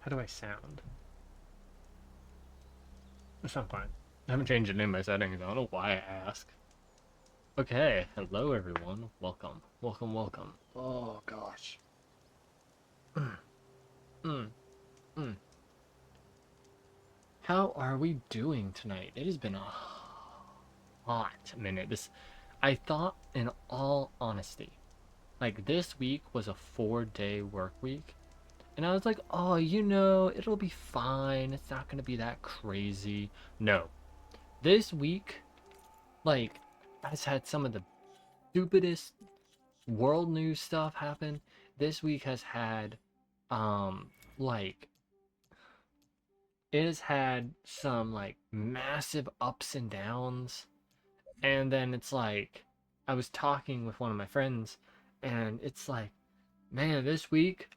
How do I sound? I sound fine. I haven't changed it in my settings. I don't know why I ask. Okay, hello everyone. Welcome. Welcome, welcome. Oh gosh. Mm, mm. How are we doing tonight? It has been a hot minute. I thought, in all honesty, like this week was a 4-day work week. And I was like, oh, it'll be fine. It's not gonna be that crazy. No. This week, like, has had some of the stupidest world news stuff happen. This week has had, like, it has had some, like, massive ups and downs. And then it's like, I was talking with one of my friends, and it's like, man, this week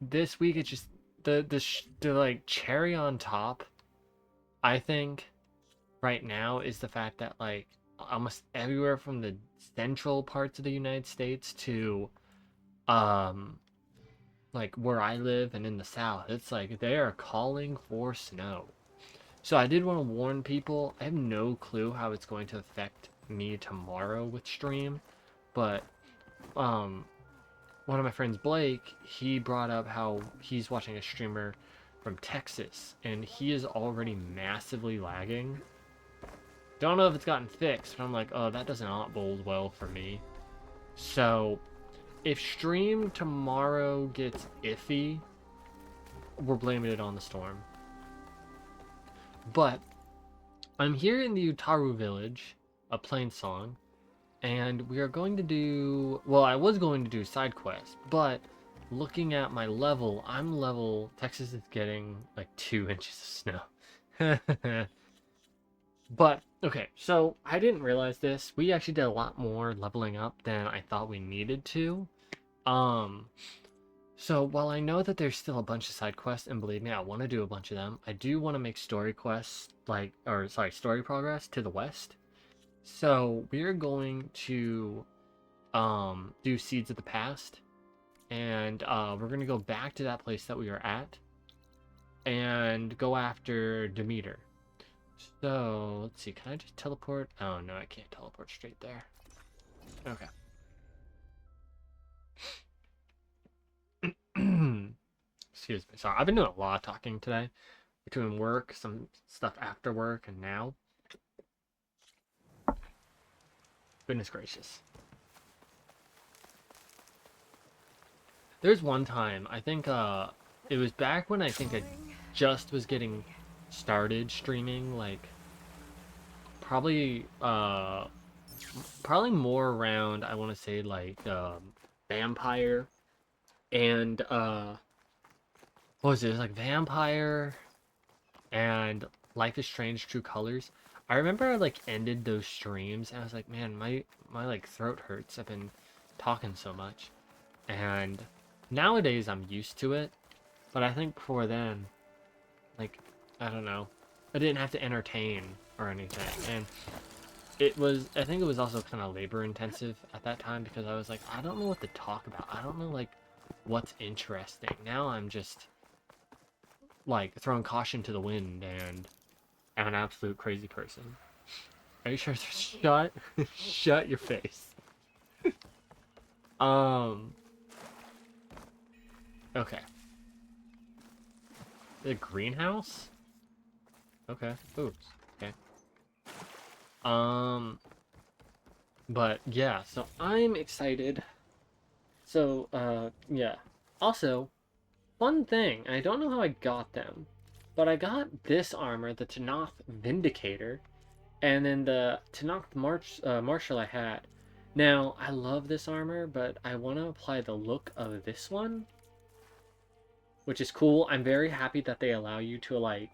it's just the like cherry on top. I think right now is the fact that like almost everywhere from the central parts of the United States to um like where I live and in the south, it's like they are calling for snow. So I did want to warn people. I have no clue how it's going to affect me tomorrow with stream, but um one of my friends, Blake, he brought up how he's watching a streamer from Texas and he is already massively lagging. Don't know if it's gotten fixed, but I'm like, oh, that does not bode well for me. So if stream tomorrow gets iffy, we're blaming it on the storm. But I'm here in the Utaru village of Plainsong, and we are going to do, well, I was going to do side quests, but looking at my level, Texas is getting like 2 inches of snow. But okay, so I didn't realize this. We actually did a lot more leveling up than I thought we needed to. Um, so while I know that there's still a bunch of side quests, and believe me, I want to do a bunch of them, I do want to make story quests, story progress to the west. So we're going to do Seeds of the Past, and we're gonna go back to that place that we were at and go after Demeter. So let's see, can I just teleport? Oh no, I can't teleport straight there. Okay. Excuse me. Sorry, I've been doing a lot of talking today between work, some stuff after work, and now. Goodness gracious. There's one time, I think it was back when I think I just was getting started streaming, like probably probably more around, I want to say, like Vampire and what was it? It was like Vampire and Life is Strange True Colors. I remember I like ended those streams and I was like, man, my like throat hurts. I've been talking so much. And nowadays I'm used to it, but I think before then, like, I don't know, I didn't have to entertain or anything. And I think it was also kind of labor intensive at that time because I was like, I don't know what to talk about. I don't know like what's interesting. Now I'm just like throwing caution to the wind and I'm an absolute crazy person. Are you sure? Shut, shut your face. Um. Okay. The greenhouse. Okay. Oops. Okay. Um. But yeah. So I'm excited. So yeah. Also, fun thing. I don't know how I got them, but I got this armor, the Tanakh Vindicator, and then the Tanakh Marshal I had. Now, I love this armor, but I want to apply the look of this one, which is cool. I'm very happy that they allow you to, like,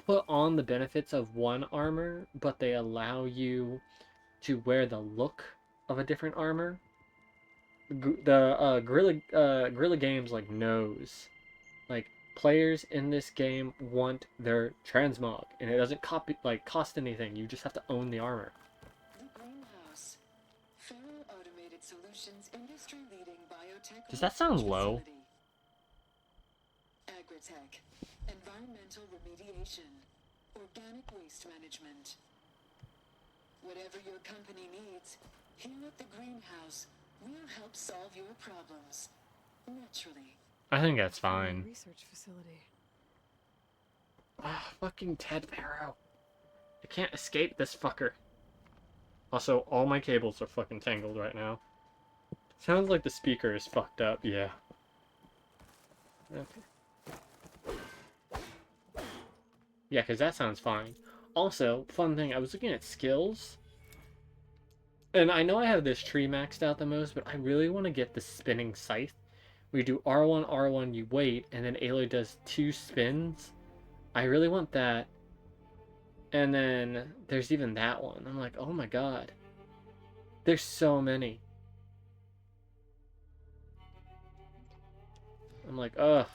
put on the benefits of one armor, but they allow you to wear the look of a different armor. The Guerrilla Games, like, knows. Like, players in this game want their transmog, and it doesn't cost anything. You just have to own the armor. The greenhouse. Full automated solutions, industry-leading biotech Does that sound research low? facility. agritech, environmental remediation, organic waste management. Whatever your company needs, here at the greenhouse, we'll help solve your problems. Naturally. I think that's fine. Research facility. Ah, fucking Ted Barrow. I can't escape this fucker. Also, all my cables are fucking tangled right now. Sounds like the speaker is fucked up, yeah. Okay. Yeah, because that sounds fine. Also, fun thing, I was looking at skills. And I know I have this tree maxed out the most, but I really want to get the spinning scythe. We do R1, R1, you wait, and then Aloy does 2 spins. I really want that. And then there's even that one. I'm like, oh my god. There's so many. I'm like, ugh.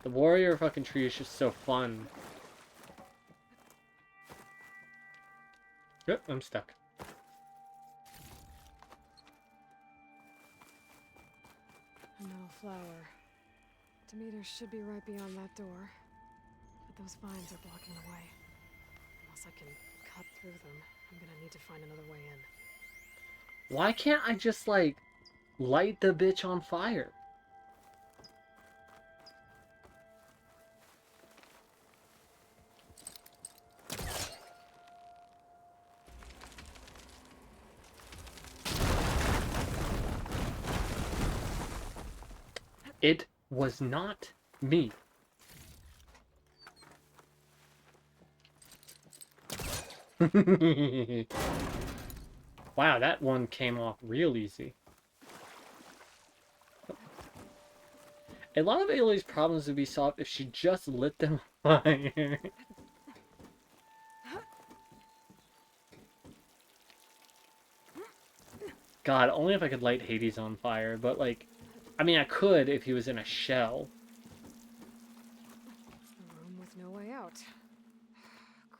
The warrior fucking tree is just so fun. Yep, I'm stuck. A metal flower. Demeters should be right beyond that door. But those vines are blocking the way. Unless I can cut through them, I'm gonna need to find another way in. Why can't I just, like, light the bitch on fire? It was not me. Wow, that one came off real easy. A lot of Aloy's problems would be solved if she just lit them on fire. God, only if I could light Hades on fire, but like, I mean, I could if he was in a shell. A room with no way out.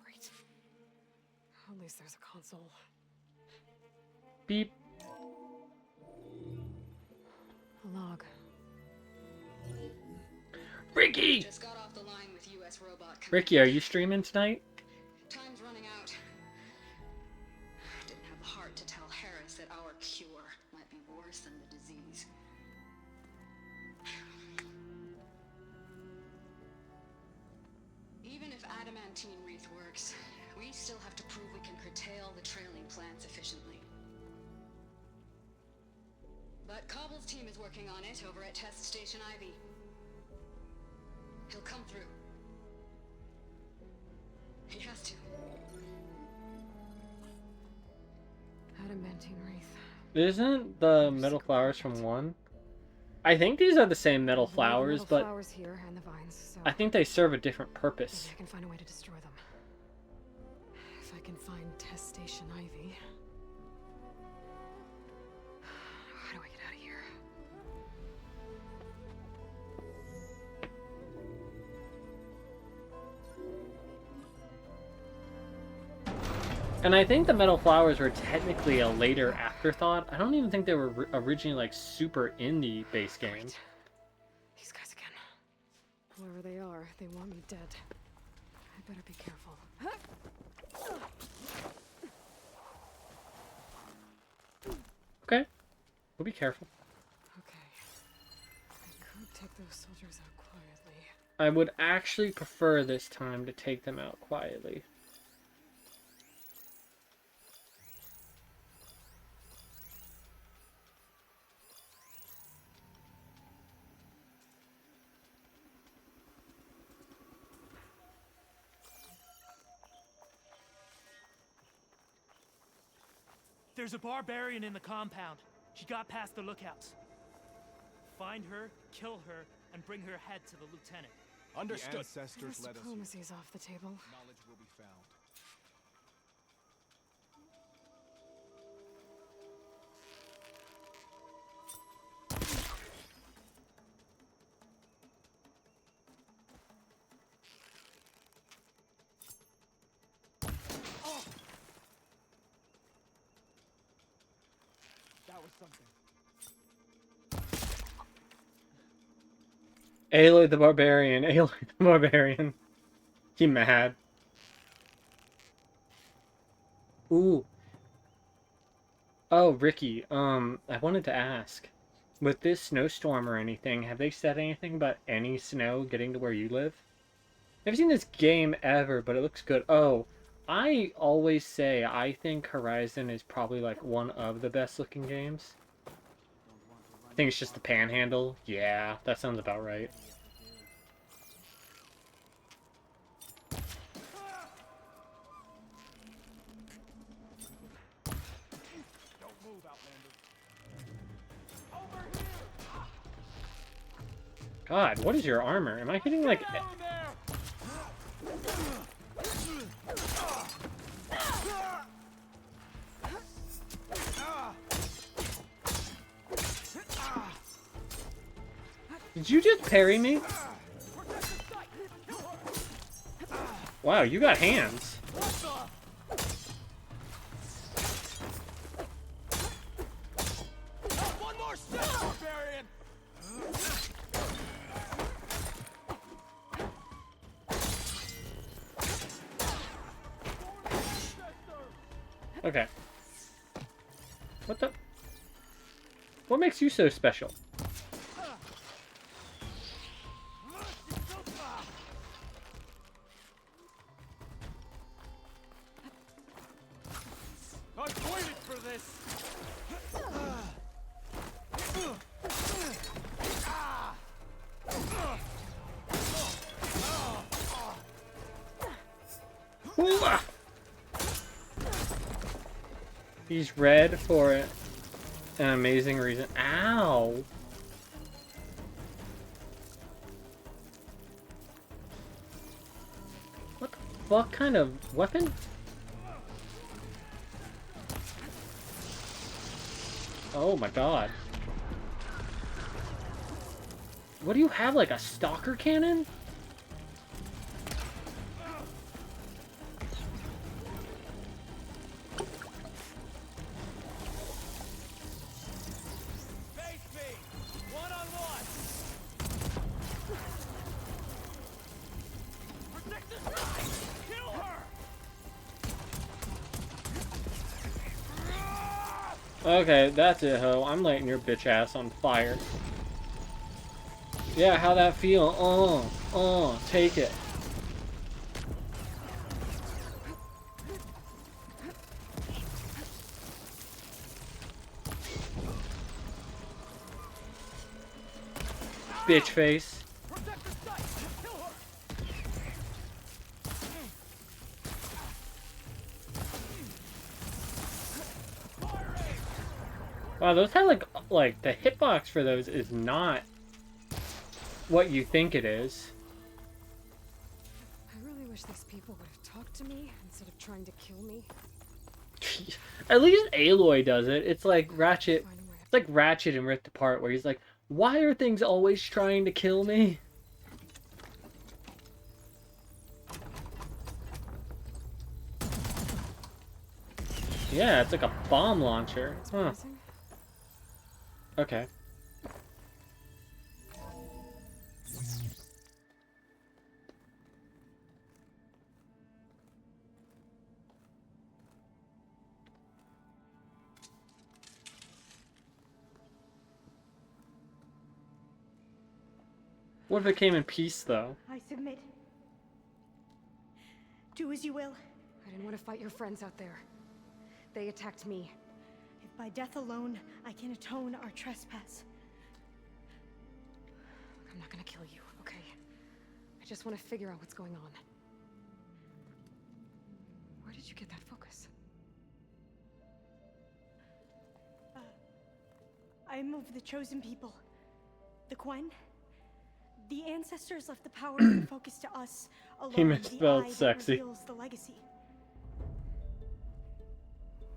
Great. At least there's a console. Beep. A log. Ricky! Just got off the line with US Robot Command. Ricky, are you streaming tonight? Time's running out. Didn't have the heart to tell Harris that our cure might be worse than the disease. Even if adamantine wreath works, we still have to prove we can curtail the trailing plants efficiently. But Cobble's team is working on it over at Test Station Ivy. He'll come through. He has to. Adamantine wreath. Isn't the metal flowers from 1? I think these are the same metal flowers, Metal but flowers here and the vines, so I think they serve a different purpose. maybe I can find a way to destroy them. If I can find Test Station Ivy. How do I get out of here? And I think the metal flowers were technically a later afterthought. I don't even think they were originally like super in the base game. Great. These guys again. Whoever they are, they want me dead. I better be careful. Okay, we'll be careful. Okay. I could take those soldiers out quietly. I would actually prefer this time to take them out quietly. There's a barbarian in the compound. She got past the lookouts. Find her, kill her, and bring her head to the lieutenant. Understood. The ancestors This led us here. diplomacy's off the table. Knowledge will be found. That was something. Aloy the Barbarian. Aloy the Barbarian. He mad. Ooh. Oh, Ricky, I wanted to ask. With this snowstorm or anything, have they said anything about any snow getting to where you live? I've seen this game ever, but it looks good. Oh, I always say I think Horizon is probably like one of the best looking games. I think it's just the panhandle. Yeah, that sounds about right. God, what is your armor? Am I hitting like... Did you just parry me? Wow, you got hands. One more step, barbarian! Okay. What the... What makes you so special? I've waited for this! Hooah! He's red for an amazing reason. Ow! What the fuck kind of weapon? Oh my god. What do you have, like a stalker cannon? Face me! One-on-one! Protect the side! Kill her! Okay, that's it, ho. I'm lighting your bitch ass on fire. Yeah, how that feel? Take it. Bitch face. Protect the site! Kill her! Wow, those have like the hitbox for those is not what you think it is. I really wish these people would have talked to me instead of trying to kill me. At least Aloy does it. It's like Ratchet. Finding where It's like Ratchet and Rift Apart, where he's like, "Why are things always trying to kill me?" Yeah, it's like a bomb launcher. it's Huh. missing. Okay. What if it came in peace, though? I submit. Do as you will. I didn't want to fight your friends out there. They attacked me. If by death alone I can atone our trespass. I'm not gonna kill you, okay? I just want to figure out what's going on. Where did you get that focus? I moved the chosen people. The Quen. The ancestors left the power of the focus to us alone. He misspelled the eye that sexy. reveals the legacy.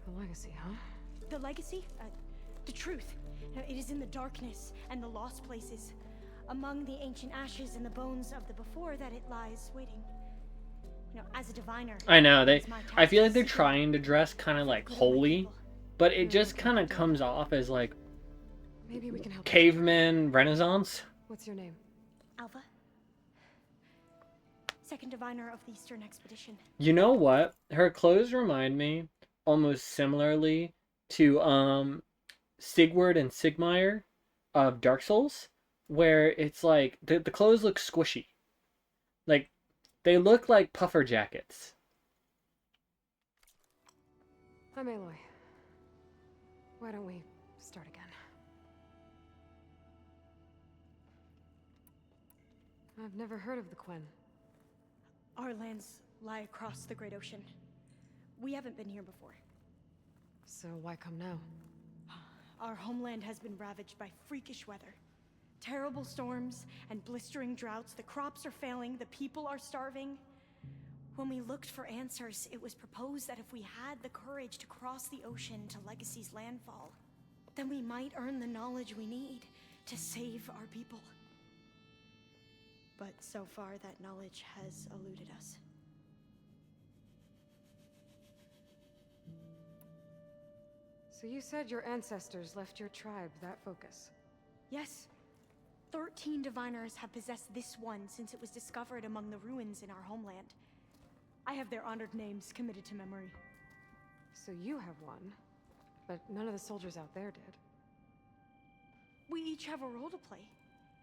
The legacy, huh? The legacy? The truth. It is in the darkness and the lost places. Among the ancient ashes and the bones of the before that it lies waiting. As a diviner. I know, it's my I task feel to like they're seek it trying to dress kind of like for the holy, people. but it just kind of comes off as like Maybe we can help. caveman renaissance. What's your name? Alva? Second diviner of the Eastern Expedition. You know what? Her clothes remind me almost similarly to Sigurd and Sigmire of Dark Souls, where it's like the clothes look squishy. Like they look like puffer jackets. I'm Aloy. Why don't we start again? I've never heard of the Quen. Our lands lie across the Great Ocean. We haven't been here before. So why come now? Our homeland has been ravaged by freakish weather. Terrible storms and blistering droughts. The crops are failing, the people are starving. When we looked for answers, it was proposed that if we had the courage to cross the ocean to Legacy's landfall, then we might earn the knowledge we need to save our people. But so far, that knowledge has eluded us. So you said your ancestors left your tribe that focus? Yes. 13 diviners have possessed this one since it was discovered among the ruins in our homeland. I have their honored names committed to memory. So you have one, but none of the soldiers out there did. We each have a role to play.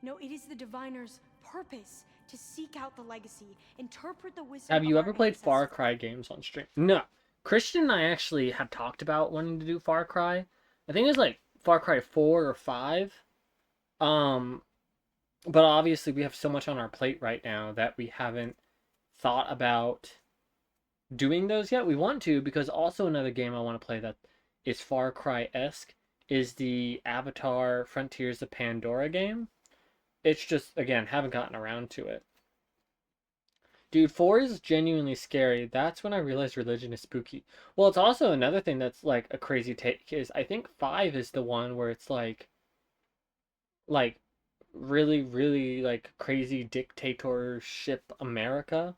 No, it is the diviner's purpose to seek out the legacy, interpret the wisdom Have of you our ever played Far ancestors. Cry games on stream? No. Christian and I actually have talked about wanting to do Far Cry. I think it's like Far Cry 4 or 5. But obviously we have so much on our plate right now that we haven't thought about doing those yet. We want to, because also another game I want to play that is Far Cry-esque is the Avatar Frontiers of Pandora game. It's just, again, haven't gotten around to it. Dude, 4 is genuinely scary. That's when I realized religion is spooky. Well, it's also another thing that's like a crazy take is I think 5 is the one where it's like really, really like crazy dictatorship America.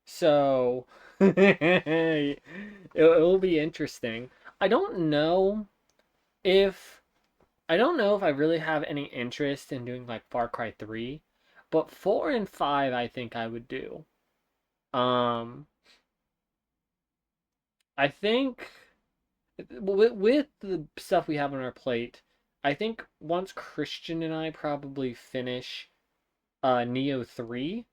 So it will be interesting. I don't know if I don't know if I really have any interest in doing like Far Cry 3, but 4 and 5 I think I would do. Um I think with the stuff we have on our plate, I think once Christian and I probably finish Neo 3,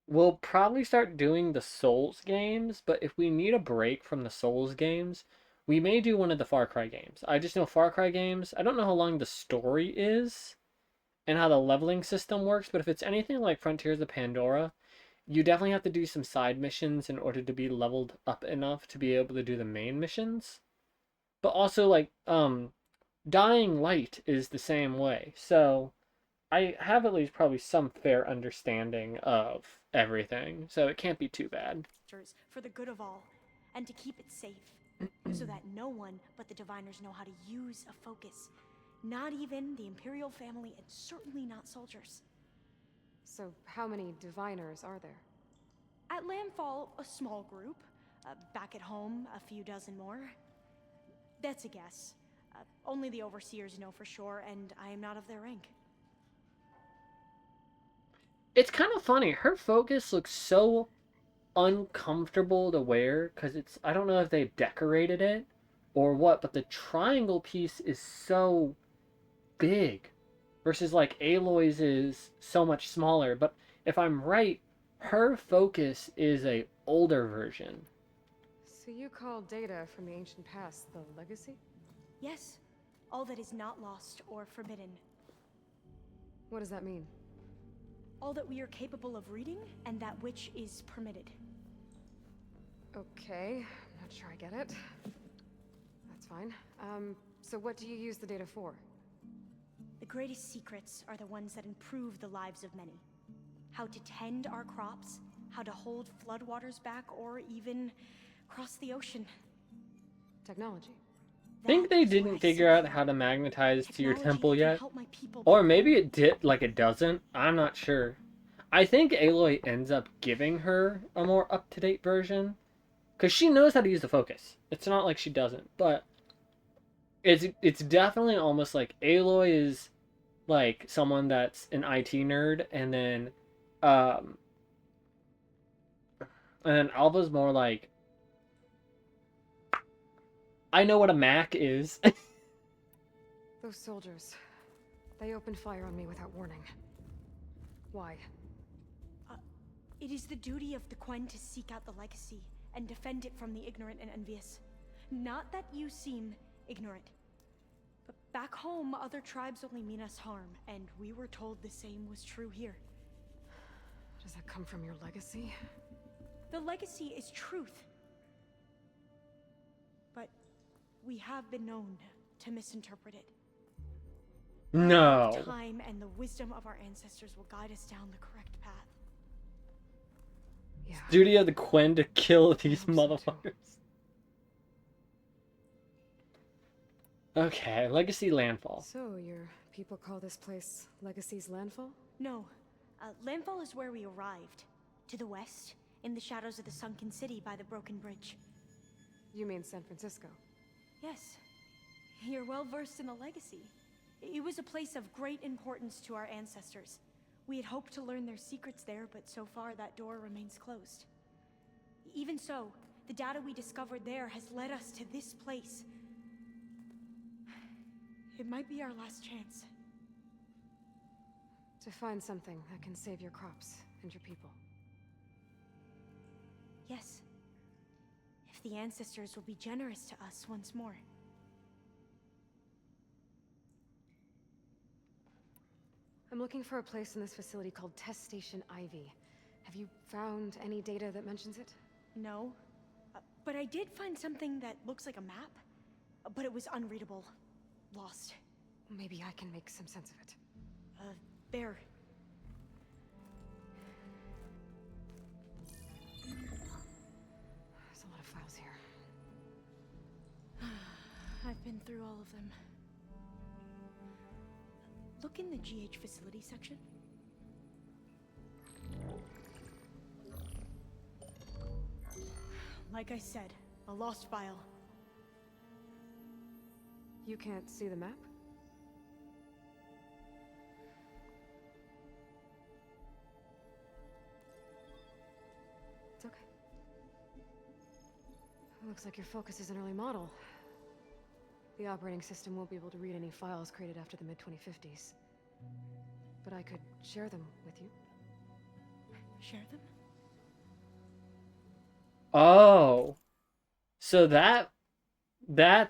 we'll probably start doing the Souls games, but if we need a break from the Souls games, we may do one of the Far Cry games. I just know Far Cry games, I don't know how long the story is and how the leveling system works, but if it's anything like Frontiers of Pandora, you definitely have to do some side missions in order to be leveled up enough to be able to do the main missions. But also like Dying Light is the same way. So I have at least probably some fair understanding of everything, so it can't be too bad. For the good of all, and to keep it safe, so that no one but the diviners know how to use a focus. Not even the Imperial family, and certainly not soldiers. So how many diviners are there? At landfall, a small group. Back at home, a few dozen more. That's a guess. Only the overseers know for sure, and I am not of their rank. It's kind of funny. Her focus looks so uncomfortable to wear because it's, I don't know if they've decorated it or what, but the triangle piece is so big versus like Aloy's is so much smaller. But if I'm right, her focus is a older version. So you call data from the ancient past the legacy? Yes, all that is not lost or forbidden. What does that mean? All that we are capable of reading, and that which is permitted. Okay, I'm not sure I get it. That's fine. So what do you use the data for? The greatest secrets are the ones that improve the lives of many. How to tend our crops, how to hold floodwaters back, or even cross the ocean. Technology. Think That they is where didn't I figure see out how to magnetize to your technology temple that can yet? help my people Or back maybe home. it did, like it doesn't. I'm not sure. I think Aloy ends up giving her a more up-to-date version. Because she knows how to use the focus. It's not like she doesn't. But it's definitely almost like Aloy is like someone that's an IT nerd, um and then Alva's more like, I know what a Mac is. Those soldiers, they opened fire on me without warning. Why? It is the duty of the Quen to seek out the legacy and defend it from the ignorant and envious. Not that you seem ignorant. But back home, other tribes only mean us harm, and we were told the same was true here. Does that come from your legacy? The legacy is truth. But we have been known to misinterpret it. No. Time and the wisdom of our ancestors will guide us down the correct path. Yeah. Duty of the Quen to kill these I hope so, too. motherfuckers. Okay, Legacy Landfall. So, your people call this place Legacy's Landfall? No. Landfall is where we arrived. To the west, in the shadows of the sunken city by the broken bridge. You mean San Francisco? Yes. You're well versed in the legacy. It was a place of great importance to our ancestors. We had hoped to learn their secrets there, but so far that door remains closed. Even so, the data we discovered there has led us to this place. It might be our last chance. To find something that can save your crops and your people. Yes. If the ancestors will be generous to us once more. I'm looking for a place in this facility called Test Station Ivy. Have you found any data that mentions it? No. But I did find something that looks like a map. But it was unreadable. Lost. Maybe I can make some sense of it. There. There's a lot of files here. I've been through all of them. Look in the GH facility section. Like I said, a lost file. You can't see the map? It's okay. Looks like your focus is an early model. The operating system won't be able to read any files created after the mid-2050s. But I could share them with you. Share them? Oh. So that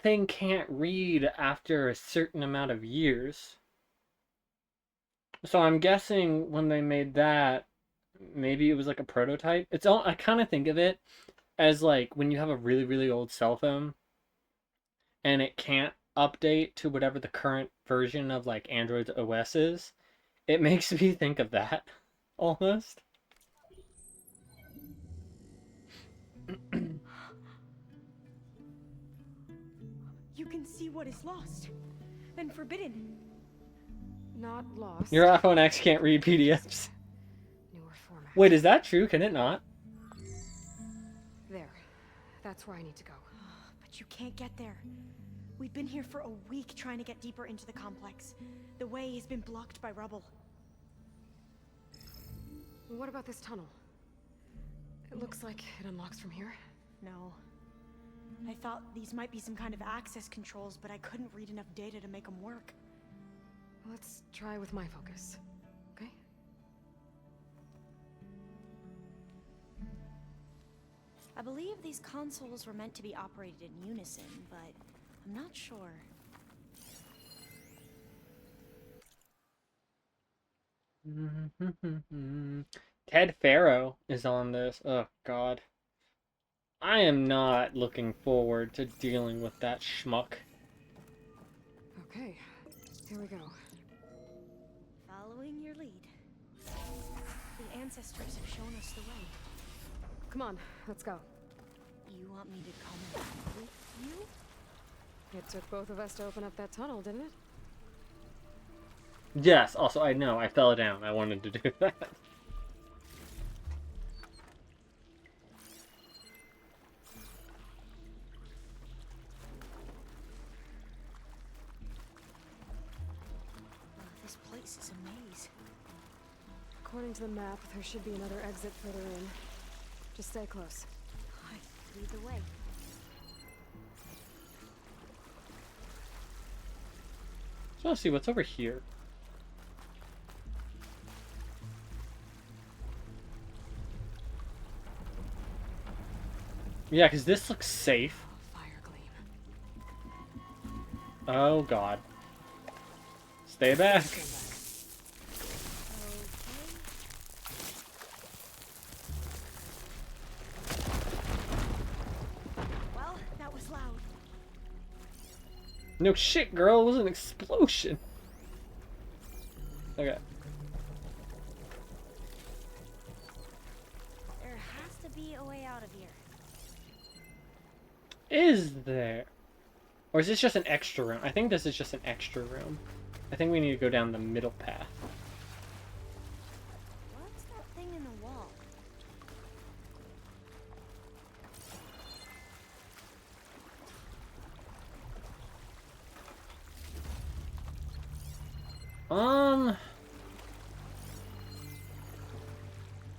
thing can't read after a certain amount of years. So I'm guessing when they made that, maybe it was like a prototype. It's all, I kind of think of it as like when you have a really, really old cell phone and it can't update to whatever the current version of like Android OS is. It makes me think of that almost. You can see what is lost. Then forbidden. Not lost. Your iPhone X can't read PDFs. Newer format. Wait, is that true? Can it not? There. That's where I need to go. But you can't get there. We've been here for a week trying to get deeper into the complex. The way has been blocked by rubble. What about this tunnel? It looks like it unlocks from here. No. I thought these might be some kind of access controls, but I couldn't read enough data to make them work. Let's try with my focus, okay? I believe these consoles were meant to be operated in unison, but I'm not sure. Ted Farrow is on this. Oh, God. I am not looking forward to dealing with that schmuck. Okay, here we go. Following your lead. The ancestors have shown us the way. Come on, let's go. You want me to come with you? It took both of us to open up that tunnel, didn't it? Yes, also, I know, I fell down. I wanted to do that. This place place is a maze. According to the map, there should be another exit further in. Just stay close. I lead the way. So let's see what's over here. Yeah, because this looks safe. Fire gleam. Oh god. Stay back. Okay. Well, that was loud. No shit, girl. It was an explosion. Okay. There has to be a way out of here. Is there? Or is this just an extra room? I think this is just an extra room. I think we need to go down the middle path. What's that thing in the wall?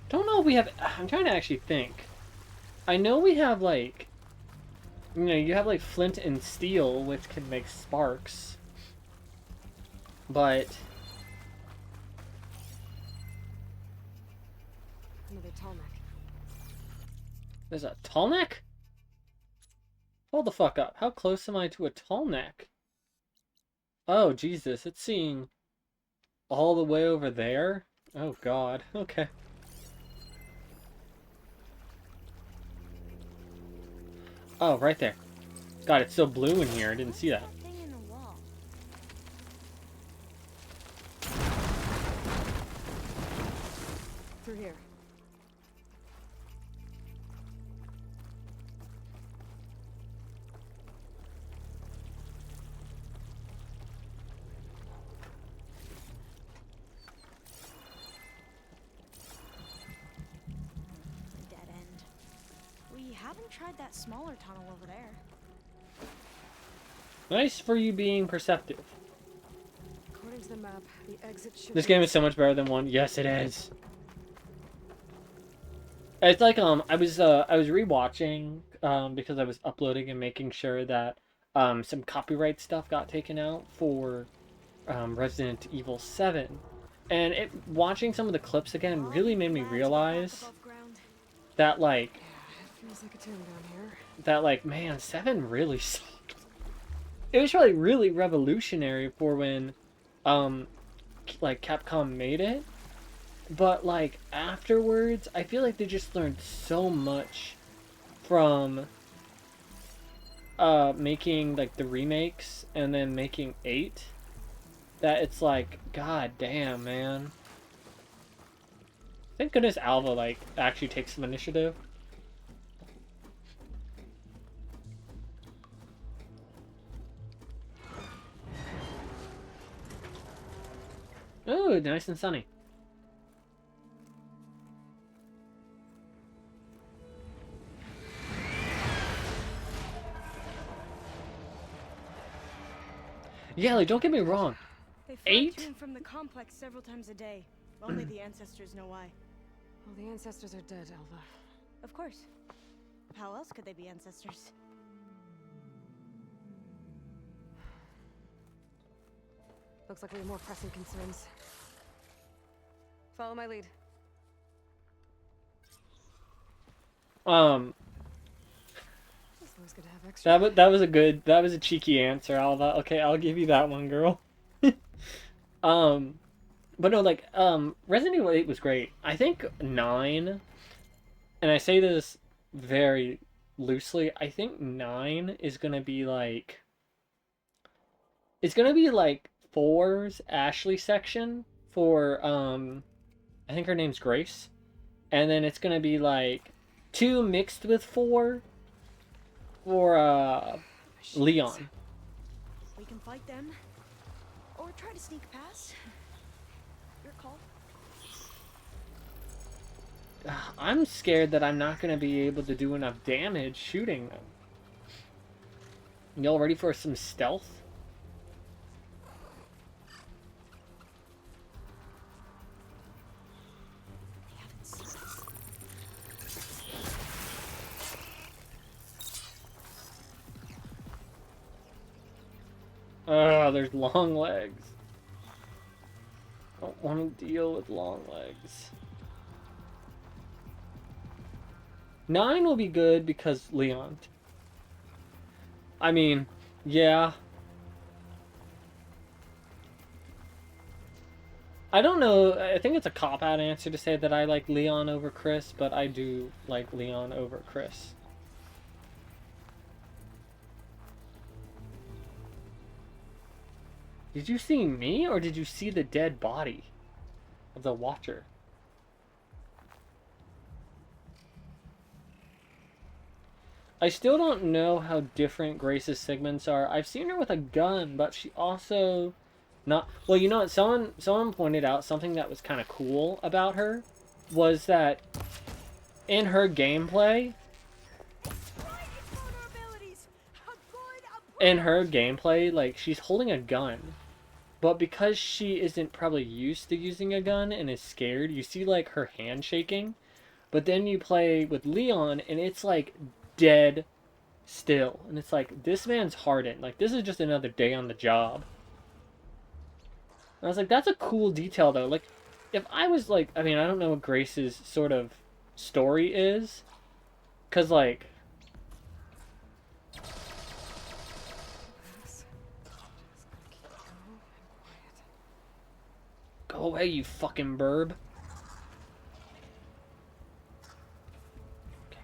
Don't know if we have... I'm trying to actually think. I know we have, like... You know, you have, like, flint and steel, which can make sparks. But... Another tall neck. There's a tall neck? Hold the fuck up. How close am I to a tall neck? Oh, Jesus. It's seeing all the way over there? Oh, God. Okay. Oh, right there. God, it's so blue in here. I didn't see that. What's that thing in the wall? Through here. Dead end. We haven't tried that smaller tunnel over there. Nice for you being perceptive. According to the map, the exit should This be game is so much better than one. Yes, it is. It's like I was rewatching because I was uploading and making sure that some copyright stuff got taken out for Resident Evil 7. And watching some of the clips again really made me realize Above ground. that like Yeah, it feels like a tomb down here. man, 7 really sucked. It was really really revolutionary for when like Capcom made it. But like afterwards, I feel like they just learned so much from making like the remakes and then making 8 that it's like, god damn, man. Thank goodness Alva like actually takes some initiative. Oh, nice and sunny. Yeah, like, don't get me wrong. They fly 8? to and from the complex several times a day. Only the ancestors know why. Well, the ancestors are dead, Alva. Of course. How else could they be ancestors? Looks like we have more pressing concerns. Follow my lead. It's always good to have extra. That was a cheeky answer, Alva. Okay, I'll give you that one, girl. But no, like, Resident Evil 8 was great. I think 9, and I say this very loosely, I think 9 is gonna be like, it's gonna be like 4's Ashley section for, I think her name's Grace, and then it's gonna be like 2 mixed with 4 for, Leon. We can fight them, or try to sneak past. Your call. I'm scared that I'm not gonna be able to do enough damage shooting them. Y'all ready for some stealth? Oh, there's long legs. I don't want to deal with long legs. 9 will be good because Leon. I mean, yeah. I don't know. I think it's a cop-out answer to say that I like Leon over Chris, but I do like Leon over Chris. Did you see me, or did you see the dead body of the Watcher? I still don't know how different Grace's segments are. I've seen her with a gun, but she also not... Well, you know what? Someone pointed out something that was kind of cool about her was that in her gameplay, like, she's holding a gun. But because she isn't probably used to using a gun and is scared, you see, like, her hand shaking. But then you play with Leon, and it's, like, dead still. And it's like, this man's hardened. Like, this is just another day on the job. And I was like, that's a cool detail, though. Like, if I was, like... I mean, I don't know what Grace's sort of story is. Because, like... Go away, you fucking burb. Okay.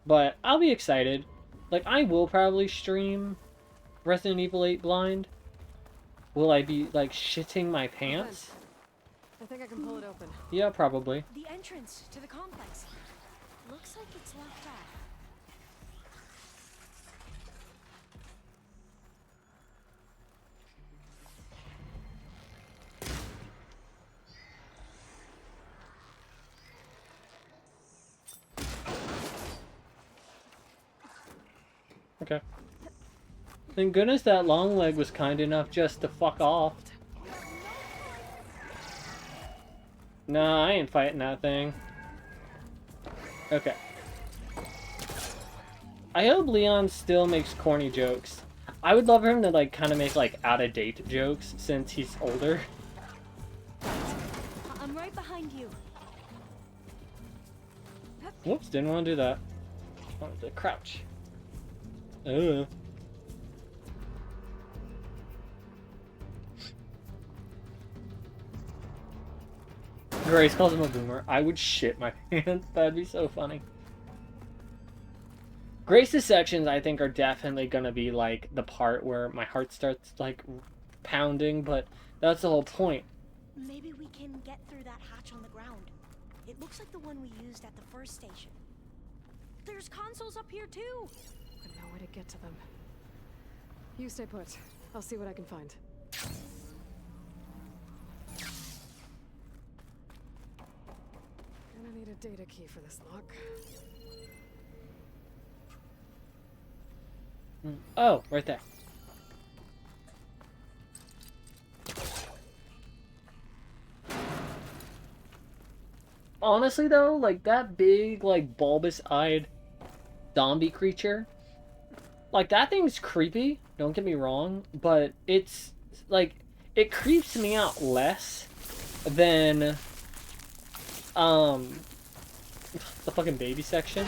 But I'll be excited. Like, I will probably stream Resident Evil 8 blind. Will I be, like, shitting my pants? I think I can pull it open. Yeah, probably. The entrance to the complex. Looks like it's locked off. Okay. Thank goodness that long leg was kind enough just to fuck off. Nah, I ain't fighting that thing. Okay. I hope Leon still makes corny jokes. I would love for him to, like, kind of make, like, out-of-date jokes since he's older. I'm right behind you. Whoops, didn't want to do that. I wanted to crouch. Grace calls him a boomer. I would shit my pants. That'd be so funny. Grace's sections, I think, are definitely gonna be, like, the part where my heart starts, like, pounding, but that's the whole point. Maybe we can get through that hatch on the ground. It looks like the one we used at the first station. There's consoles up here, too! But no way to get to them. You stay put. I'll see what I can find. Gonna need a data key for this lock. Oh, right there. Honestly, though, like, that big, like, bulbous-eyed zombie creature, like, that thing's creepy, don't get me wrong, but it's, like, it creeps me out less than, the fucking baby section.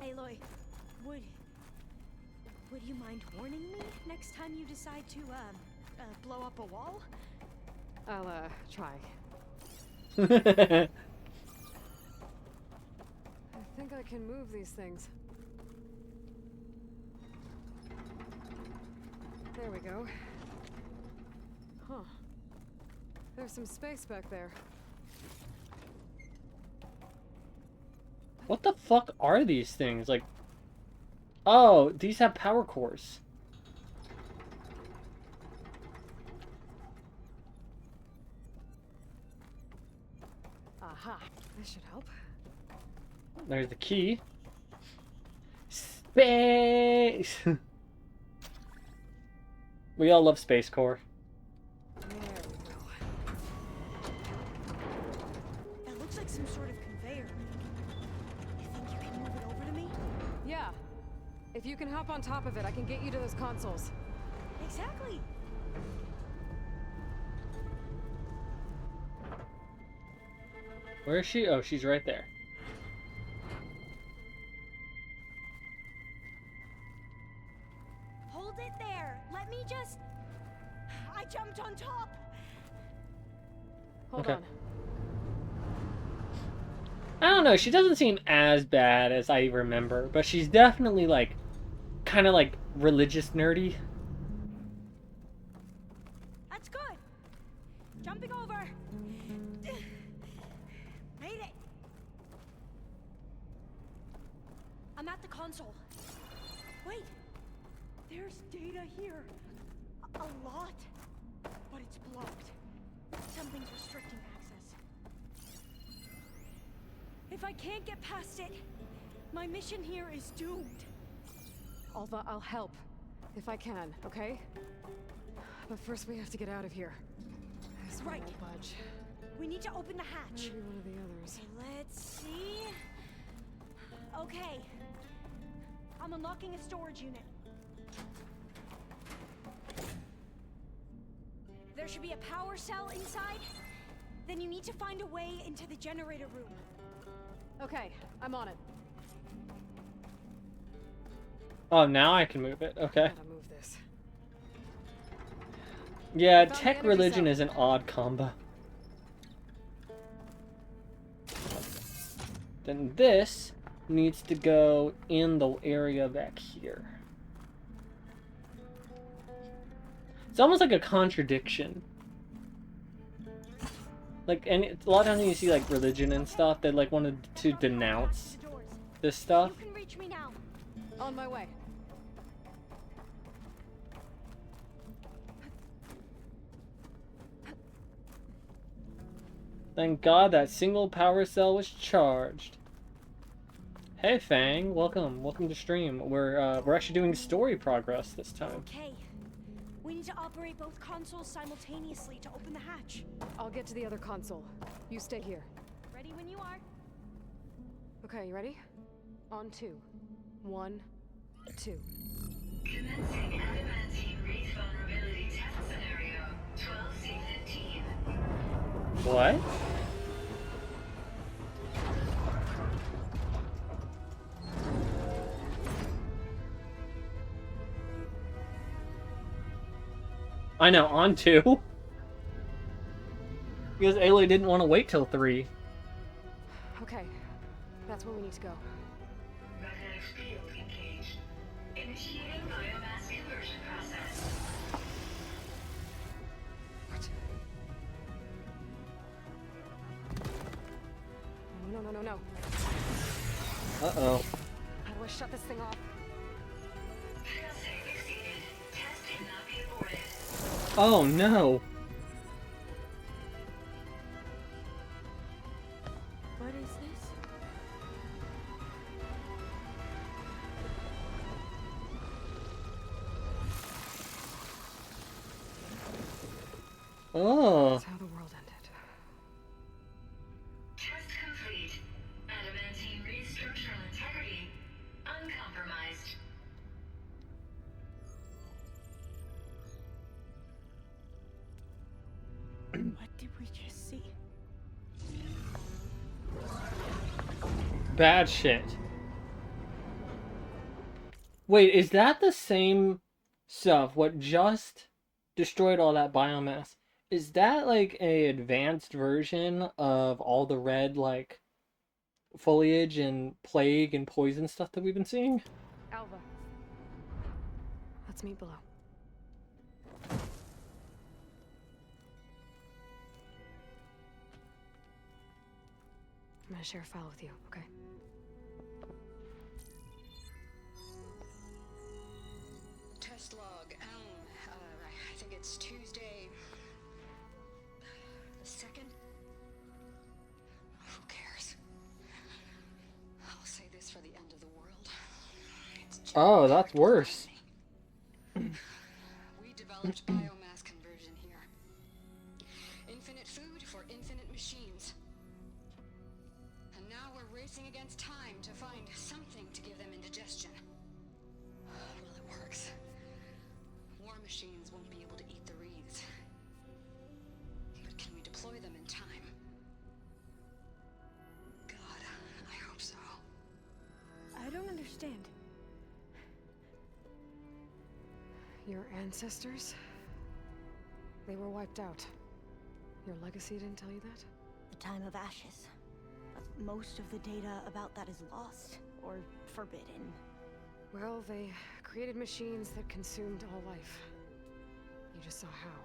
Aloy, would you mind warning me next time you decide to, blow up a wall? I'll, try. I think I can move these things. There we go. Huh. There's some space back there. What the fuck are these things? Like, oh, these have power cores. Aha, this should help. There's the key. Space! We all love Space Core. like some sort of conveyor. You think you can move it over to me? Yeah. If you can hop on top of it, I can get you to those consoles. Exactly. Where is she? Oh, she's right there. Hold it there. Let me just... I jumped on top. Hold Okay. on. I don't know. She doesn't seem as bad as I remember, but she's definitely like, kind of like religious nerdy. That's good. Jumping over. Made it. I'm at the console. Wait. There's data here. A lot. But it's blocked. Something's restricting access. If I can't get past it, my mission here is doomed. Alva, I'll help. If I can, okay? But first we have to get out of here. This Right. won't budge. We need to open the hatch. Maybe one of the others. Okay, let's see. Okay. I'm unlocking a storage unit. There should be a power cell inside. Then you need to find a way into the generator room. Okay, I'm on it. Oh, now I can move it. Okay. Gotta move this. Yeah, Found the tech energy religion cell. is an odd combo. Then this needs to go in the area back here. It's almost like a contradiction. Like, and a lot of times you see like religion and stuff that like wanted to denounce The doors. this stuff. You can reach me now. On my way. Thank God that single power cell was charged. Hey Fang, welcome to stream. We're actually doing story progress this time. Okay. We need to operate both consoles simultaneously to open the hatch. I'll get to the other console. You stay here. Ready when you are. Okay, you ready? On 2. 1, 2. Commencing adamantine wreath vulnerability test scenario 12C15. What? I know, on 2. Because Aloy didn't want to wait till 3. Okay, that's where we need to go. Magnetic field engaged. Initiating biomass conversion process. What? No. Uh-oh. How do I shut this thing off? Failsafe exceeded. Test cannot be aborted. Oh no. What is this? Oh. That's how the world ended. Test complete. Adamantine wreath structural integrity uncompromised. What did we just see? Bad shit. Wait, is that the same stuff? What just destroyed all that biomass? Is that like a advanced version of all the red like foliage and plague and poison stuff that we've been seeing? Alva. Let's meet below. I'm gonna share a file with you, okay? Test log. I think it's Tuesday. The 2nd? Who cares? I'll say this for the end of the world. It's just Oh, that's worse. We developed biomass conversion here. Infinite food for infinite machines. racing against time to find something to give them indigestion. Well, it works. War machines won't be able to eat the reeds. But can we deploy them in time? God, I hope so. I don't understand. Your ancestors? They were wiped out. Your legacy didn't tell you that? The time of ashes. But most of the data about that is lost or forbidden. Well, they created machines that consumed all life. You just saw how.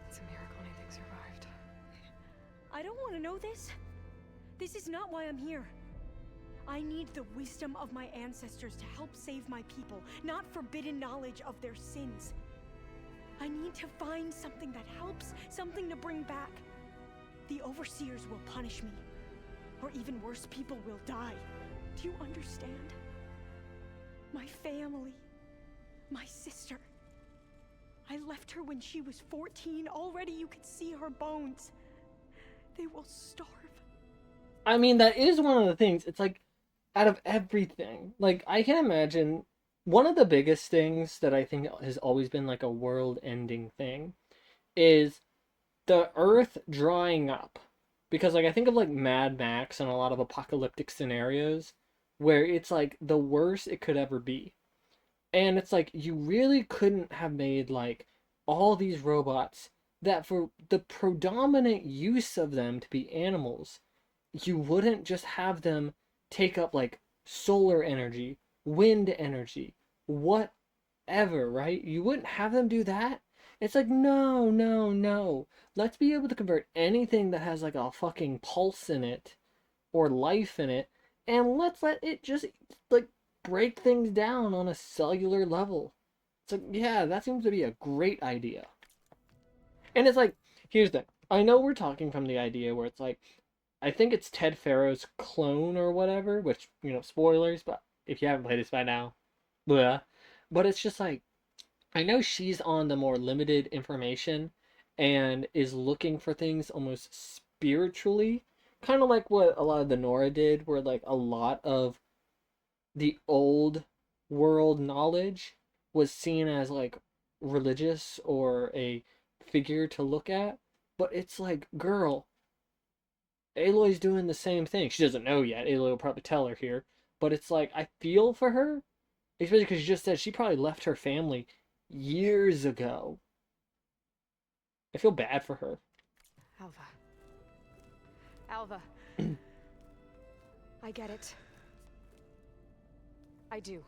It's a miracle anything survived. I don't want to know this. This is not why I'm here. I need the wisdom of my ancestors to help save my people, not forbidden knowledge of their sins. I need to find something that helps, something to bring back. The overseers will punish me. Or even worse, people will die. Do you understand? My family. My sister. I left her when she was 14. Already you could see her bones. They will starve. I mean, that is one of the things. It's like, out of everything, like, I can imagine one of the biggest things that I think has always been like a world-ending thing is the Earth drying up. Because, like, I think of like Mad Max and a lot of apocalyptic scenarios where it's like the worst it could ever be. And it's like you really couldn't have made like all these robots that for the predominant use of them to be animals, you wouldn't just have them take up like solar energy, wind energy, whatever, right? You wouldn't have them do that. It's like, no, no, no. Let's be able to convert anything that has like a fucking pulse in it or life in it, and let's let it just like break things down on a cellular level. It's like, yeah, that seems to be a great idea. And it's like, here's the thing. I know we're talking from the idea where it's like, I think it's Ted Farrow's clone or whatever, which, you know, spoilers, but if you haven't played this by now, blah. But it's just like, I know she's on the more limited information and is looking for things almost spiritually, kind of like what a lot of the Nora did, where like a lot of the old world knowledge was seen as like religious or a figure to look at. But it's like, girl, Aloy's doing the same thing. She doesn't know yet. Aloy will probably tell her here. But it's like, I feel for her. Especially because she just said she probably left her family years ago. I feel bad for her. Alva. I get it. I do.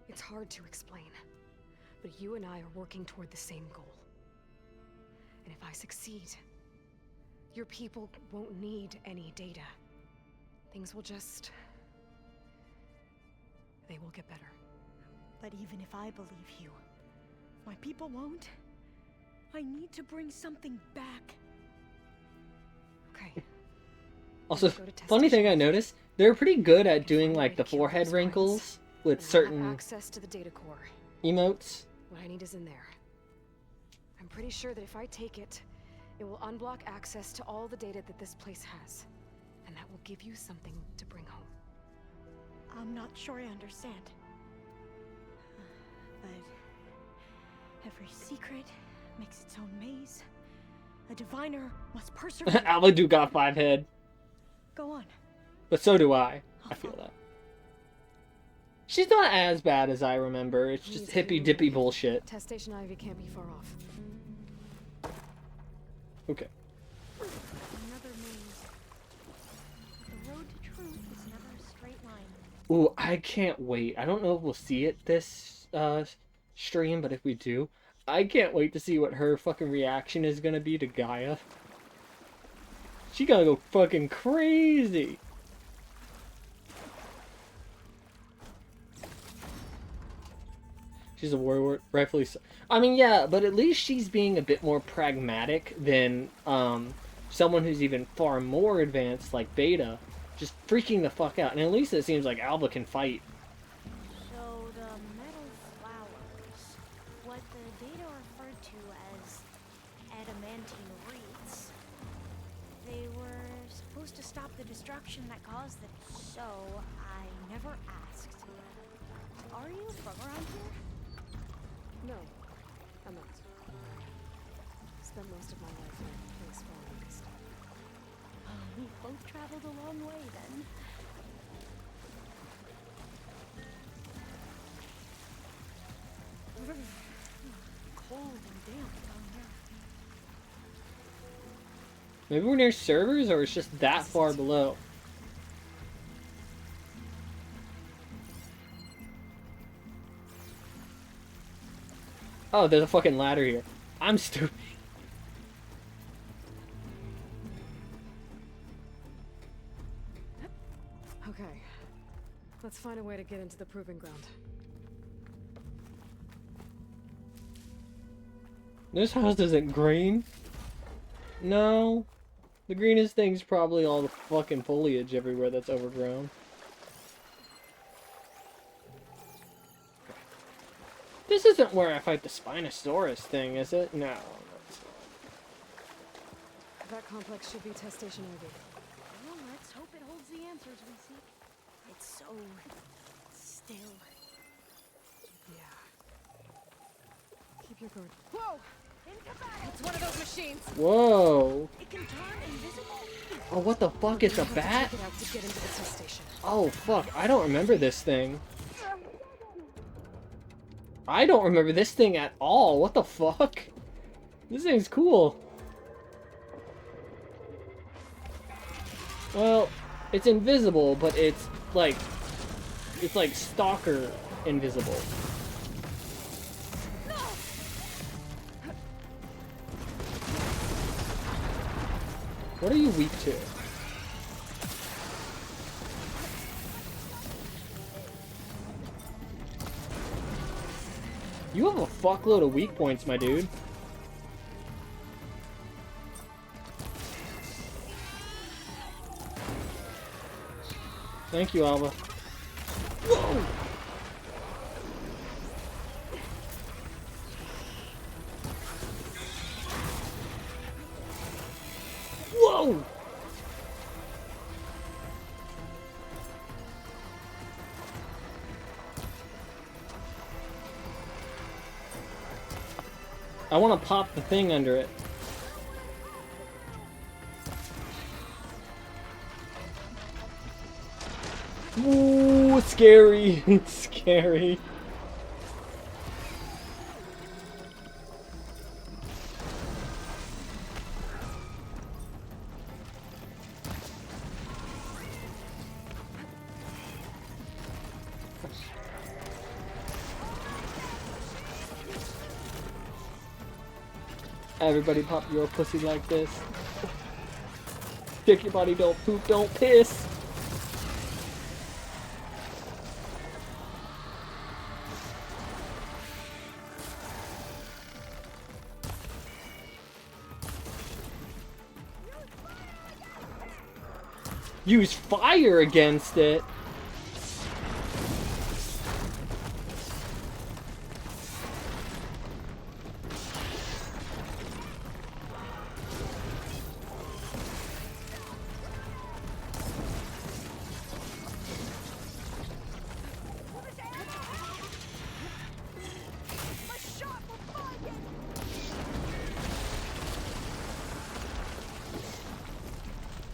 It's hard to explain, but you and I are working toward the same goal. And if I succeed, your people won't need any data. Things will just... they will get better. But even if I believe you, my people won't. I need to bring something back. Okay. Also, funny thing I noticed, they're pretty good at doing like the forehead wrinkles with certain access to the data core. emotes. What I need is in there. I'm pretty sure that if I take it, it will unblock access to all the data that this place has. And that will give you something to bring home. I'm not sure I understand. But every secret makes its own maze. A diviner must persevere. Alva do got 5 head. Go on. But so do I. I feel that. She's not as bad as I remember. It's just hippy-dippy bullshit. Test Station Ivy can't be far off. Okay. Another maze. The road to truth is never a straight line. Ooh, I can't wait. I don't know if we'll see it this stream, but if we do, I can't wait to see what her fucking reaction is gonna be to Gaia. She gonna go fucking crazy. She's a warrior, rightfully so. I mean, yeah, but at least she's being a bit more pragmatic than someone who's even far more advanced, like Beta, just freaking the fuck out. And at least it seems like Alva can fight. So the metal flowers, what the data referred to as adamantine reeds. They were supposed to stop the destruction that caused it, so I never asked. Are you from around here? No, I'm not. Spent most of my life in a place far east. We both traveled a long way then. Cold and damp down here. Maybe we're near servers, or it's just that far below. Oh, there's a fucking ladder here. I'm stupid. Okay. Let's find a way to get into the proving ground. This house isn't green. No. The greenest thing's probably all the fucking foliage everywhere that's overgrown. This isn't where I fight the Spinosaurus thing, is it? No. That's That complex should be test station AV. Well, let's hope it holds the answers we seek. It's so still. Yeah. Keep your guard. Whoa! It's one of those machines. Whoa. It can turn invisible. Oh, what the fuck? It's a bat? Check it out to get into the test station. Oh, fuck. I don't remember this thing. I don't remember this thing at all. What the fuck? This thing's cool. Well, it's invisible, but it's like stalker invisible. What are you weak to? You have a fuckload of weak points, my dude. Thank you, Alba. Whoa! Whoa! I want to pop the thing under it. Ooh, it's scary. It's scary. Everybody pop your pussy like this. Dick your body, don't poop, don't piss. Use fire against it.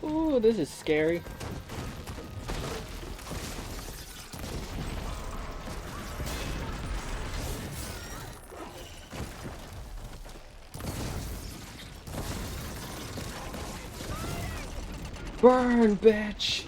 Ooh, this is scary. Burn, bitch!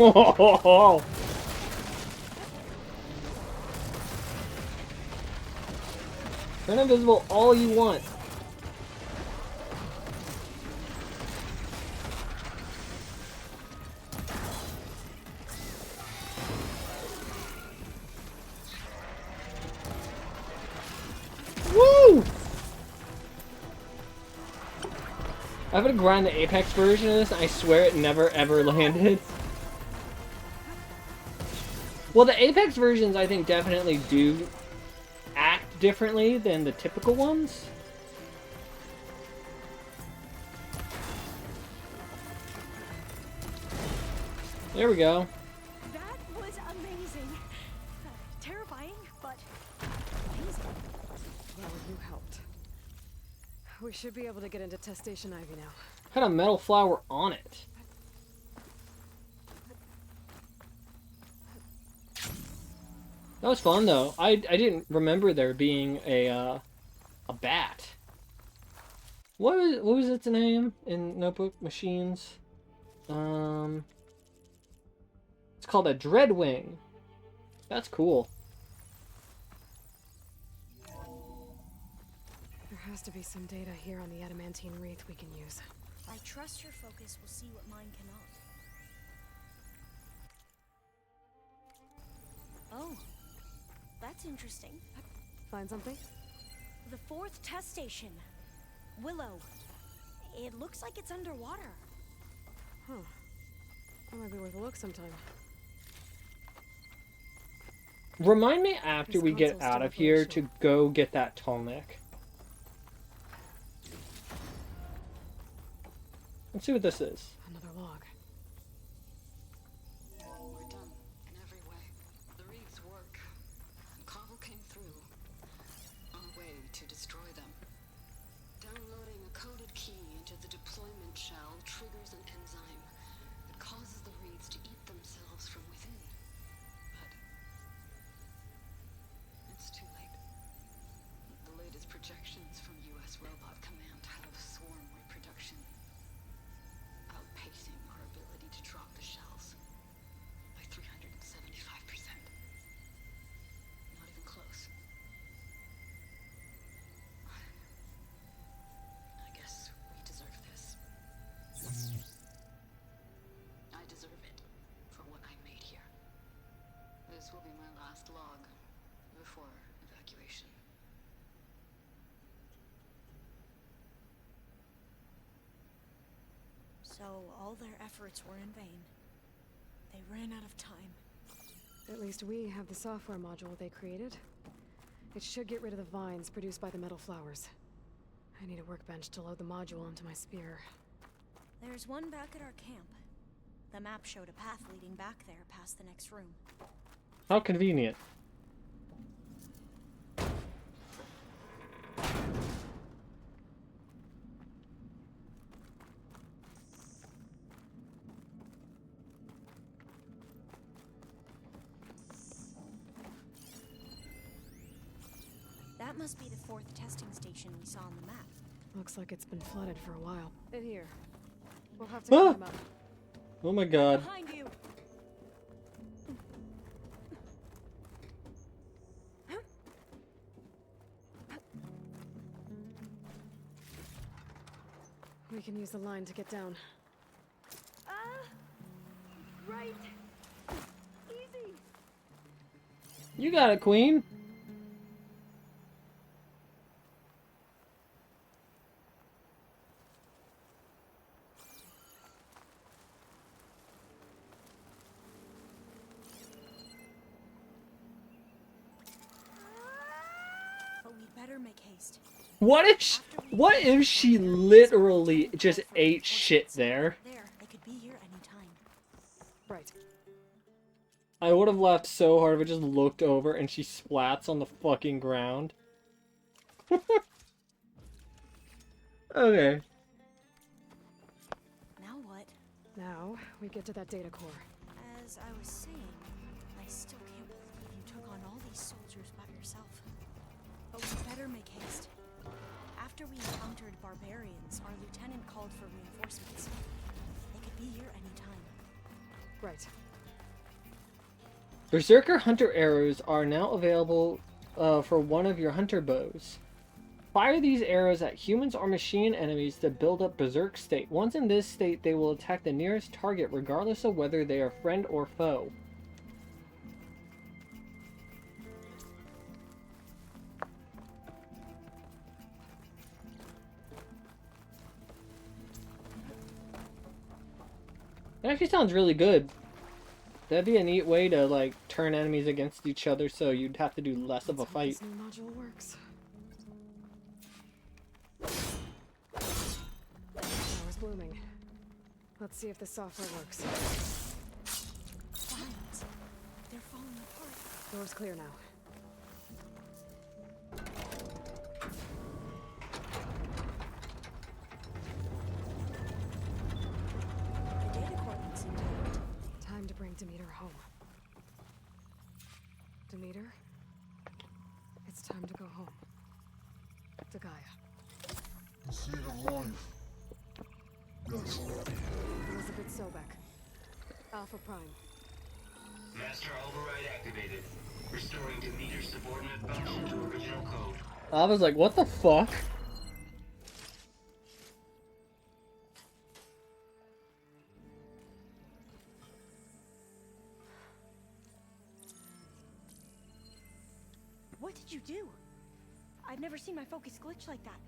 Oh, turn invisible all you want. I'm gonna grind the Apex version of this, and I swear it never ever landed. Well, the Apex versions, I think, definitely do act differently than the typical ones. There we go. That was amazing. Terrifying, but amazing. Well, you helped. We should be able to get into test station Ivy now. Had a metal flower on it. That was fun though. I didn't remember there being a bat. What was its name in Notebook Machines? It's called a Dreadwing. That's cool. There has to be some data here on the adamantine wreath we can use. I trust your focus will see what mine cannot. Oh, that's interesting. Find something? The 4th test station. Willow. It looks like it's underwater. Huh. That might be worth a look sometime. Remind me after This we get console's out still of here operational. to go get that tonic. Let's see what this is. Another log. We're done in every way. The reeds work. And Cobble came through on a way to destroy them. Downloading a coded key into the deployment shell triggers an enzyme that causes the reeds to eat themselves from within. But it's too late. The latest projections from U.S. Robot Command have swarm reproduction outpacing our ability to drop the shells by 375%. Not even close. I guess we deserve this. I deserve it for what I made here. This will be my last log before evacuation. So all their efforts were in vain. They ran out of time. At least we have the software module they created. It should get rid of the vines produced by the metal flowers. I need a workbench to load the module onto my spear. There's one back at our camp. The map showed a path leading back there past the next room. How convenient. That must be the 4th testing station we saw on the map. Looks like it's been flooded for a while. In here. We'll have to Ah! climb up. Oh my god. Behind you! We can use the line to get down. Right! Easy! You got it, Queen. But we'd better make haste. What if she literally just ate shit there? There, they could be here any time. Right. I would have laughed so hard if I just looked over and she splats on the fucking ground. Okay. Now what? Now, we get to that data core. As I was saying, I still can't believe you took on all these soldiers by yourself. But we better make haste. After we encountered barbarians, our lieutenant called for reinforcements. They could be here any time. Right. Berserker Hunter arrows are now available for one of your hunter bows. Fire these arrows at humans or machine enemies to build up berserk state. Once in this state, they will attack the nearest target regardless of whether they are friend or foe. actually sounds really good. That'd be a neat way to, like, turn enemies against each other so you'd have to do less of a Let's hope fight. this new module works. Flower's blooming. Let's see if the software works. Vines. They're falling apart. Door's clear now. The data core looks intact. Time to bring Demeter home. Demeter? It's time to go home. To Gaia. The seed of life. Yes. Elizabeth Sobek. Alpha Prime. Master override activated. Restoring Demeter's subordinate function to original code. I was like, what the fuck? What did you do? I've never seen my focus glitch like that.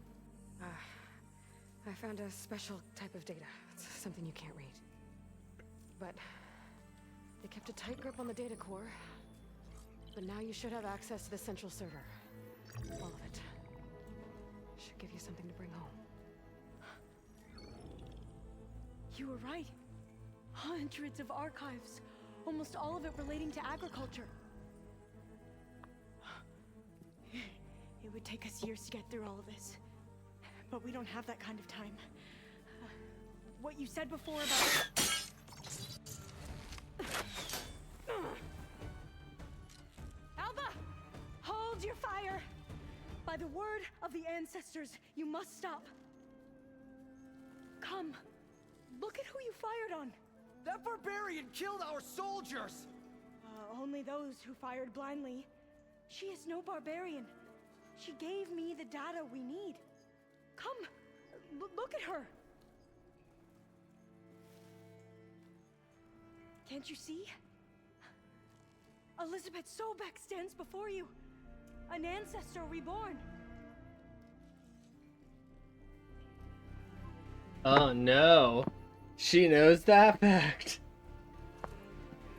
I found a special type of data. It's something you can't read. But they kept a tight grip on the data core. But now you should have access to the central server. All of it. Should give you something to bring home. You were right. Hundreds of archives. Almost all of it relating to agriculture. It would take us years to get through all of this. But we don't have that kind of time. What you said before about... Alva! Hold your fire! By the word of the ancestors, you must stop. Come. Look at who you fired on. That barbarian killed our soldiers! Only those who fired blindly. She is no barbarian. She gave me the data we need. Come, look at her. Can't you see? Elizabeth Sobek stands before you. An ancestor reborn. Oh no. She knows that fact.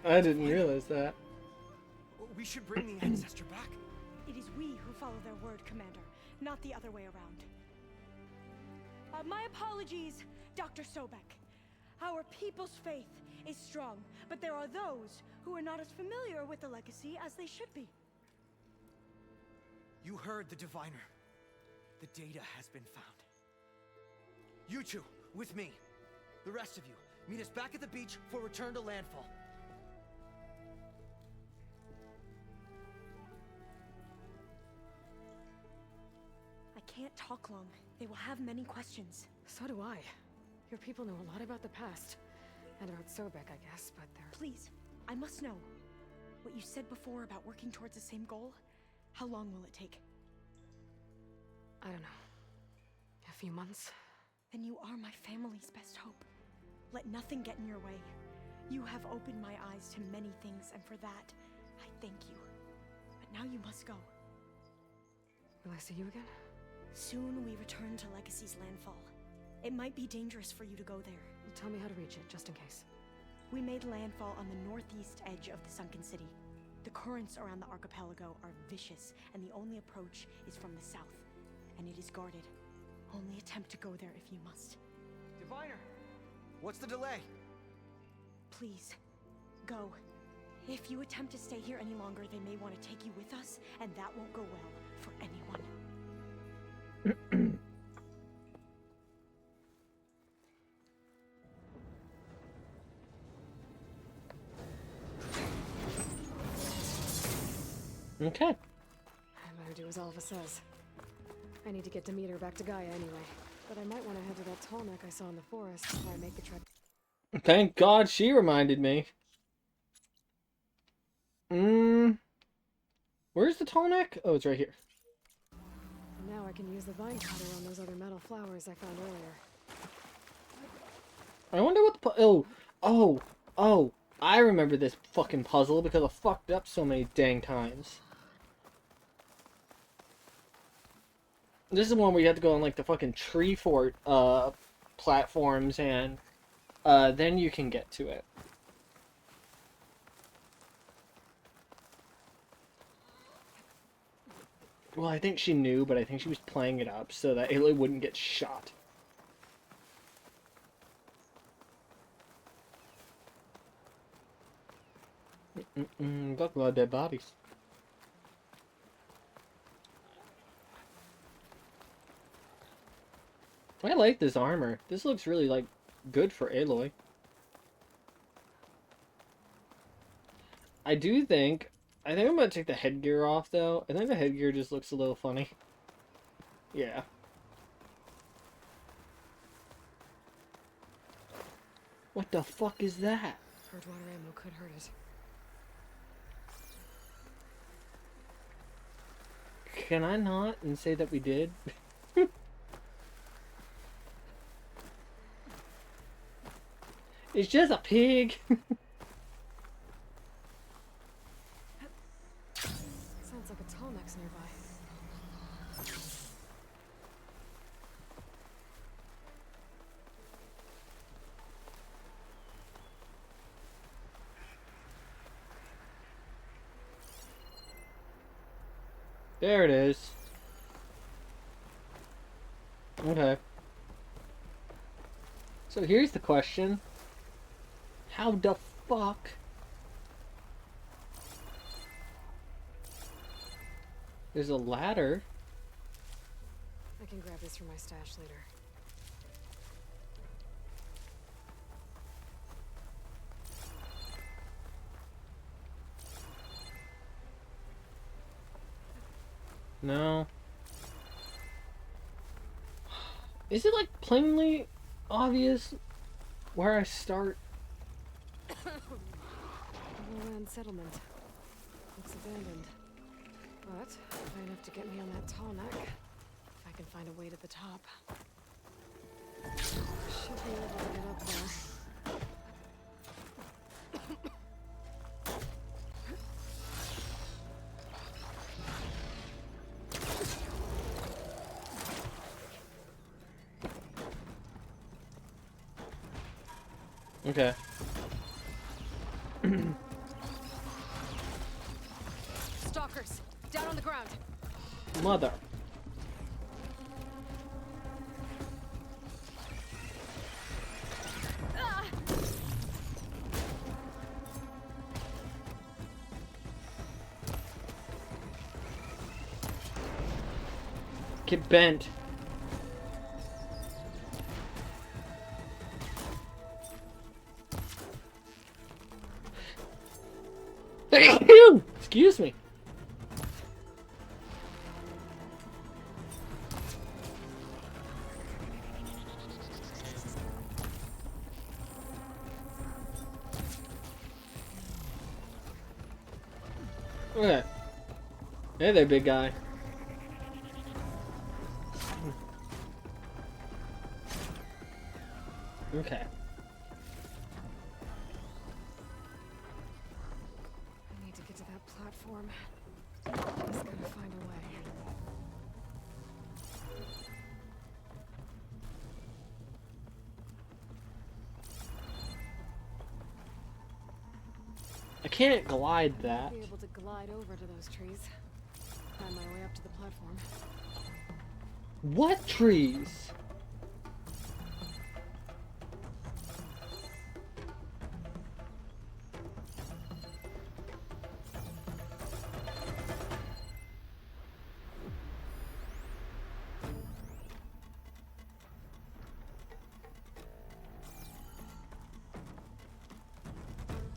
I didn't realize that. We should bring the ancestor back. It is we who follow their word, Commander, not the other way around. My apologies, Dr. Sobek. Our people's faith is strong, but there are those who are not as familiar with the legacy as they should be. You heard the diviner. The data has been found. You two, with me. The rest of you, meet us back at the beach for return to landfall. I can't talk long. They will have many questions. So do I. Your people know a lot about the past. And about Sobek, I guess, but they're... Please, I must know. What you said before about working towards the same goal, how long will it take? I don't know. A few months? Then you are my family's best hope. Let nothing get in your way. You have opened my eyes to many things, and for that, I thank you. But now you must go. Will I see you again? Soon we return to Legacy's landfall. It might be dangerous for you to go there. Tell me how to reach it, just in case. We made landfall on the northeast edge of the sunken city. The currents around the archipelago are vicious, and the only approach is from the south. And it is guarded. Only attempt to go there if you must. Diviner, what's the delay? Please, go. If you attempt to stay here any longer, they may want to take you with us, and that won't go well for anyone. Okay. I better do as Alva says. I need to get Demeter back to Gaia anyway. But I might want to head to that tall neck I saw in the forest before I make the trek. Thank God she reminded me. Where's the tall neck? Oh, it's right here. Now I can use the vine cutter on those other metal flowers I found earlier. I wonder what the oh, I remember this fucking puzzle because I fucked up so many dang times. This is one where you have to go on like the fucking tree fort platforms and then you can get to it. Well, I think she knew, but I think she was playing it up so that Aloy wouldn't get shot. Got a lot of dead bodies. I like this armor. This looks really, like, good for Aloy. I think I'm gonna take the headgear off, though. I think the headgear just looks a little funny. Yeah. What the fuck is that? Hard water ammo could hurt it. Can I not and say that we did? It's just a pig. Sounds like a Tallneck's nearby. There it is. Okay. So here's the question. How the fuck? There's a ladder. I can grab this from my stash later. No. Is it like plainly obvious where I start? Lowland settlement. Looks abandoned. But high enough to get me on that Tallneck. If I can find a way to the top. Should be able to get up there. Okay. Stalkers! Down on the ground! Mother. Get bent. Excuse me. Okay. Hey there, big guy. Okay. I need to get to that platform. Just gotta find a way. I can't glide that. Be able to glide over to those trees. Find my way up to the platform. What trees?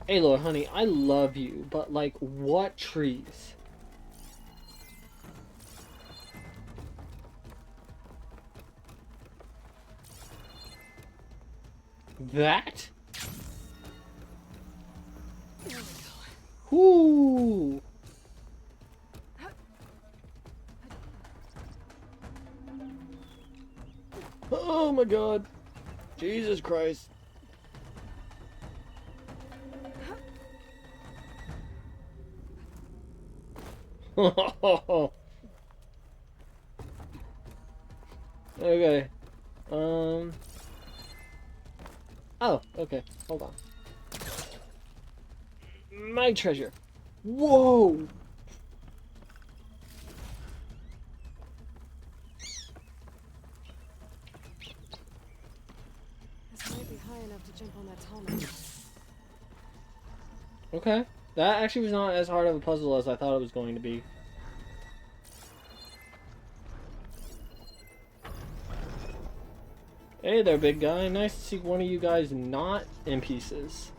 Aloy, honey, I love you, but like, what trees? That? There we go. Ooh. Oh my god. Jesus Christ. Okay. Oh, okay. Hold on. My treasure. Whoa! This might be high enough to jump on that tall man. Okay. That actually was not as hard of a puzzle as I thought it was going to be. Hey there, big guy. Nice to see one of you guys not in pieces.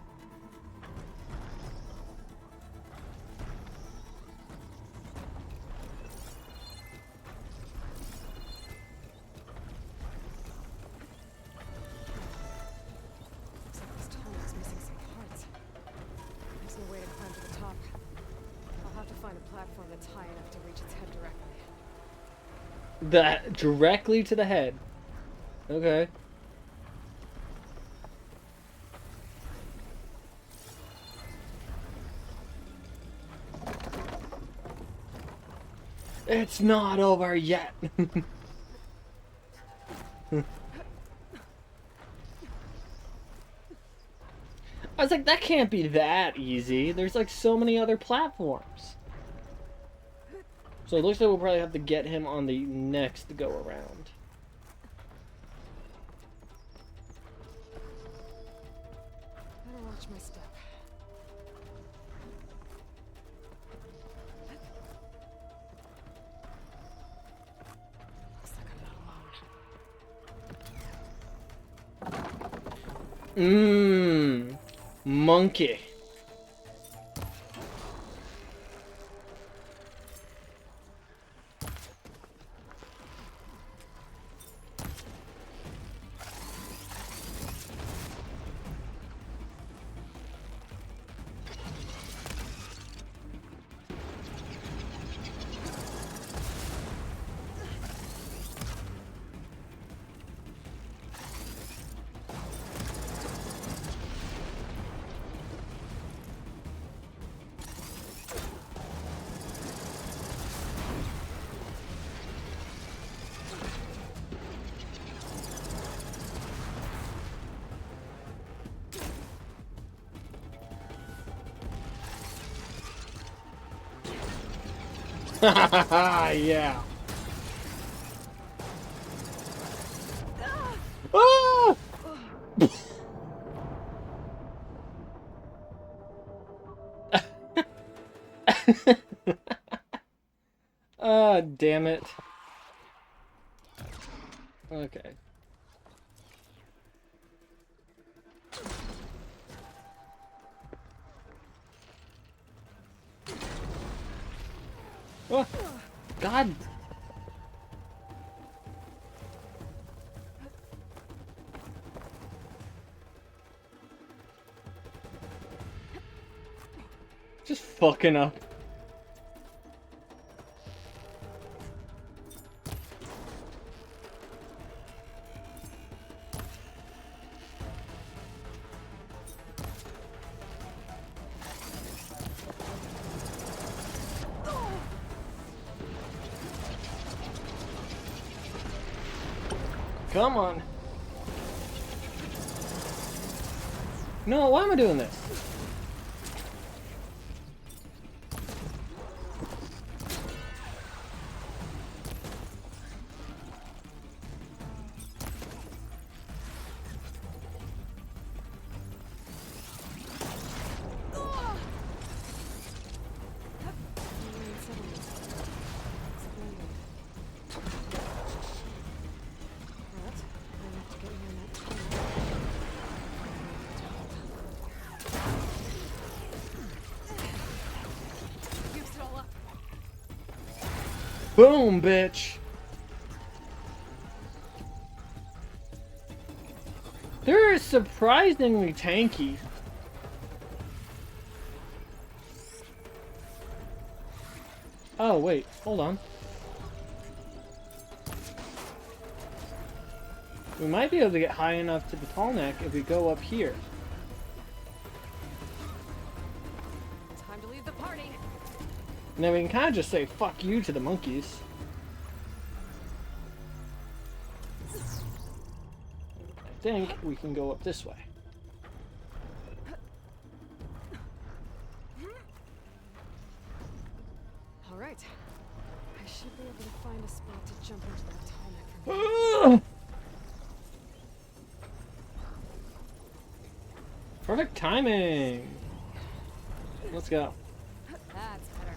Looks like this tall man's missing some parts. There's no way to climb to the top. I'll have to find a platform that's high enough to reach its head directly. That directly to the head. Okay. It's not over yet. I was like, that can't be that easy. There's like so many other platforms. So it looks like we'll probably have to get him on the next go around. Better watch my step. Looks like I'm not alone. Monkey. Yeah. Ah! Ah, damn it. Okay. Oh, God. Just fucking up. Come on. No, why am I doing this? Boom, bitch. They're surprisingly tanky. Oh, wait. Hold on. We might be able to get high enough to the tall neck if we go up here. Time to leave the party. And then we can kind of just say fuck you to the monkeys. I think we can go up this way. find a spot to jump into that tall neck from here. Perfect timing. Let's go. That's better.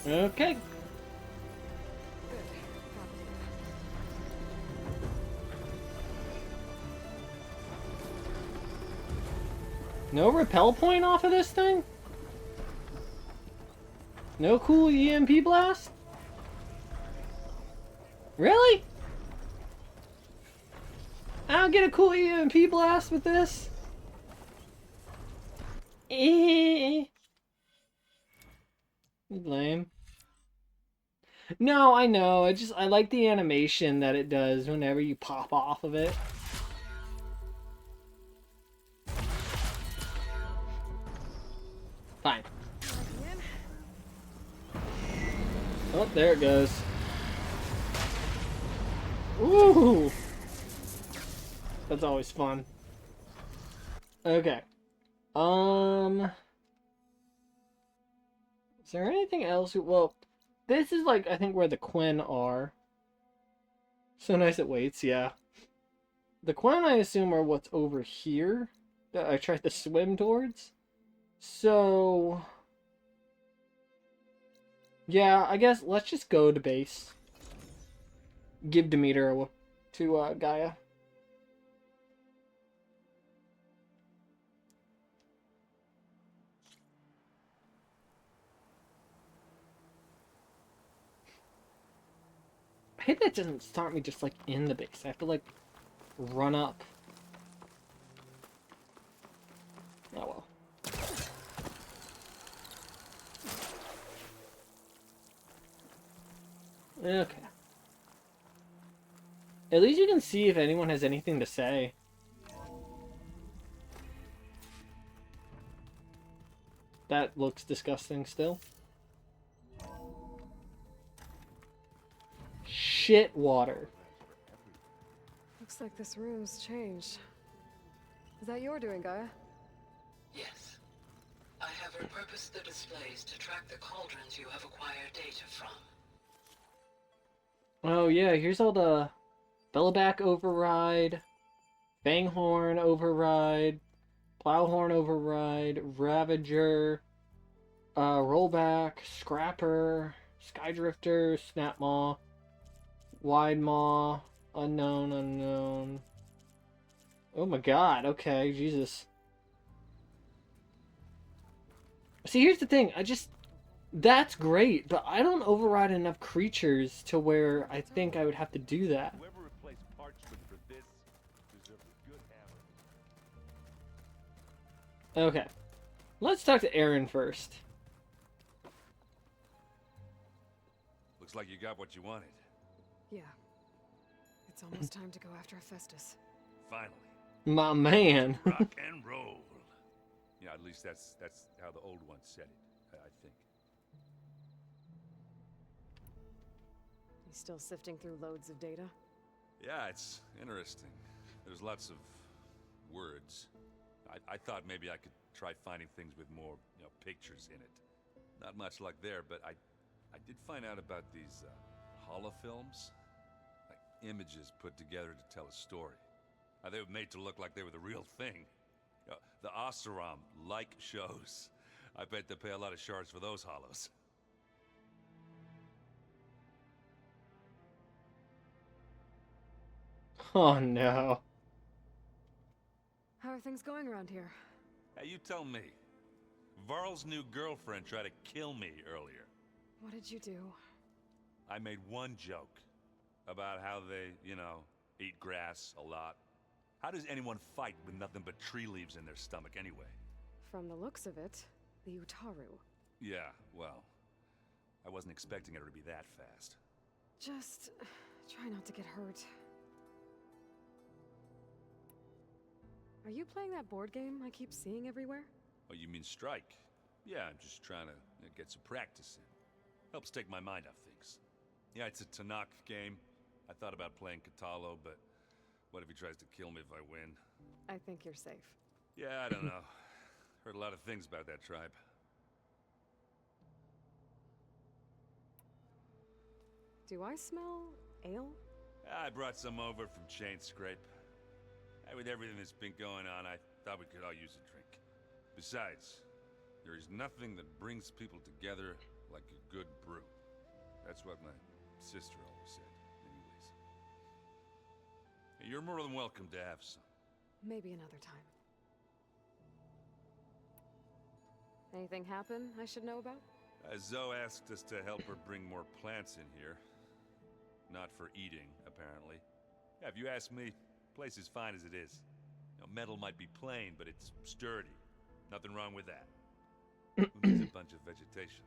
Alright. Okay. Good. No repel point off of this thing? No cool EMP blast? Really? I don't get a cool EMP blast with this? Lame. No, I know. I like the animation that it does whenever you pop off of it. Fine. Oh, there it goes. Ooh! That's always fun. Okay. Is there anything else? Well, this is like, I think, where the Quinn are. So nice it waits, yeah. The Quinn, I assume, are what's over here that I tried to swim towards. So... yeah, I guess let's just go to base. Give Demeter to Gaia. I hate that doesn't start me just like in the base. I have to like run up. Oh well. Okay. At least you can see if anyone has anything to say. That looks disgusting still. Shit water. Looks like this room's changed. Is that your doing, Gaia? Yes. I have repurposed the displays to track the cauldrons you have acquired data from. Oh yeah, here's all the Bellowback override, Fanghorn override, Plowhorn override, Ravager, Rollback, Scrapper, Skydrifter, Snapmaw, Widemaw, Unknown. Oh my god, okay, Jesus. See, here's the thing, that's great, but I don't override enough creatures to where I think I would have to do that. Whoever replaced parchment for this deserves a good hammer. Okay. Let's talk to Aaron first. Looks like you got what you wanted. Yeah. It's almost time to go after Hephaestus. Finally. My man. Rock and roll. Yeah, at least that's how the old ones said it, I think. You still sifting through loads of data? Yeah, it's interesting. There's lots of words. I thought maybe I could try finding things with more, pictures in it. Not much luck there, but I did find out about these holofilms. Like images put together to tell a story. They were made to look like they were the real thing. The Oseram like shows. I bet they pay a lot of shards for those hollows. Oh no. How are things going around here? Hey, you tell me. Varl's new girlfriend tried to kill me earlier. What did you do? I made one joke about how they, eat grass a lot. How does anyone fight with nothing but tree leaves in their stomach anyway? From the looks of it, the Utaru. Yeah, well, I wasn't expecting her to be that fast. Just try not to get hurt. Are you playing that board game I keep seeing everywhere? Oh, you mean Strike? Yeah, I'm just trying to get some practice in. Helps take my mind off things. Yeah, it's a Tanakh game. I thought about playing Katalo, but what if he tries to kill me if I win? I think you're safe. Yeah, I don't know. Heard a lot of things about that tribe. Do I smell ale? I brought some over from Chain Scrape. Hey, with everything that's been going on, I thought we could all use a drink. Besides, there is nothing that brings people together like a good brew. That's what my sister always said, anyways. Hey, you're more than welcome to have some. Maybe another time. Anything happen I should know about? Zoe asked us to help her bring more plants in here. Not for eating, apparently. Yeah, if you ask me, the place is fine as it is. You know, metal might be plain, but it's sturdy. Nothing wrong with that. Who needs a bunch of vegetation?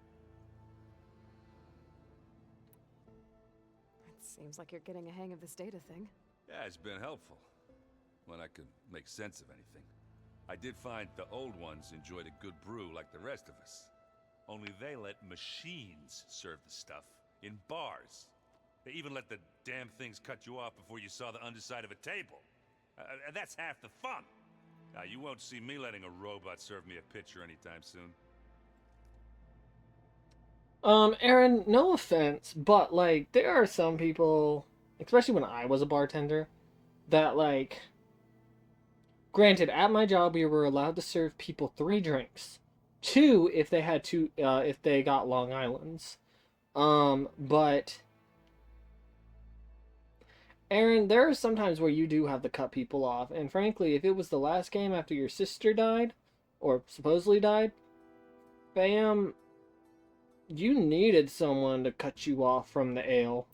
It seems like you're getting a hang of this data thing. Yeah, it's been helpful. When I could make sense of anything. I did find the old ones enjoyed a good brew like the rest of us. Only they let machines serve the stuff in bars. They even let the damn things cut you off before you saw the underside of a table. That's half the fun. You won't see me letting a robot serve me a pitcher anytime soon. Aaron, no offense, but like there are some people, especially when I was a bartender, that like granted, at my job we were allowed to serve people 3 drinks. 2 if they had if they got Long Islands. But Aaron, there are some times where you do have to cut people off, and frankly, if it was the last game after your sister died, or supposedly died, bam, you needed someone to cut you off from the ale.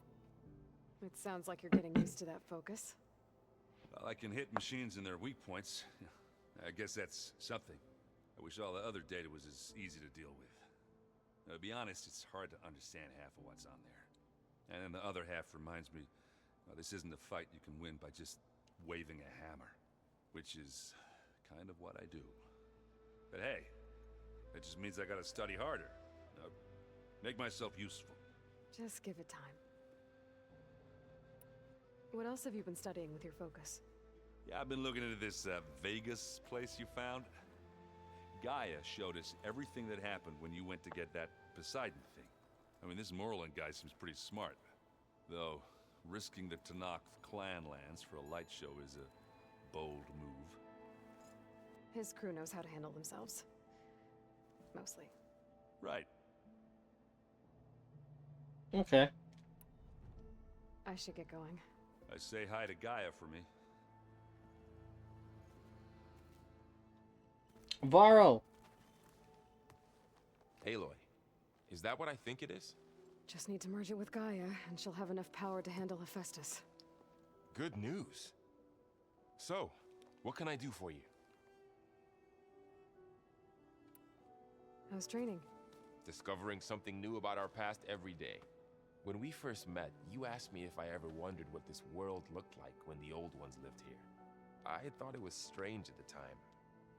It sounds like you're getting used to that focus. Well, I can hit machines in their weak points. I guess that's something. I wish all the other data was as easy to deal with. Now, to be honest, it's hard to understand half of what's on there. And then the other half reminds me, this isn't a fight you can win by just waving a hammer. Which is kind of what I do. But hey, that just means I gotta study harder. Make myself useful. Just give it time. What else have you been studying with your focus? Yeah, I've been looking into this Vegas place you found. Gaia showed us everything that happened when you went to get that Poseidon thing. I mean, this Morlun guy seems pretty smart. Though, risking the Tanakh clan lands for a light show is a bold move. His crew knows how to handle themselves. Mostly. Right. Okay. I should get going. Say hi to Gaia for me. Varro. Aloy, is that what I think it is? Just need to merge it with Gaia, and she'll have enough power to handle Hephaestus. Good news. So, what can I do for you? How's training? Discovering something new about our past every day. When we first met, you asked me if I ever wondered what this world looked like when the old ones lived here. I thought it was strange at the time,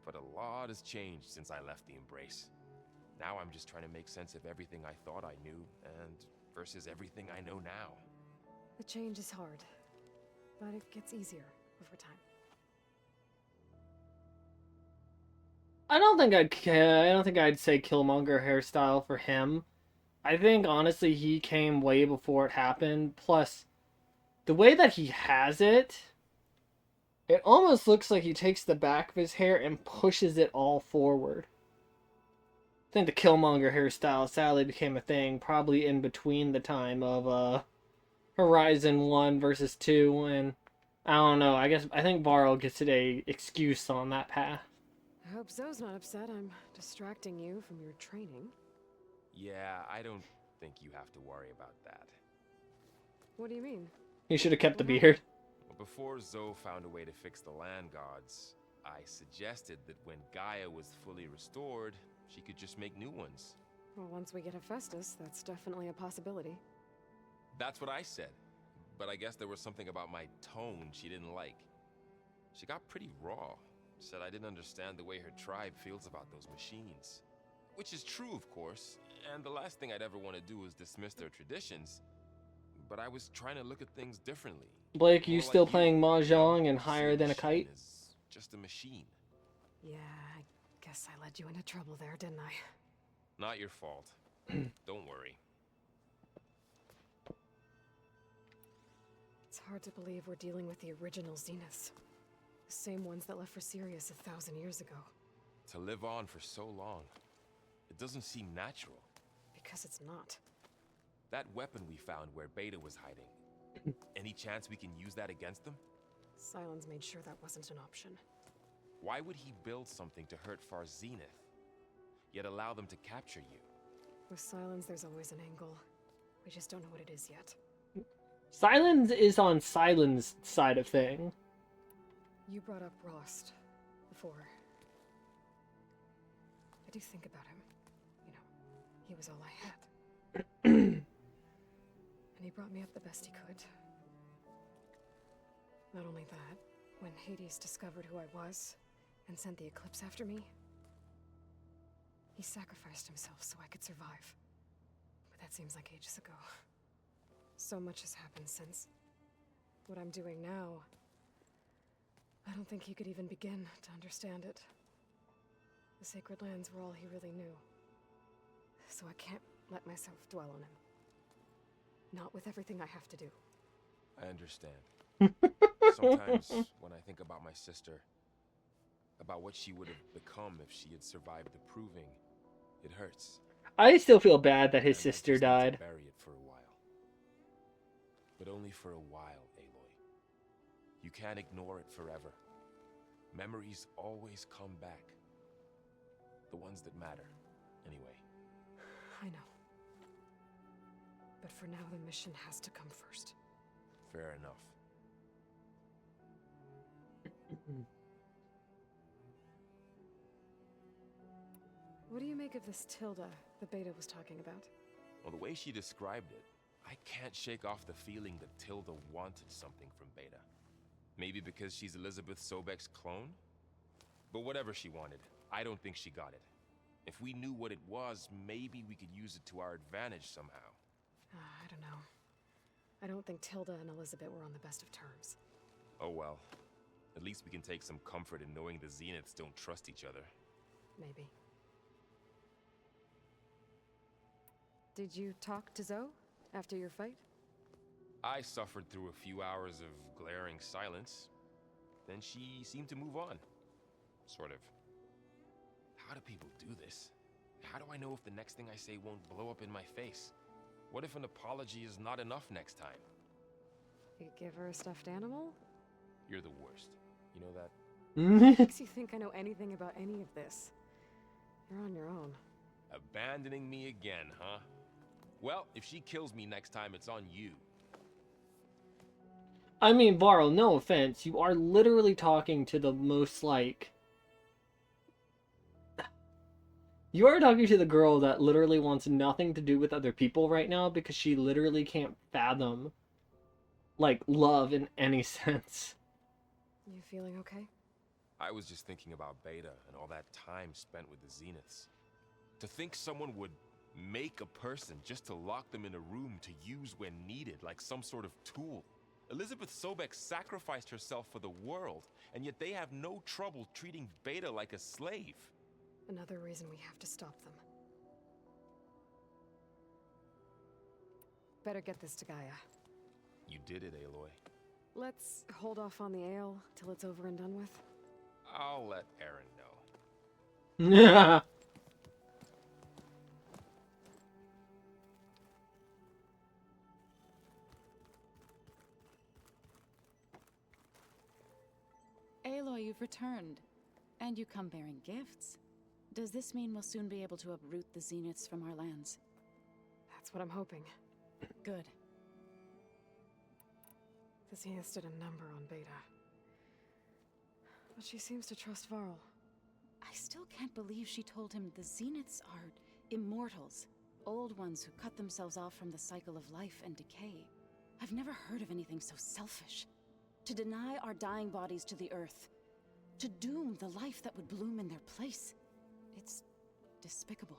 but a lot has changed since I left the Embrace. Now I'm just trying to make sense of everything I thought I knew, and versus everything I know now. The change is hard, but it gets easier over time. I don't think I'd say Killmonger hairstyle for him. I think honestly he came way before it happened. Plus, the way that he has it, it almost looks like he takes the back of his hair and pushes it all forward. I think the Killmonger hairstyle sadly became a thing probably in between the time of Horizon 1 versus 2, and I don't know, I think Varro gets an excuse on that path. I hope Zoe's not upset I'm distracting you from your training. Yeah, I don't think you have to worry about that. What do you mean? He should have kept the beard. Before Zoe found a way to fix the land gods, I suggested that when Gaia was fully restored, she could just make new ones. Well, once we get Hephaestus, that's definitely a possibility. That's what I said. But I guess there was something about my tone she didn't like. She got pretty raw. Said I didn't understand the way her tribe feels about those machines. Which is true, of course, and the last thing I'd ever want to do is dismiss their traditions. but I was trying to look at things differently. Blake, you More still like playing you know, mahjong and see higher than a machine kite? as just a machine. Yeah, I guess I led you into trouble there, didn't I? Not your fault. Don't worry. It's hard to believe we're dealing with the original Zeniths. The same ones that left for Sirius 1,000 years ago. To live on for so long, it doesn't seem natural. Because it's not. That weapon we found where Beta was hiding. Any chance we can use that against them? Sylens made sure that wasn't an option. Why would he build something to hurt Far Zenith, yet allow them to capture you? With Sylens, there's always an angle. We just don't know what it is yet. Silence is on Silence side of thing. You brought up Rost before. I do think about him. You know, he was all I had. And he brought me up the best he could. Not only that, when Hades discovered who I was and sent the Eclipse after me, he sacrificed himself so I could survive. But that seems like ages ago. So much has happened since. What I'm doing now, I don't think he could even begin to understand it. The Sacred Lands were all he really knew. So I can't let myself dwell on him. Not with everything I have to do. I understand. Sometimes when I think about my sister, about what she would have become if she had survived the Proving, it hurts. I still feel bad that his And I sister just need to died. bury it for a while. But only for a while, Aloy. You can't ignore it forever. Memories always come back. The ones that matter, anyway. I know. But for now, the mission has to come first. Fair enough. What do you make of this Tilda the Beta was talking about? Well, the way she described it, I can't shake off the feeling that Tilda wanted something from Beta. Maybe because she's Elizabeth Sobek's clone? But whatever she wanted, I don't think she got it. If we knew what it was, maybe we could use it to our advantage somehow. I don't know. I don't think Tilda and Elizabeth were on the best of terms. Oh well. At least we can take some comfort in knowing the Zeniths don't trust each other. Maybe. Did you talk to Zoe after your fight? I suffered through a few hours of glaring silence. Then she seemed to move on. Sort of. How do people do this? How do I know if the next thing I say won't blow up in my face? What if an apology is not enough next time? You give her a stuffed animal? You're the worst. You know that? Makes you think I know anything about any of this. You're on your own. Abandoning me again, huh? Well, if she kills me next time, it's on you. I mean, Varl, no offense, you are literally talking to the most, like... You are talking to the girl that literally wants nothing to do with other people right now because she literally can't fathom, like, love in any sense. You feeling okay? I was just thinking about Beta and all that time spent with the Zeniths. To think someone would make a person just to lock them in a room to use when needed, like some sort of tool. Elizabeth Sobek sacrificed herself for the world, and yet they have no trouble treating Beta like a slave. Another reason we have to stop them. Better get this to Gaia. You did it, Aloy. Let's hold off on the ale till it's over and done with. I'll let Aaron know. Aloy, you've returned. And you come bearing gifts. Does this mean we'll soon be able to uproot the Zeniths from our lands? That's what I'm hoping. Good. The Zeniths did a number on Beta. But she seems to trust Varl. I still can't believe she told him the Zeniths are immortals. Old ones who cut themselves off from the cycle of life and decay. I've never heard of anything so selfish. To deny our dying bodies to the earth. To doom the life that would bloom in their place. It's despicable.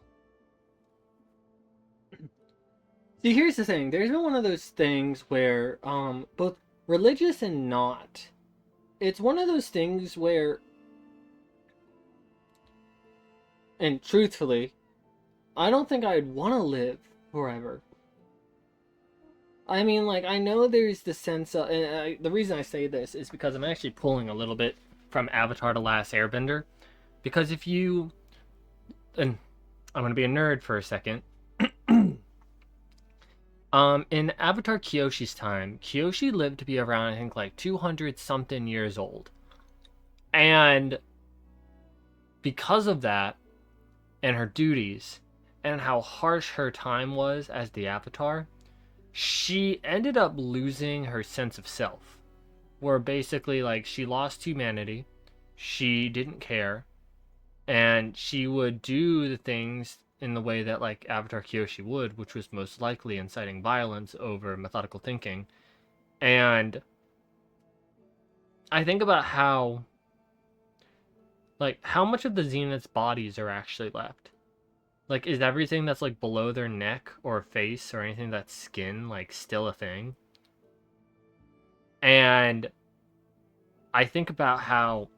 See, here's the thing. There's been one of those things where, both religious and not, it's one of those things where, and truthfully, I don't think I'd want to live forever. I mean, like, I know there's the sense of, the reason I say this is because I'm actually pulling a little bit from Avatar: The Last Airbender, because if you, and I'm gonna be a nerd for a second. In Avatar Kyoshi's time, Kyoshi lived to be around, I think, like 200 something years old. And because of that, and her duties, and how harsh her time was as the Avatar, she ended up losing her sense of self. Where basically, like, she lost humanity, she didn't care, and she would do the things in the way that, like, Avatar Kyoshi would, which was most likely inciting violence over methodical thinking. And I think about how, like, how much of the Zenith's bodies are actually left. Like, is everything that's, like, below their neck or face or anything that's skin, like, still a thing? And I think about how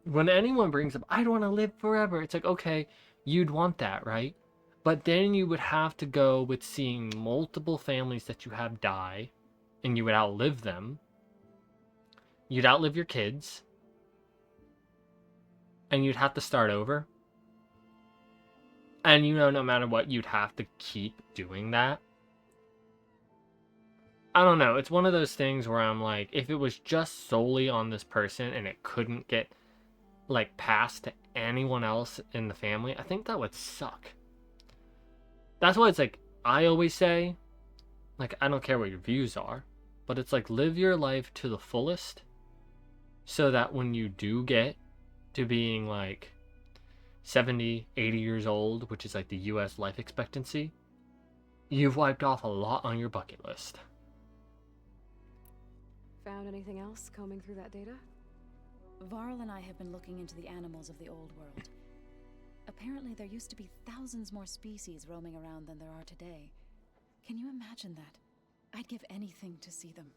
when anyone brings up, I don't want to live forever, it's like, okay, you'd want that, right? But then you would have to go with seeing multiple families that you have die, and you would outlive them. You'd outlive your kids, and you'd have to start over. And you know, no matter what, you'd have to keep doing that. I don't know. It's one of those things where I'm like, if it was just solely on this person and it couldn't get, like, passed to anyone else in the family, I think that would suck. That's why it's like, I always say, like, I don't care what your views are, but it's like, live your life to the fullest so that when you do get to being like 70, 80 years old, which is like the US life expectancy, you've wiped off a lot on your bucket list. Found anything else combing through that data? Varl and I have been looking into the animals of the old world. Apparently there used to be thousands more species roaming around than there are today. Can you imagine that? I'd give anything to see them,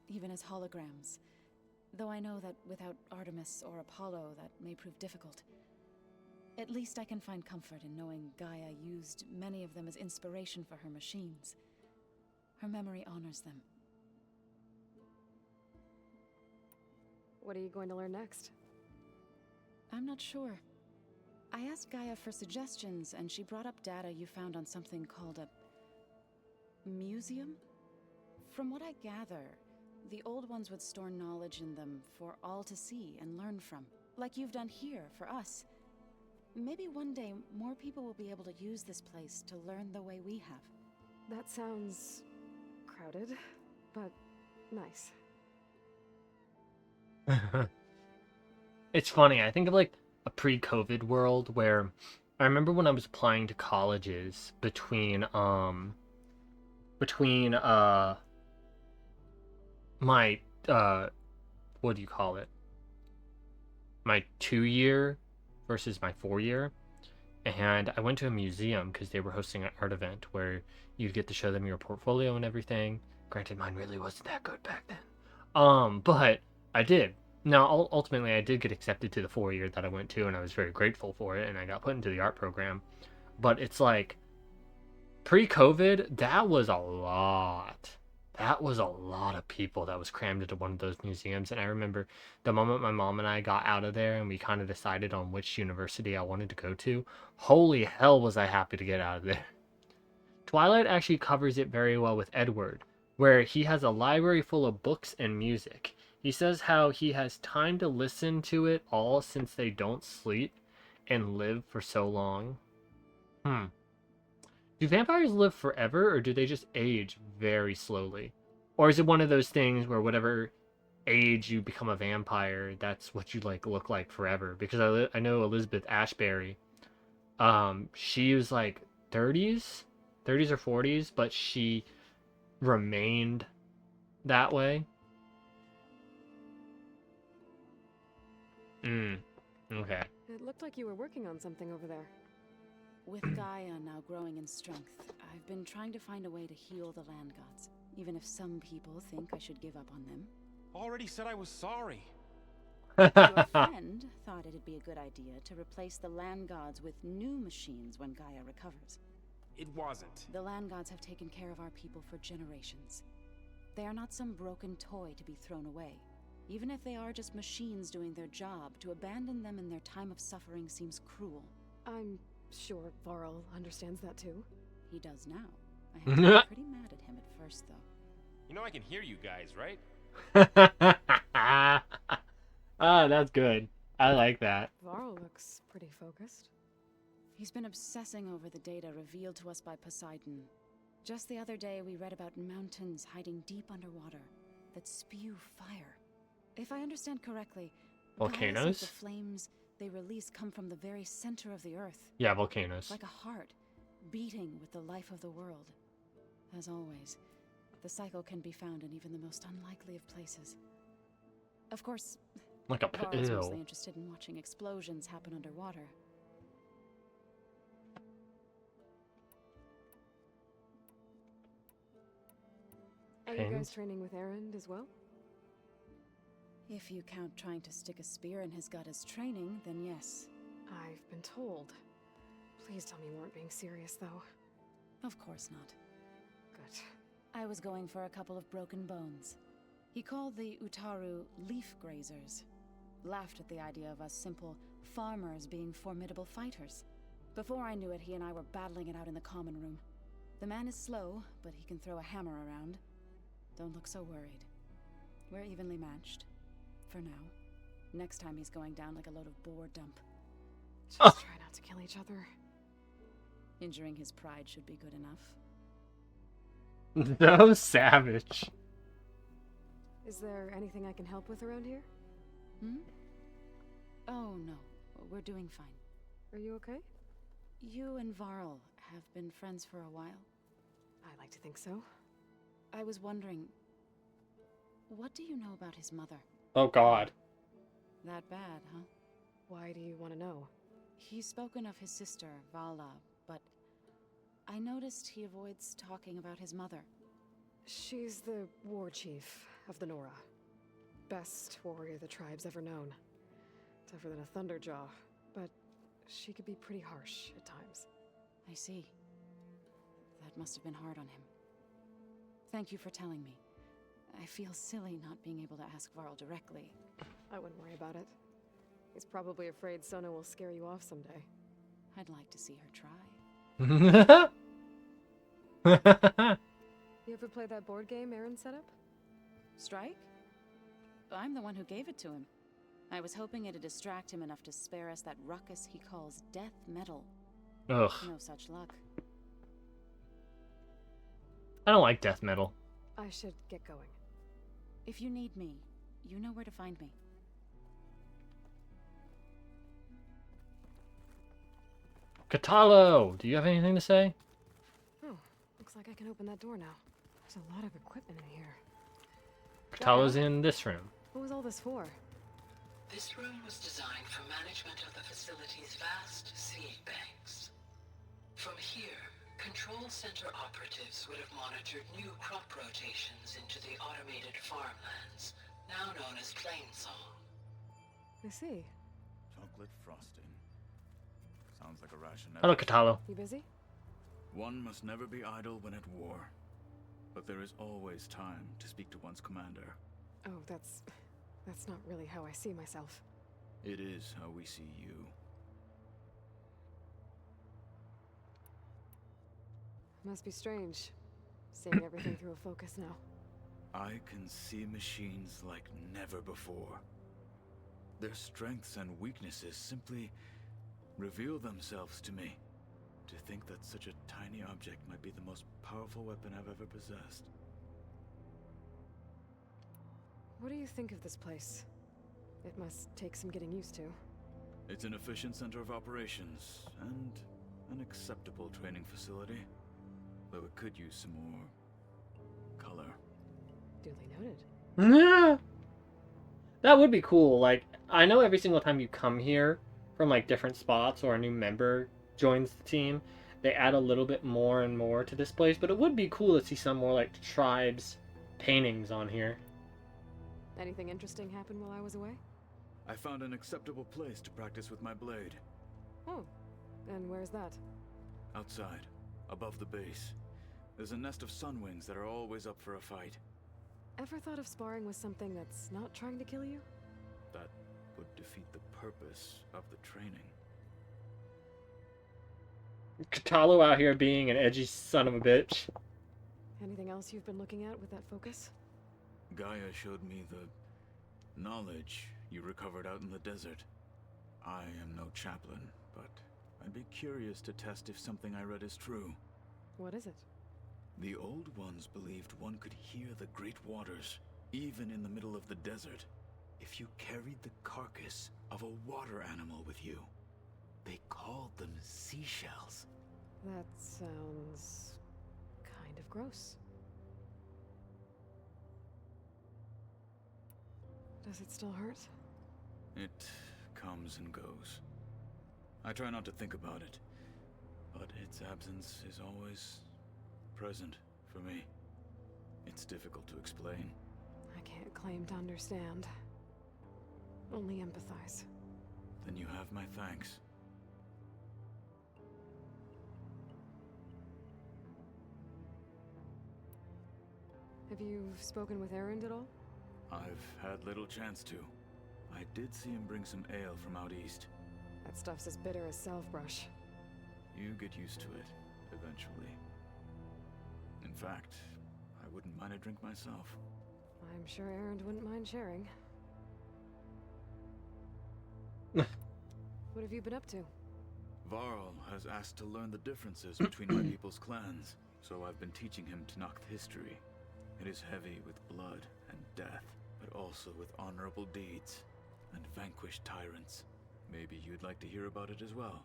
even as holograms. Though I know that without Artemis or Apollo, that may prove difficult. At least I can find comfort in knowing Gaia used many of them as inspiration for her machines. Her memory honors them. What are you going to learn next? I'm not sure. I asked Gaia for suggestions, and she brought up data you found on something called a museum? From what I gather, the old ones would store knowledge in them for all to see and learn from, like you've done here for us. Maybe one day more people will be able to use this place to learn the way we have. That sounds crowded, but nice. It's funny, I think of like a pre-COVID world where I remember when I was applying to colleges between my what do you call it? My 2-year versus my 4-year. And I went to a museum because they were hosting an art event where you'd get to show them your portfolio and everything. Granted, mine really wasn't that good back then. But I did. Now, ultimately, I did get accepted to the 4-year that I went to, and I was very grateful for it, and I got put into the art program. But it's like, pre-COVID, that was a lot. That was a lot of people that was crammed into one of those museums. And I remember the moment my mom and I got out of there and we kind of decided on which university I wanted to go to, holy hell was I happy to get out of there. Twilight actually covers it very well with Edward, where he has a library full of books and music. He says how he has time to listen to it all since they don't sleep and live for so long. Do vampires live forever, or do they just age very slowly? Or is it one of those things where whatever age you become a vampire, that's what you like look like forever? Because I know Elizabeth Ashbury, she was like 30s or 40s, but she remained that way. Okay. It looked like you were working on something over there. With Gaia now growing in strength, I've been trying to find a way to heal the land gods, even if some people think I should give up on them. Already said I was sorry. Your friend thought it'd be a good idea to replace the land gods with new machines when Gaia recovers. It wasn't. The land gods have taken care of our people for generations. They are not some broken toy to be thrown away. Even if they are just machines doing their job, to abandon them in their time of suffering seems cruel. I'm sure Varl understands that too. He does now. I had to be pretty mad at him at first, though. You know I can hear you guys, right? Ah, that's good. I like that. Varl looks pretty focused. He's been obsessing over the data revealed to us by Poseidon. Just the other day, we read about mountains hiding deep underwater that spew fire. If I understand correctly, Volcanoes? the flames they release come from the very center of the earth. Yeah, volcanoes. Like a heart, beating with the life of the world. As always, the cycle can be found in even the most unlikely of places. Of course, Like a Varl's ew. mostly interested in watching explosions happen underwater. Are you guys training with Erend as well? If you count trying to stick a spear in his gut as training, then yes. I've been told. Please tell me you weren't being serious, though. Of course not. Good. I was going for a couple of broken bones. He called the Utaru leaf grazers. Laughed at the idea of us simple farmers being formidable fighters. Before I knew it, he and I were battling it out in the common room. The man is slow, but he can throw a hammer around. Don't look so worried. We're evenly matched. For now. Next time he's going down like a load of boar dump. Just try not to kill each other. Injuring his pride should be good enough. So savage. Is there anything I can help with around here? Hmm? Oh, no. We're doing fine. Are you okay? You and Varl have been friends for a while. I like to think so. I was wondering, what do you know about his mother? Oh god. That bad, huh? Why do you want to know? He's spoken of his sister, Vala, but I noticed he avoids talking about his mother. She's the war chief of the Nora. Best warrior the tribe's ever known. Tougher than a Thunderjaw, but she could be pretty harsh at times. I see. That must have been hard on him. Thank you for telling me. I feel silly not being able to ask Varl directly. I wouldn't worry about it. He's probably afraid Sona will scare you off someday. I'd like to see her try. You ever play that board game Aaron set up? Strike? I'm the one who gave it to him. I was hoping it'd distract him enough to spare us that ruckus he calls death metal. Ugh. No such luck. I don't like death metal. I should get going. If you need me, you know where to find me. Katalo, do you have anything to say? Oh, looks like I can open that door now. There's a lot of equipment in here. Katalo's in this room. What was all this for? This room was designed for management of the facility's vast seed banks. From here, Control Center operatives would have monitored new crop rotations into the automated farmlands, now known as Plainsong. I see. Chocolate frosting. Sounds like a ration. Hello, Katalo. You busy? One must never be idle when at war. But there is always time to speak to one's commander. Oh, that's not really how I see myself. It is how we see you. Must be strange, seeing everything through a focus now. I can see machines like never before. Their strengths and weaknesses simply reveal themselves to me. To think that such a tiny object might be the most powerful weapon I've ever possessed. What do you think of this place? It must take some getting used to. It's an efficient center of operations, and an acceptable training facility. Though it could use some more color. Duly noted. Yeah. That would be cool. Like, I know every single time you come here from like different spots or a new member joins the team, they add a little bit more and more to this place. But it would be cool to see some more like tribes paintings on here. Anything interesting happen while I was away? I found an acceptable place to practice with my blade. Oh, and where's that? Outside, above the base. There's a nest of sunwings that are always up for a fight. Ever thought of sparring with something that's not trying to kill you? That would defeat the purpose of the training. Katalo out here being an edgy son of a bitch. Anything else you've been looking at with that focus? Gaia showed me the knowledge you recovered out in the desert. I am no chaplain, but I'd be curious to test if something I read is true. What is it? The Old Ones believed one could hear the great waters, even in the middle of the desert, if you carried the carcass of a water animal with you. They called them seashells. That sounds kind of gross. Does it still hurt? It comes and goes. I try not to think about it, but its absence is always present for me. It's difficult to explain. I can't claim to understand. Only empathize. Then you have my thanks. Have you spoken with Erend at all? I've had little chance to. I did see him bring some ale from out east. That stuff's as bitter as salve-brush. You get used to it, eventually. In fact, I wouldn't mind a drink myself. I'm sure Erend wouldn't mind sharing. What have you been up to? Varl has asked to learn the differences between my people's clans, so I've been teaching him Tenakth history. It is heavy with blood and death, but also with honorable deeds and vanquished tyrants. Maybe you'd like to hear about it as well,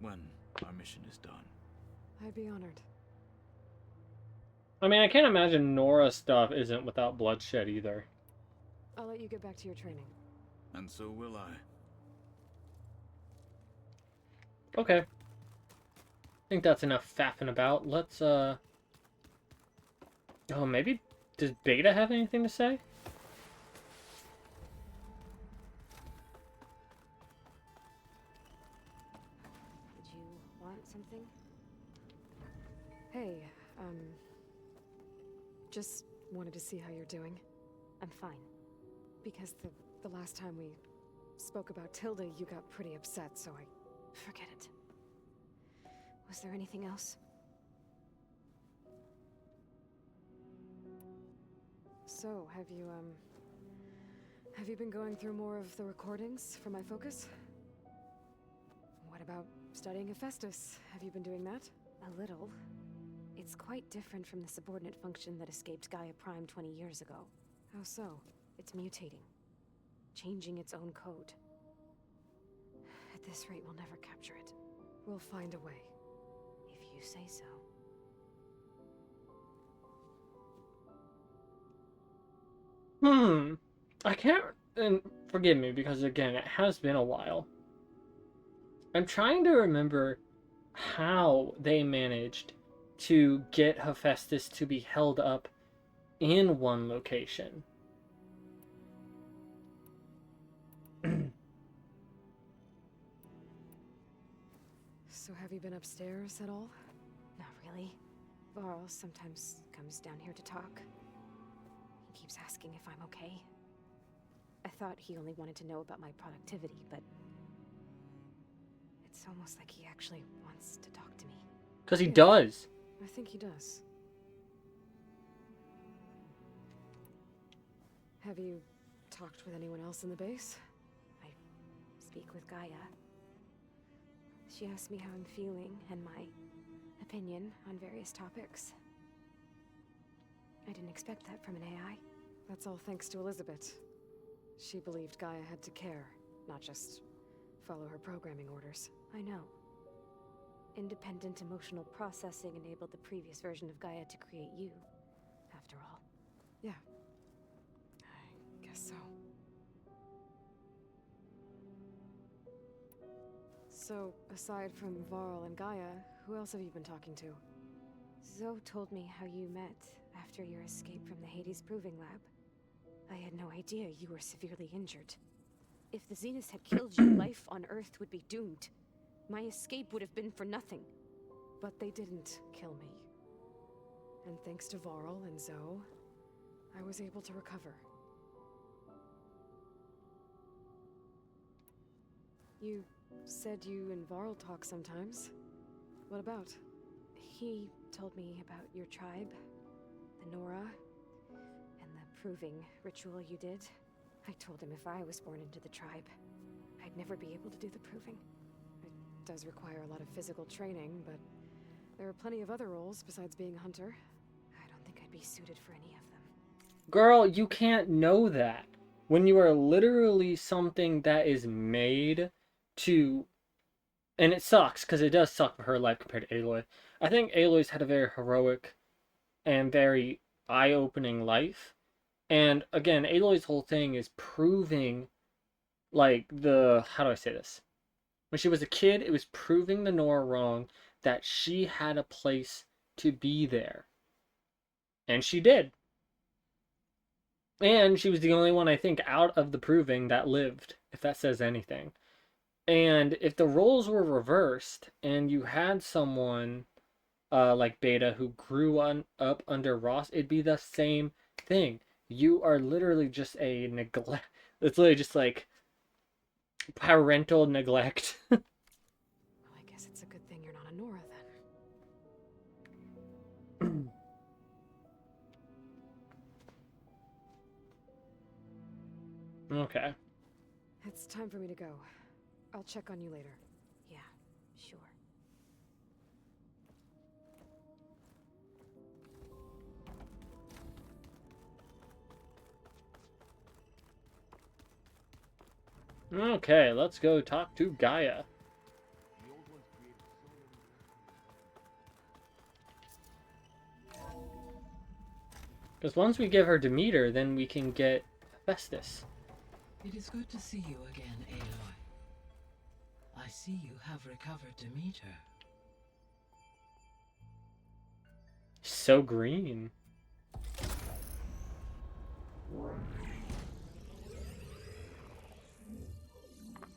when our mission is done. I'd be honored. I mean, I can't imagine Nora stuff isn't without bloodshed either. I'll let you get back to your training. And so will I. Okay. I think that's enough faffing about. Let's, Oh, maybe... Does Beta have anything to say? Did you want something? Hey, just wanted to see how you're doing. I'm fine. Because the last time we spoke about Tilda, you got pretty upset, so I... Forget it. Was there anything else? So, have you been going through more of the recordings for my focus? What about studying Hephaestus? Have you been doing that? A little. It's quite different from the subordinate function that escaped Gaia Prime 20 years ago. How so? It's mutating. Changing its own code. At this rate, we'll never capture it. We'll find a way. If you say so. I can't... And forgive me, because again, it has been a while. I'm trying to remember how they managed to get Hephaestus to be held up in one location. So have you been upstairs at all? Not really. Varl sometimes comes down here to talk. He keeps asking if I'm okay. I thought he only wanted to know about my productivity, but... It's almost like he actually wants to talk to me. Because he does. I think he does. Have you talked with anyone else in the base? I speak with Gaia. She asked me how I'm feeling and my opinion on various topics. I didn't expect that from an AI. That's all thanks to Elizabeth. She believed Gaia had to care, not just follow her programming orders. I know. Independent emotional processing enabled the previous version of Gaia to create you, after all. Yeah. I guess so. So, aside from Varl and Gaia, who else have you been talking to? Zoe told me how you met after your escape from the Hades Proving Lab. I had no idea you were severely injured. If the Zeniths had killed you, life on Earth would be doomed. My escape would have been for nothing. But they didn't kill me. And thanks to Varl and Zoe, I was able to recover. You said you and Varl talk sometimes. What about? He told me about your tribe, the Nora, and the proving ritual you did. I told him if I was born into the tribe, I'd never be able to do the proving. It does require a lot of physical training, but there are plenty of other roles besides being a hunter. I don't think I'd be suited for any of them. Girl, you can't know that. When you are literally something that is made to... And it sucks, because it does suck for her life compared to Aloy. I think Aloy's had a very heroic and very eye-opening life. And again, Aloy's whole thing is proving, like, how do I say this? When she was a kid, it was proving the Nora wrong, that she had a place to be there. And she did. And she was the only one, I think, out of the proving that lived, if that says anything. And if the roles were reversed, and you had someone like Beta who grew up under Ross, it'd be the same thing. You are literally just a neglect. It's literally just like parental neglect. Well, I guess it's a good thing you're not a Nora then. Okay. It's time for me to go. I'll check on you later. Yeah, sure. Okay, let's go talk to Gaia. Because once we give her Demeter, then we can get Hephaestus. It is good to see you again, Aloy. I see you have recovered Demeter. So green.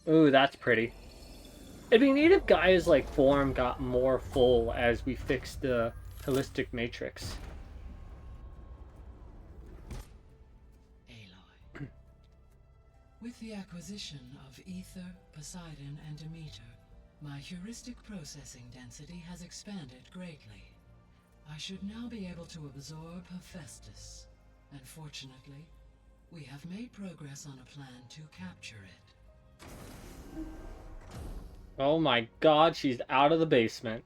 Ooh, that's pretty. It'd be neat if Gaia's like form got more full as we fixed the holistic matrix. Aloy. With the acquisition of Ether, Poseidon, and Demeter, my heuristic processing density has expanded greatly. I should now be able to absorb Hephaestus, and fortunately, we have made progress on a plan to capture it. Oh my god, she's out of the basement.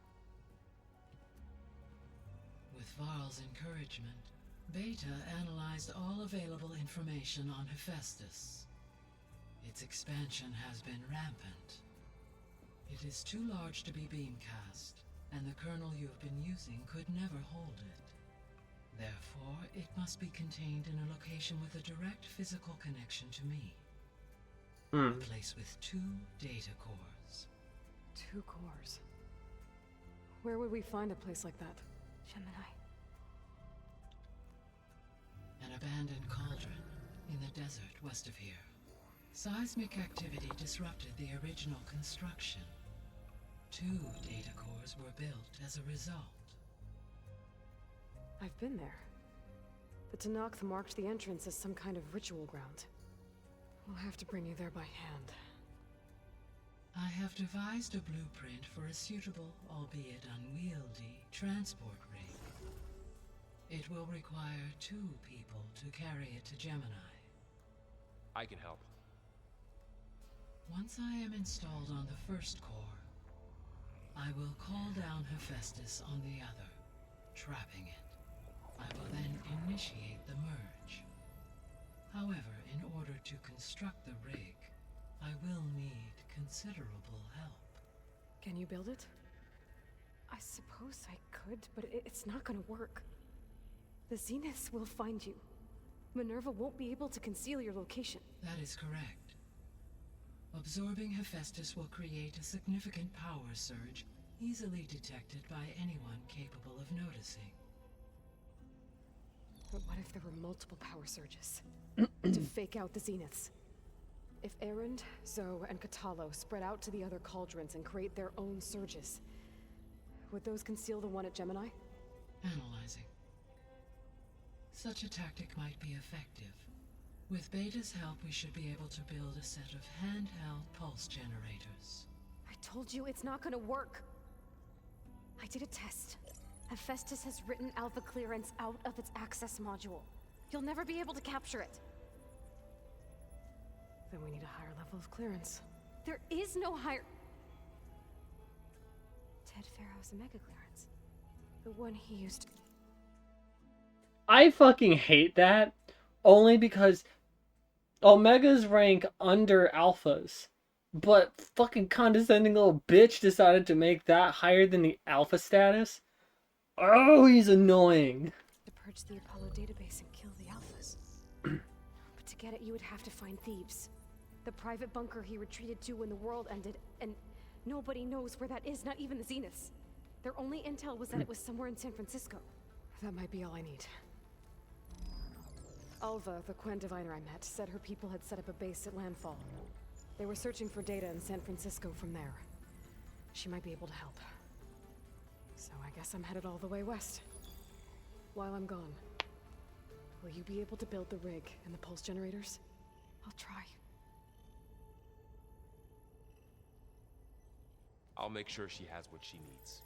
With Varl's encouragement, Beta analyzed all available information on Hephaestus. Its expansion has been rampant. It is too large to be beamcast, and the kernel you have been using could never hold it. Therefore, it must be contained in a location with a direct physical connection to me. A place with 2 data cores. 2 cores. Where would we find a place like that? Gemini. An abandoned cauldron in the desert west of here. Seismic activity disrupted the original construction. 2 data cores were built as a result. I've been there. The Tanakh marked the entrance as some kind of ritual ground. We'll have to bring you there by hand. I have devised a blueprint for a suitable, albeit unwieldy, transport rig. It will require 2 people to carry it to Gemini. I can help. Once I am installed on the first core, I will call down Hephaestus on the other, trapping it. I will then initiate the merge. However, in order to construct the rig, I will need considerable help. Can you build it? I suppose I could, but it's not gonna work. The Zeniths will find you. Minerva won't be able to conceal your location. That is correct. Absorbing Hephaestus will create a significant power surge, easily detected by anyone capable of noticing. But what if there were multiple power surges? To fake out the zeniths? If Erend, Zoe, and Katalo spread out to the other cauldrons and create their own surges, would those conceal the one at Gemini? Analyzing. Such a tactic might be effective. With Beta's help, we should be able to build a set of handheld pulse generators. I told you it's not gonna work. I did a test. Hephaestus has written Alpha clearance out of its access module. You'll never be able to capture it. Then we need a higher level of clearance. There is no higher... Ted Pharaoh's Omega clearance. The one he used... I fucking hate that. Only because Omegas rank under Alphas. But fucking condescending little bitch decided to make that higher than the Alpha status. Oh, he's annoying. To purge the Apollo database and kill the Alphas. But to get it, you would have to find Thebes. The private bunker he retreated to when the world ended, and nobody knows where that is, not even the Zeniths. Their only intel was that it was somewhere in San Francisco. That might be all I need. Alva, the Quen diviner I met, said her people had set up a base at landfall. They were searching for data in San Francisco from there. She might be able to help. So I guess I'm headed all the way west. While I'm gone, will you be able to build the rig and the pulse generators? I'll try. I'll make sure she has what she needs.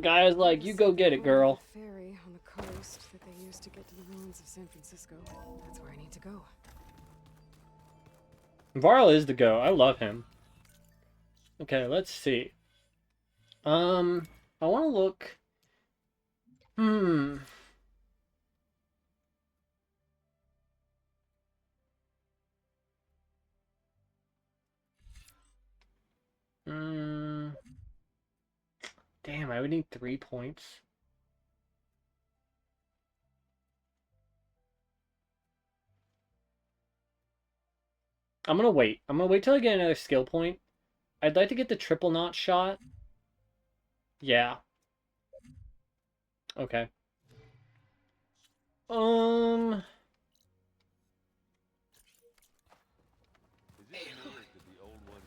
Guys, like, you go get it, girl. Ferry on the coast that they used to get to the ruins of San Francisco. That's where I need to go. Varl is the go. I love him. Okay, let's see. I want to look. Damn, I would need 3 points. I'm gonna wait. I'm gonna wait till I get another skill point. I'd like to get the triple knot shot. Yeah. Okay. Aloy,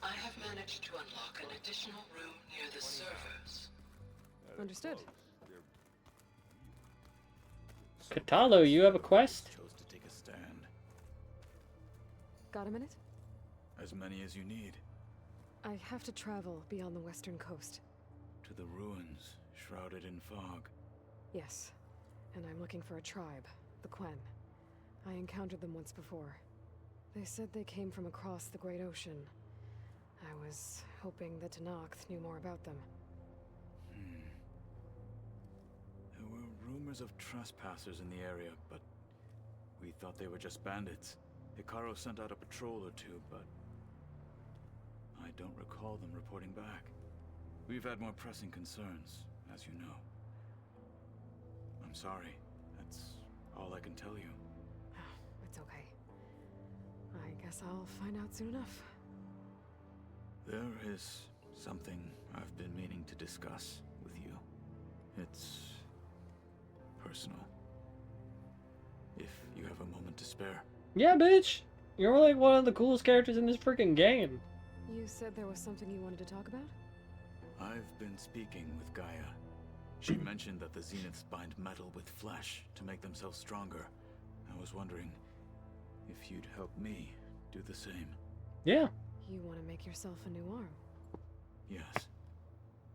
I have managed to unlock an additional room near the servers. Understood. Katalo, you have a quest? Chose to take a stand. Got a minute? As many as you need. I have to travel beyond the western coast. To the ruins, shrouded in fog. Yes, and I'm looking for a tribe, the Quen. I encountered them once before. They said they came from across the Great Ocean. I was hoping that Tenakth knew more about them. There were rumors of trespassers in the area, but we thought they were just bandits. Hikaru sent out a patrol or two, but I don't recall them reporting back. We've had more pressing concerns, as you know. I'm sorry. That's all I can tell you. It's okay. I guess I'll find out soon enough. There is something I've been meaning to discuss with you. It's personal. If you have a moment to spare. Yeah, bitch. You're like one of the coolest characters in this freaking game. You said there was something you wanted to talk about? I've been speaking with Gaia. She mentioned that the Zeniths bind metal with flesh to make themselves stronger. I was wondering if you'd help me do the same. Yeah. You want to make yourself a new arm? Yes.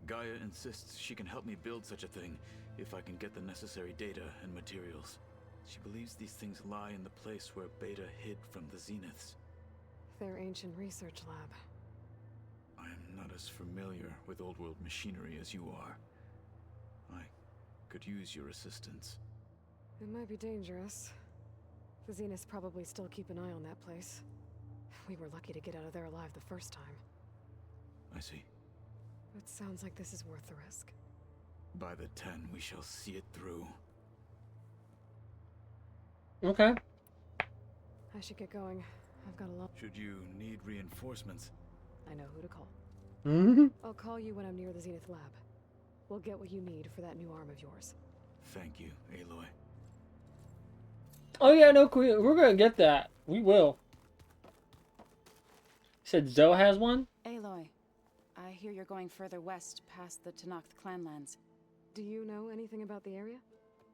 Gaia insists she can help me build such a thing if I can get the necessary data and materials. She believes these things lie in the place where Beta hid from the Zeniths. Their ancient research lab. I am not as familiar with old world machinery as you are. I could use your assistance. It might be dangerous. The Zeniths probably still keep an eye on that place. We were lucky to get out of there alive the first time. I see. It sounds like this is worth the risk. By the 10, we shall see it through. Okay. I should get going. I've got a lot. Should you need reinforcements? I know who to call. Mm-hmm. I'll call you when I'm near the Zenith lab. We'll get what you need for that new arm of yours. Thank you, Aloy. Oh yeah, no, we're gonna get that. We will. You said Zoe has one? Aloy, I hear you're going further west past the Tenakth clanlands. Do you know anything about the area?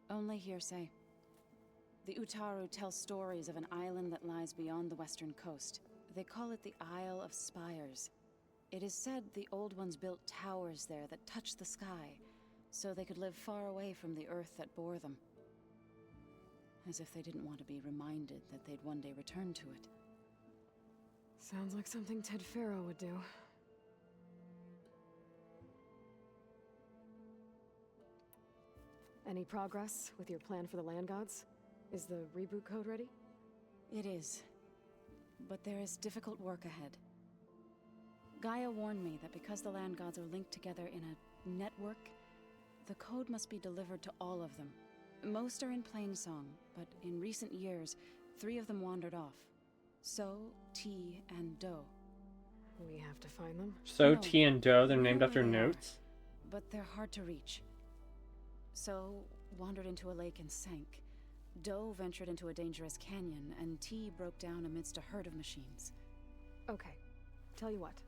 Only hearsay. The Utaru tell stories of an island that lies beyond the western coast. They call it the Isle of Spires. It is said the Old Ones built towers there that touch the sky, so they could live far away from the earth that bore them. As if they didn't want to be reminded that they'd one day return to it. Sounds like something Ted Farrow would do. Any progress with your plan for the land gods? Is the reboot code ready? It is. But there is difficult work ahead. Gaia warned me that because the land gods are linked together in a network, the code must be delivered to all of them. Most are in Plainsong, but in recent years, 3 of them wandered off. So, T, and Do. We have to find them? So, No, T and Do, they're we named know after where they are, notes? but they're hard to reach. So, wandered into a lake and sank. Do ventured into a dangerous canyon, and T broke down amidst a herd of machines. Okay. Tell you what.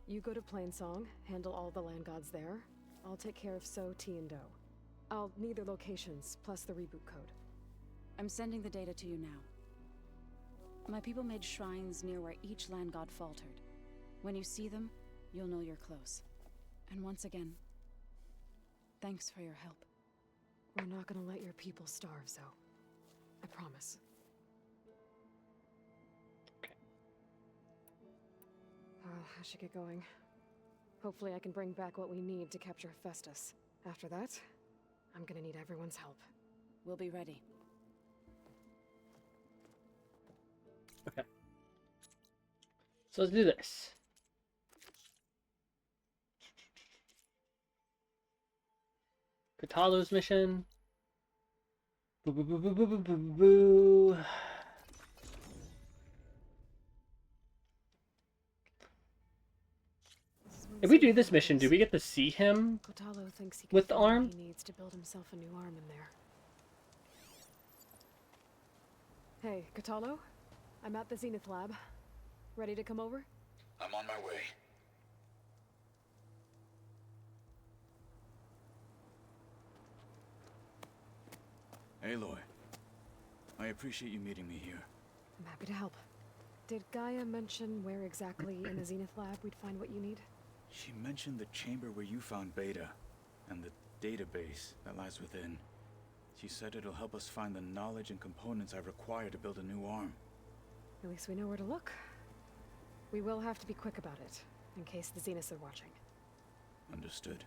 You go to Plainsong, handle all the land gods there. I'll take care of So, T, and Do. I'll need their locations, plus the reboot code. I'm sending the data to you now. My people made shrines near where each land god faltered. When you see them, you'll know you're close. And once again, thanks for your help. We're not gonna let your people starve, Zoe. I promise. Okay. Well, I should get going. Hopefully I can bring back what we need to capture Hephaestus. After that, I'm gonna need everyone's help. We'll be ready. Okay. So let's do this. Katalo's mission. Boo boo boo boo boo boo boo boo. If we do this mission, do we get to see him Kotalo thinks he can with the find what arm? he needs to build himself a new arm in there. Hey, Kotalo? I'm at the Zenith lab. Ready to come over? I'm on my way. Aloy, I appreciate you meeting me here. I'm happy to help. Did Gaia mention where exactly in the Zenith lab we'd find what you need? She mentioned the chamber where you found Beta, and the database that lies within. She said it'll help us find the knowledge and components I require to build a new arm. At least we know where to look. We will have to be quick about it, in case the Zeniths are watching. Understood.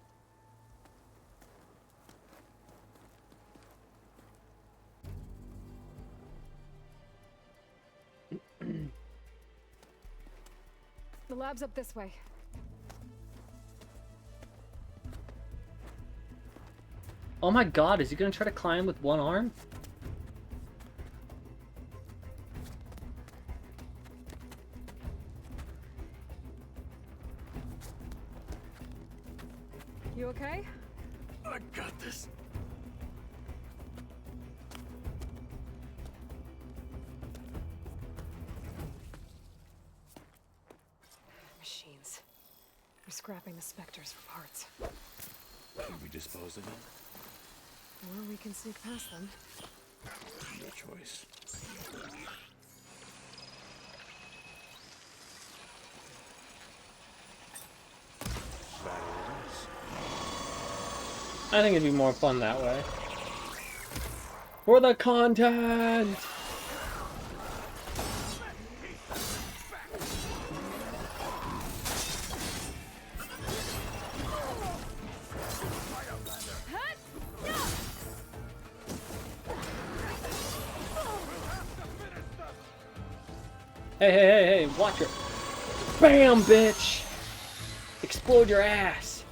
The lab's up this way. Oh my god, is he gonna try to climb with one arm? You okay? I got this. Machines. We're scrapping the specters for parts. Can we dispose of them? Or we can sneak past them. Your choice. I think it'd be more fun that way. For the content! Hey, hey, hey, hey, watch her. Bam, bitch! Explode your ass!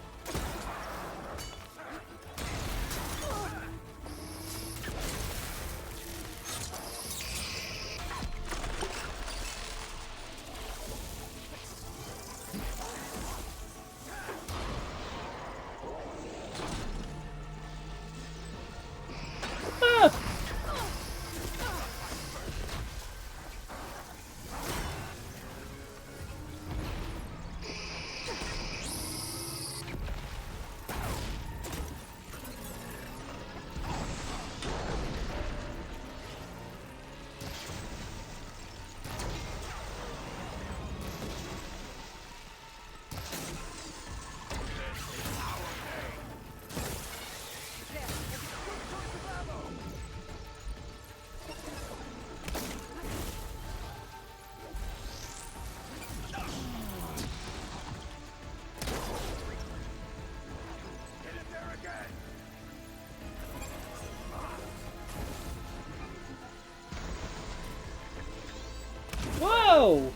Whoa!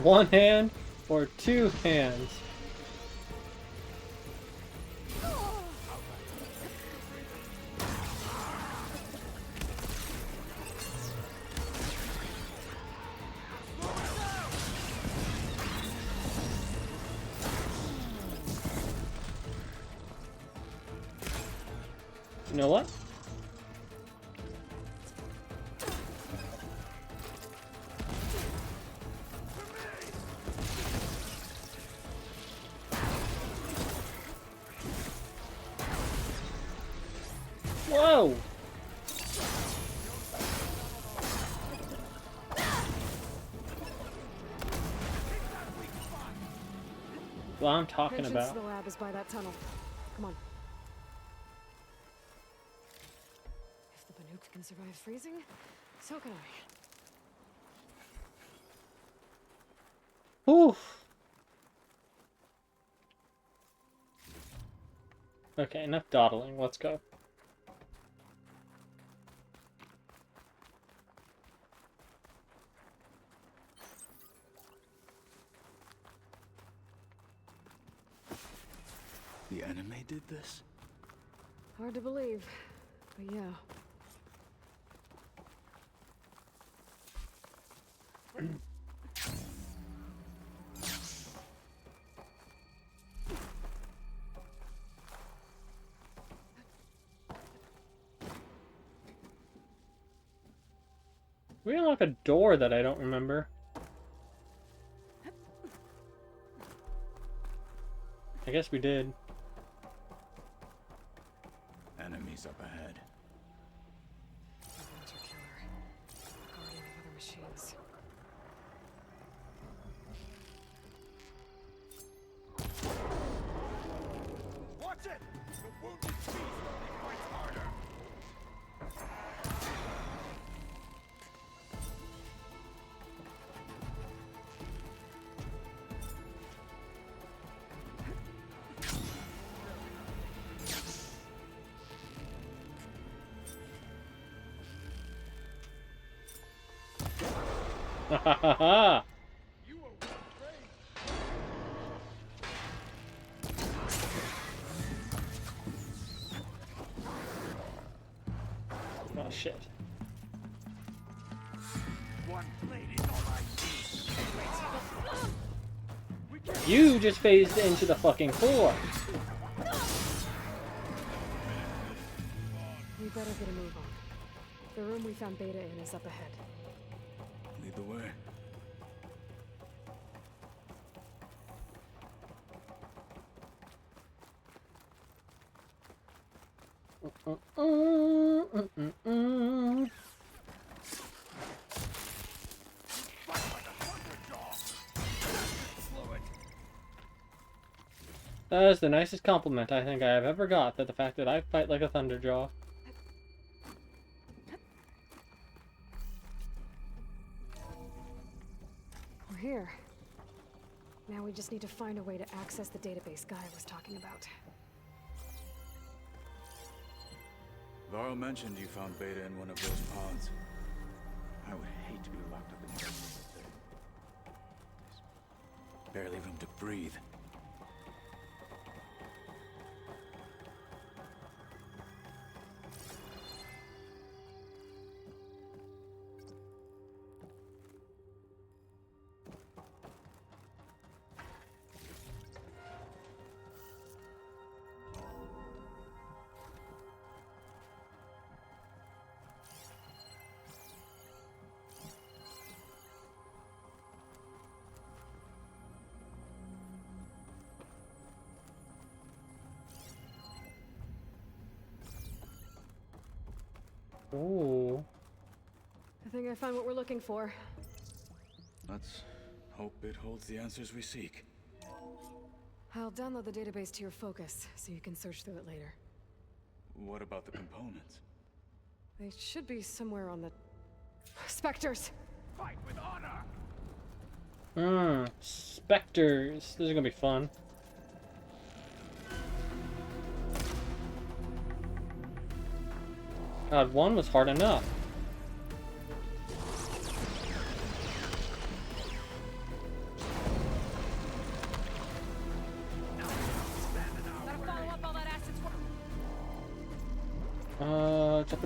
One hand or two hands? You know what? Whoa! Well, I'm talking Entrance about. to the lab is by that tunnel. Come on. If the Banuk can survive freezing, so can I. Oof. Okay, enough dawdling. Let's go. The anime did this? Hard to believe, but yeah. We unlock a door that I don't remember. I guess we did. Enemies up ahead. Hunter killer. Guardian of other machines. Watch it! The wounded beast only fights harder! Ha ha ha ha! Oh shit. One blade is all I need. You just phased into the fucking floor. We better get a move on. The room we found Beta in is up ahead. Lead the way. That is the nicest compliment I think I have ever got, that the fact that I fight like a Thunderjaw. We're here. Now we just need to find a way to access the database Guy was talking about. Varl mentioned you found Beta in one of those pods. I would hate to be locked up in there. Barely room to breathe. Ooh. I think I found what we're looking for. Let's hope it holds the answers we seek. I'll download the database to your Focus, so you can search through it later. What about the components? They should be somewhere on the... Spectres! Fight with honor! Spectres. This is gonna be fun. God, one was hard enough.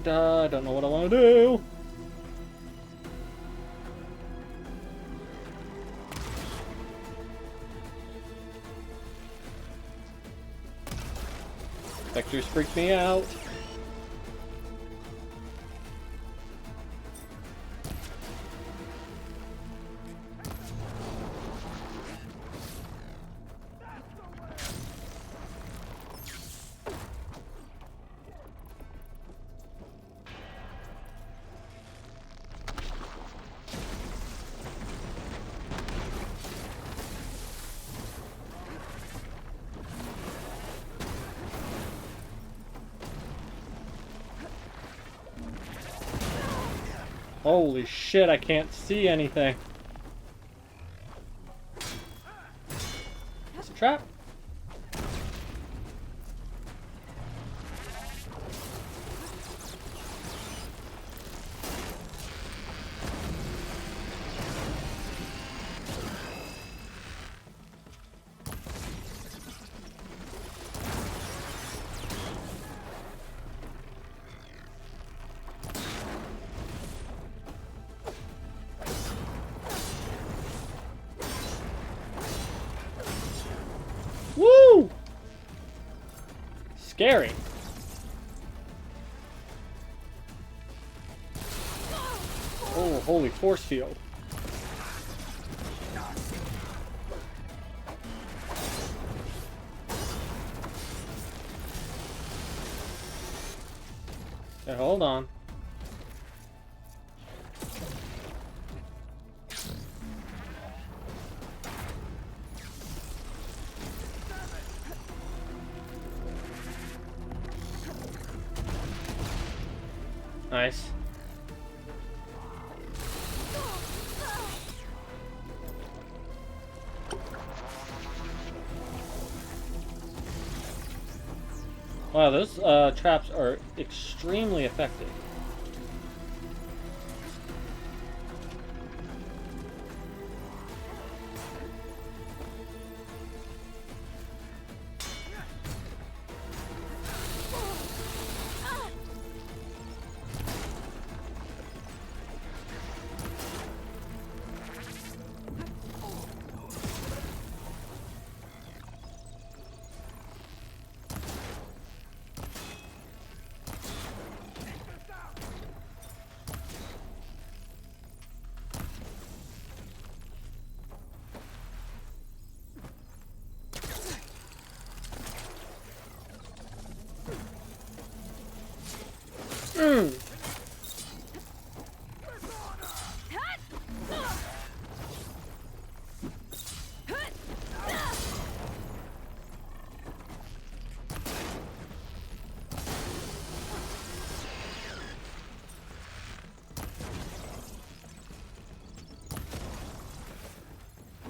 I don't know what I want to do. Spectres freak me out. Holy shit, I can't see anything. It's a trap. Woo! Scary. Oh, holy force field. Okay, hold on. Nice. Wow, those traps are extremely effective.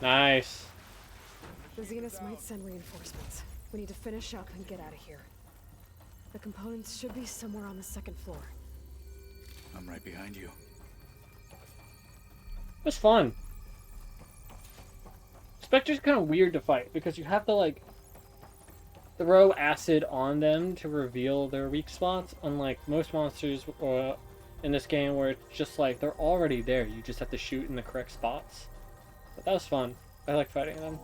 Nice. The Zeniths might send reinforcements. We need to finish up and get out of here. The components should be somewhere on the second floor. I'm right behind you. It's fun. Spectre's kind of weird to fight because you have to like throw acid on them to reveal their weak spots, unlike most monsters in this game where it's just like they're already there. You just have to shoot in the correct spots. But that was fun. I like fighting them.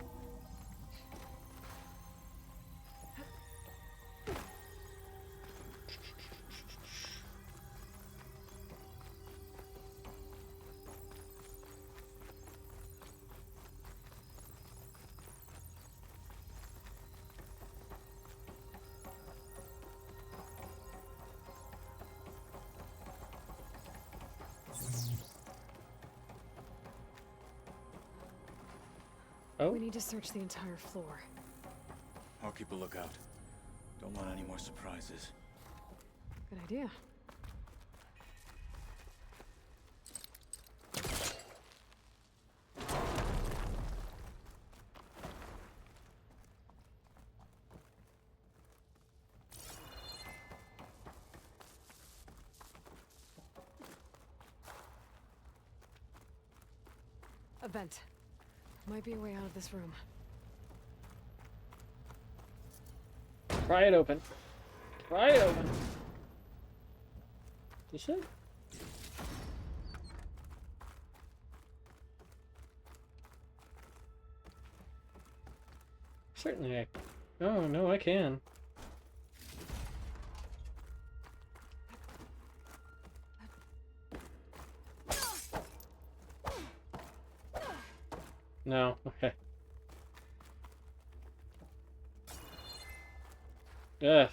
We need to search the entire floor. I'll keep a lookout. Don't want any more surprises. Good idea. vent. Might be a way out of this room. Pry it open. Pry it open. This it? Certainly I... Oh, no, I can. No, okay. Ugh.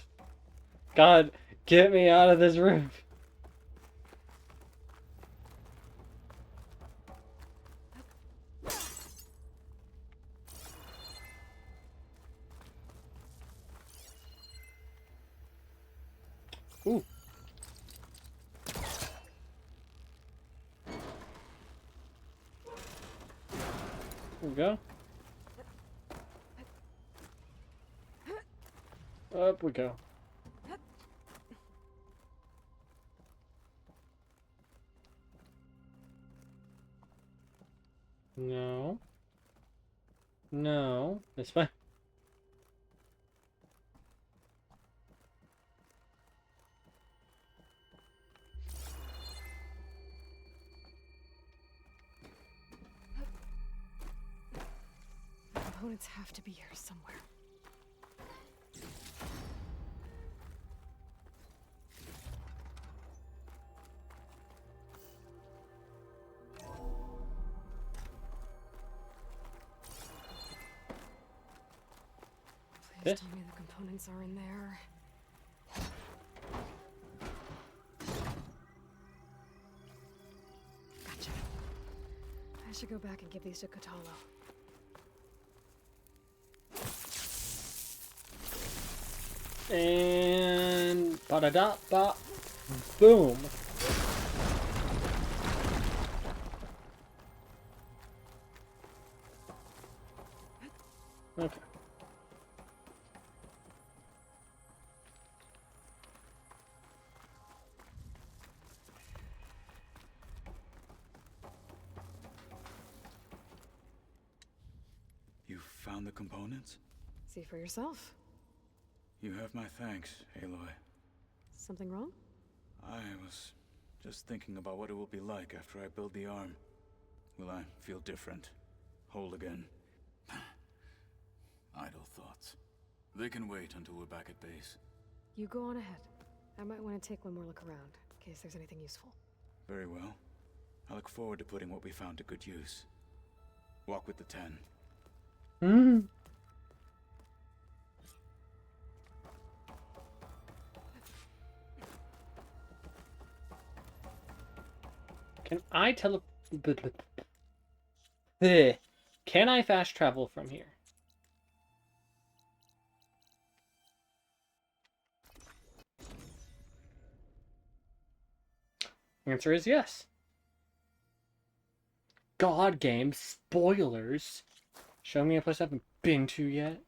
God, get me out of this room. Ooh. There we go. Up we go. No. No. It's fine. The components have to be here somewhere. Please tell me the components are in there. Gotcha. I should go back and give these to Katalo. And ba-da-da-ba. Boom. Okay. You found the components? See for yourself. You have my thanks, Aloy. Something wrong? I was just thinking about what it will be like after I build the arm. Will I feel different? Whole again? Idle thoughts. They can wait until we're back at base. You go on ahead. I might want to take one more look around, in case there's anything useful. Very well. I look forward to putting what we found to good use. Walk with the 10. Hmm. Can I Can I fast travel from here? Answer is yes. God game spoilers. Show me a place I haven't been to yet.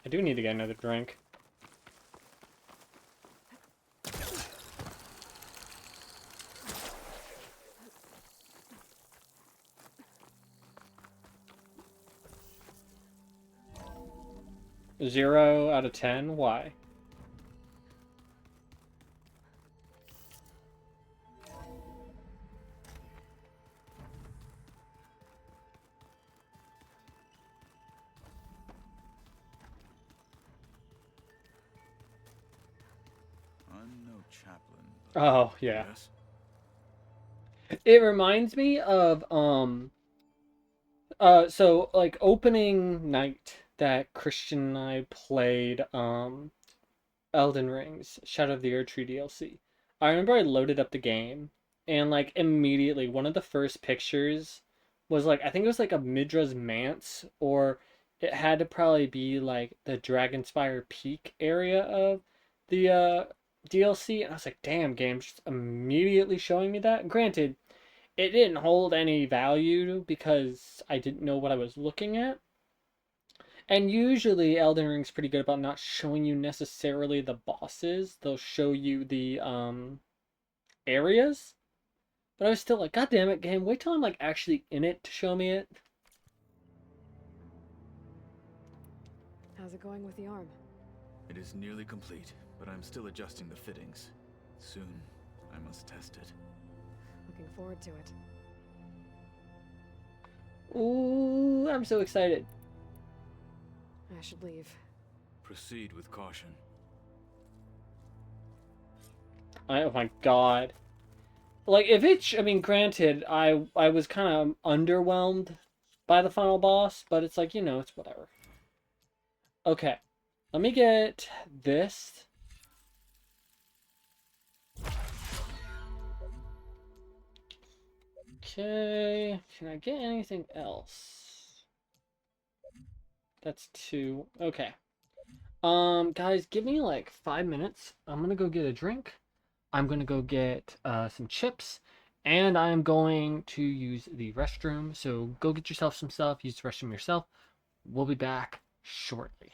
I do need to get another drink. Zero out of 10. Why? I'm no chaplain. Oh, yeah. Yes? It reminds me of so like opening night that Christian and I played Elden Ring's Shadow of the Erdtree DLC. I remember I loaded up the game and like immediately one of the first pictures was like I think it was like a Midra's Manse, or it had to probably be like the Dragonspire Peak area of the DLC, and I was like, damn, game's just immediately showing me that. Granted, it didn't hold any value because I didn't know what I was looking at. And usually Elden Ring's pretty good about not showing you necessarily the bosses. They'll show you the areas. But I was still like, God damn it, game, wait till I'm like actually in it to show me it. How's it going with the arm? It is nearly complete, but I'm still adjusting the fittings. Soon, I must test it. Looking forward to it. Ooh, I'm so excited. I should leave. Proceed with caution. Oh my god. Like, if it's, I mean, granted, I was kind of underwhelmed by the final boss, but it's like, you know, it's whatever. Okay. Let me get this. Okay. Can I get anything else? That's 2. Okay. Guys, give me like 5 minutes. I'm gonna go get a drink. I'm gonna go get some chips, and I'm going to use the restroom. So go get yourself some stuff. Use the restroom yourself. We'll be back shortly.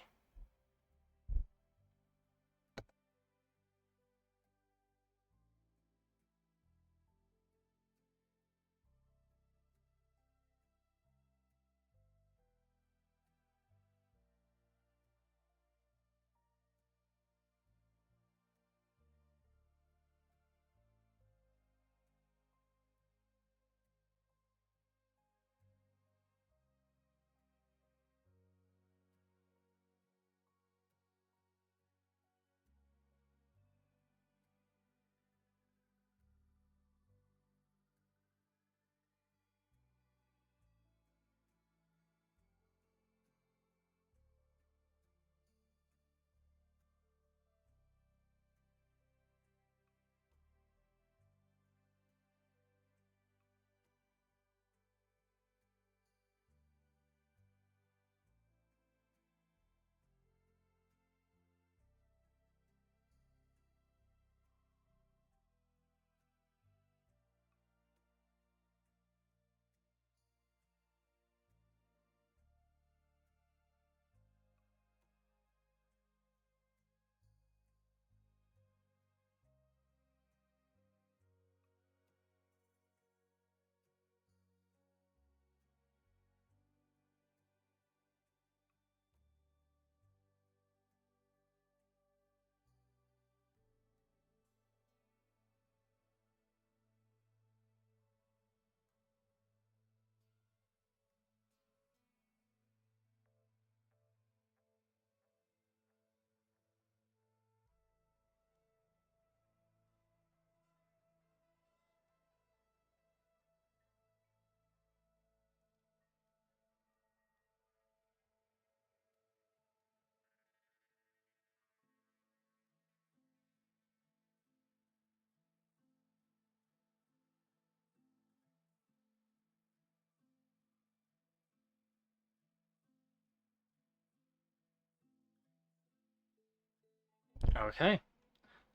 Okay.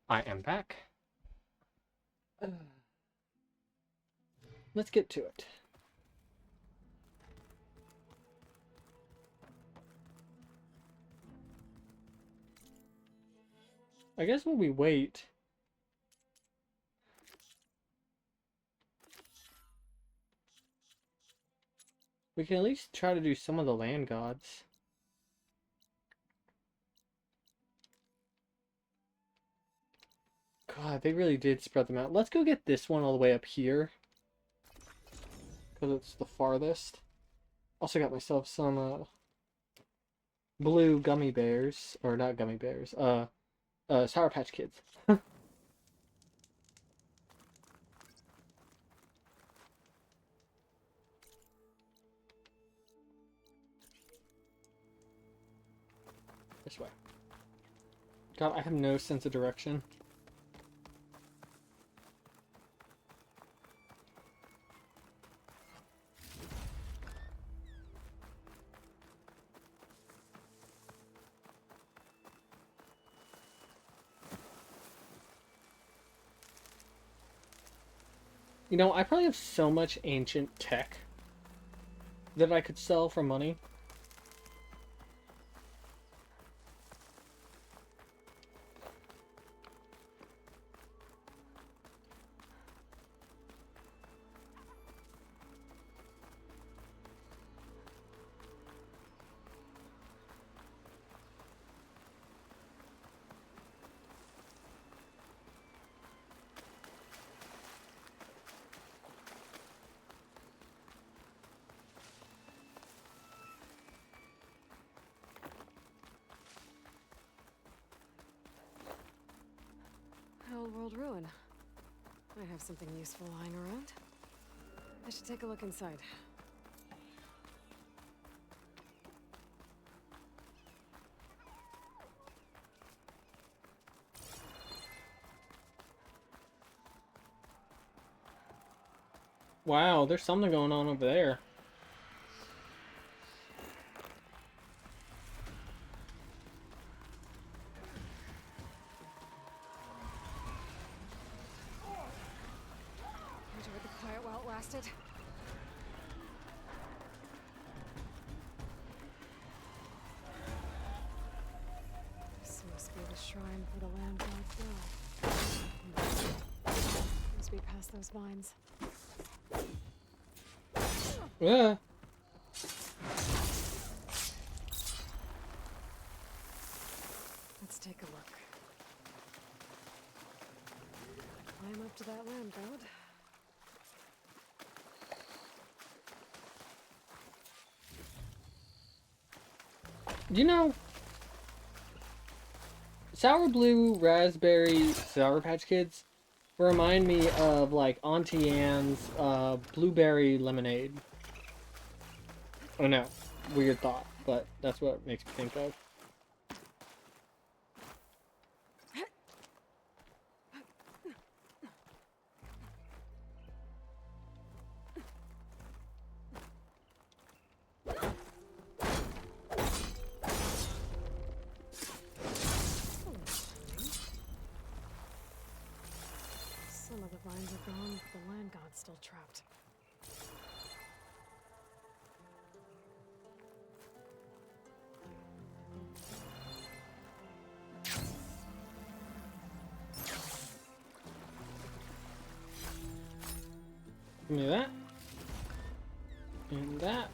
I am back. Let's get to it. I guess while we wait, we can at least try to do some of the land gods. God, they really did spread them out. Let's go get this one all the way up here, because it's the farthest. Also got myself some blue gummy bears, or not gummy bears, Sour Patch Kids. This way. God, I have no sense of direction. You know, I probably have so much ancient tech that I could sell for money. old ruin. Might have something useful lying around. I should take a look inside. Wow, there's something going on over there. Enjoyed the quiet while it lasted. This must be the shrine for the land god's will. Must be past those vines. Yeah. Let's take a look. Climb up to that land god. You know, Sour Blue Raspberry Sour Patch Kids remind me of like Auntie Anne's blueberry lemonade. Oh no, weird thought, but that's what it makes me think of. Some of the vines are gone, but the land god's still trapped. Give me that. And that.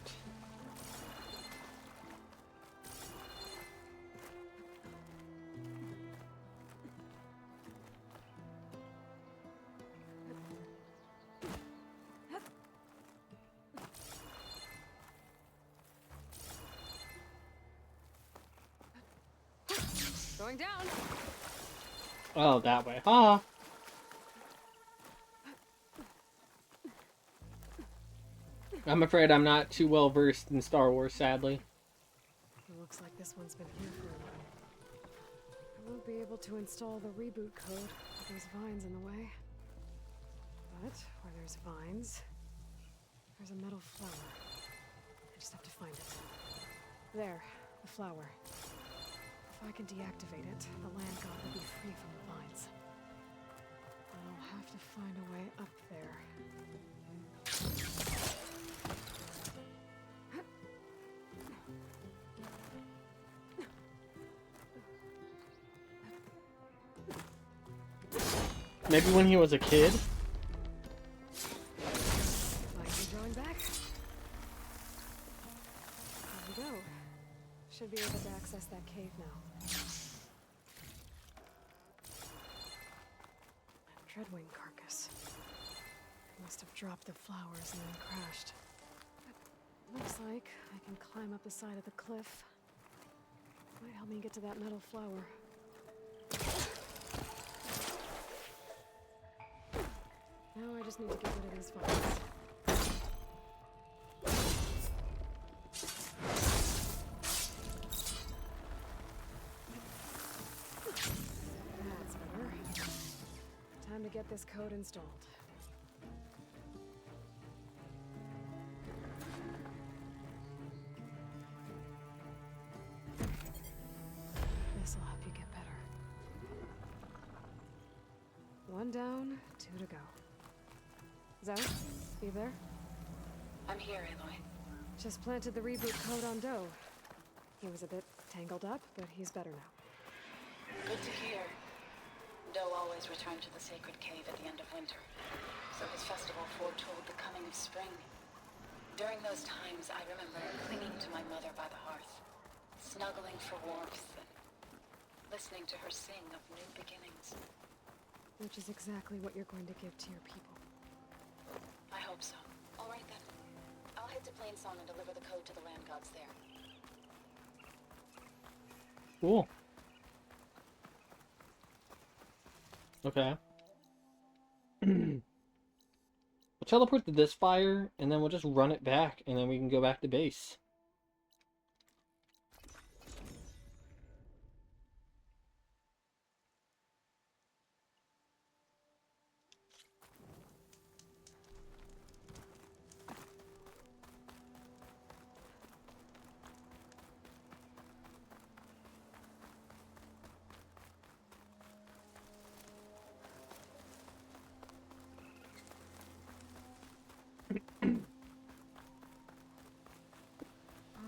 Going down. Oh, that way. Ah. I'm afraid I'm not too well versed in Star Wars, sadly. It looks like this one's been here for a while. I won't be able to install the reboot code with these vines in the way. But where there's vines, there's a metal flower. I just have to find it. There, the flower. If I can deactivate it, the land god will be free from the vines. I'll have to find a way up there. Maybe when he was a kid? Vines are drawing back. There we go. Should be able to access that cave now. A Dreadwing carcass. Must have dropped the flowers and then crashed. Looks like I can climb up the side of the cliff. Might help me get to that metal flower. Now I just need to get rid of these vines. That's better. Time to get this code installed. This'll help you get better. One down, two to go. Zoe, you there? I'm here, Aloy. Just planted the reboot code on Doe. He was a bit tangled up, but he's better now. Good to hear. Doe always returned to the sacred cave at the end of winter, so his festival foretold the coming of spring. During those times, I remember clinging to my mother by the hearth, snuggling for warmth, and listening to her sing of new beginnings. Which is exactly what you're going to give to your people. I hope so. All right then. I'll head to Plainsong and deliver the code to the land gods there. Cool. Okay. We'll teleport to this fire, and then we'll just run it back, and then we can go back to base.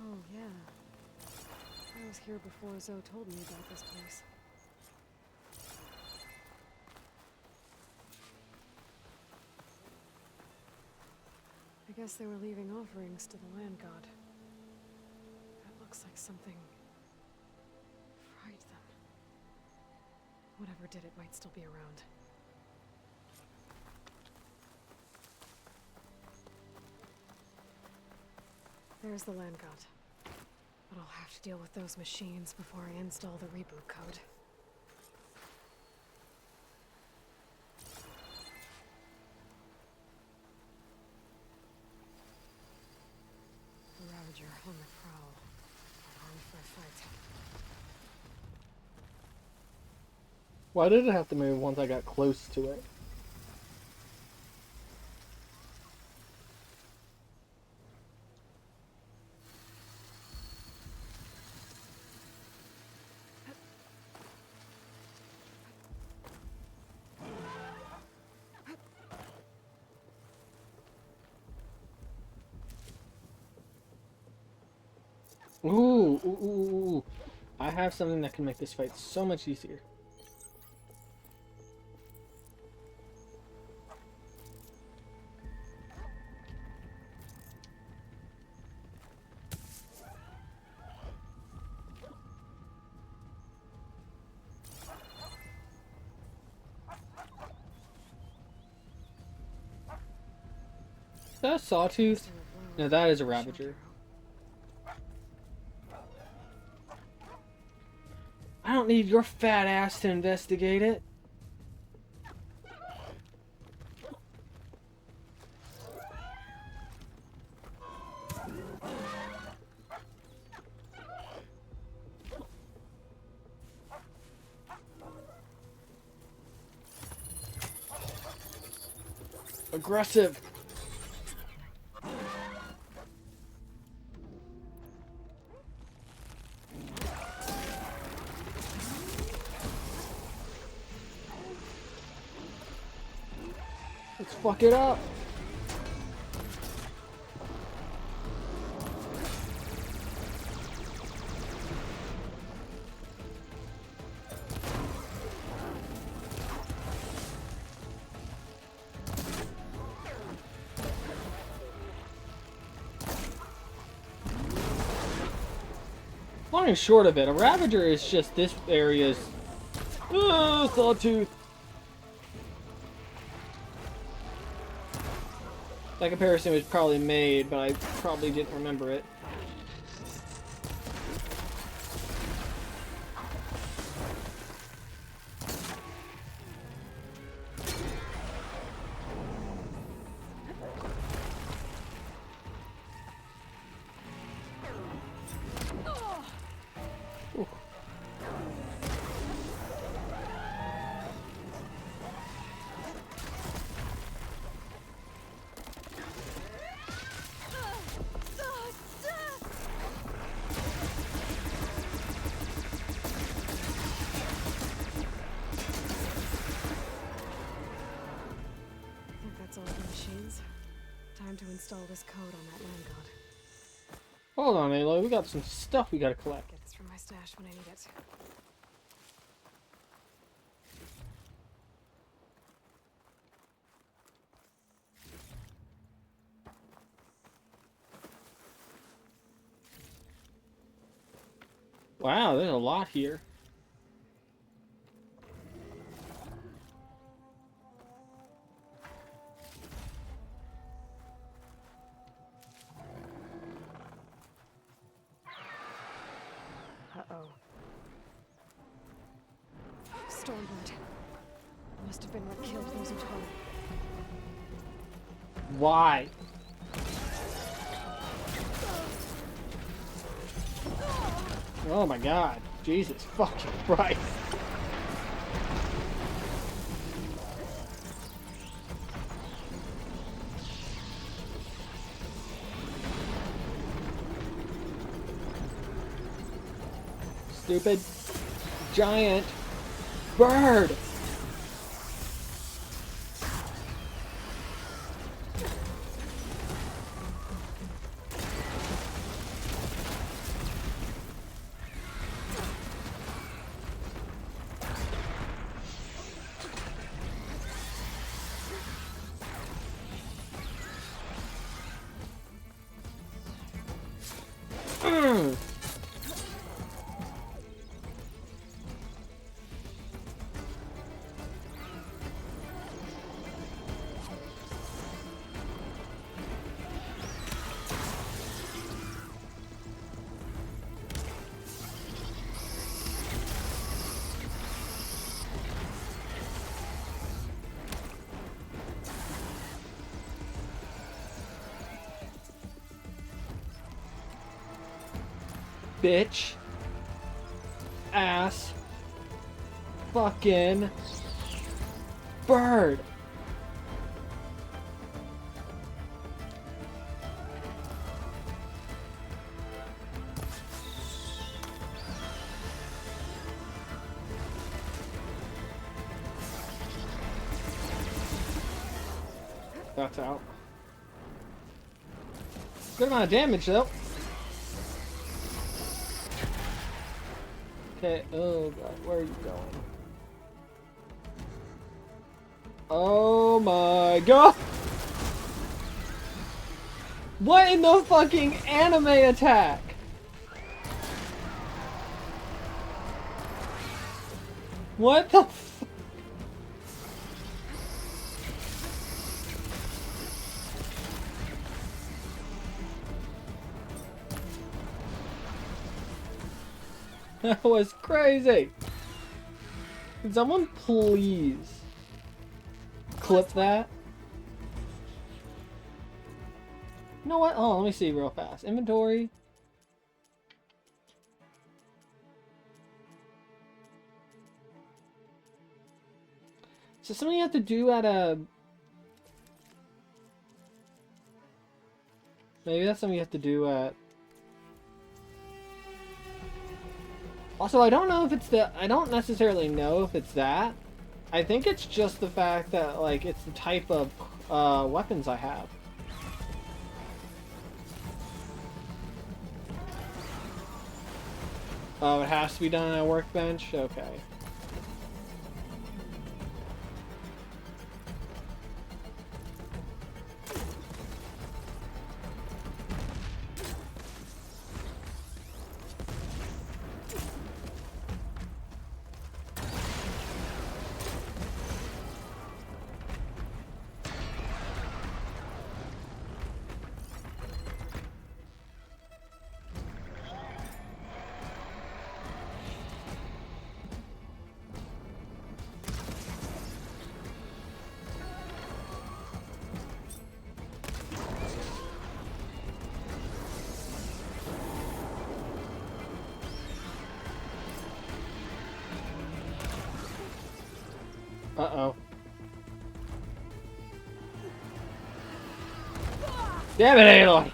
Oh, yeah. I was here before Zoe told me about this place. I guess they were leaving offerings to the land god. That looks like something fried them. Whatever did it might still be around. There's the land god. But I'll have to deal with those machines before I install the reboot code. The Ravager on the prowl. Armed for a fight. Why did it have to move once I got close to it? Ooh. I have something that can make this fight so much easier. Is that a sawtooth? No, that is a Ravager. I don't need your fat ass to investigate it. Aggressive. Let's fuck it up. Long and short of it, a Ravager is just this area's sawtooth. That comparison was probably made, but I probably didn't remember it. Time to install this code on that land god. Hold on, Aloy. We got some stuff we gotta collect. Get this from my stash when I need it. Wow, there's a lot here. Uh-oh. Stormbird. Must have been what killed those Utah. Why? Oh my god. Jesus fucking Christ. Stupid giant bird. Bitch ass fucking bird. That's out. Good amount of damage though. Okay, oh god, where are you going? Oh my god! What in the fucking anime attack? What the f- That was crazy! Can someone please clip that? You know what? Oh, let me see real fast. Inventory. So something you have to do at a... Maybe that's something you have to do at... Also, I don't know if it's the... I don't necessarily know if it's that. I think it's just the fact that, like, it's the type of weapons I have. Oh, it has to be done on a workbench? Okay. Uh-oh. Damn it, Aloy!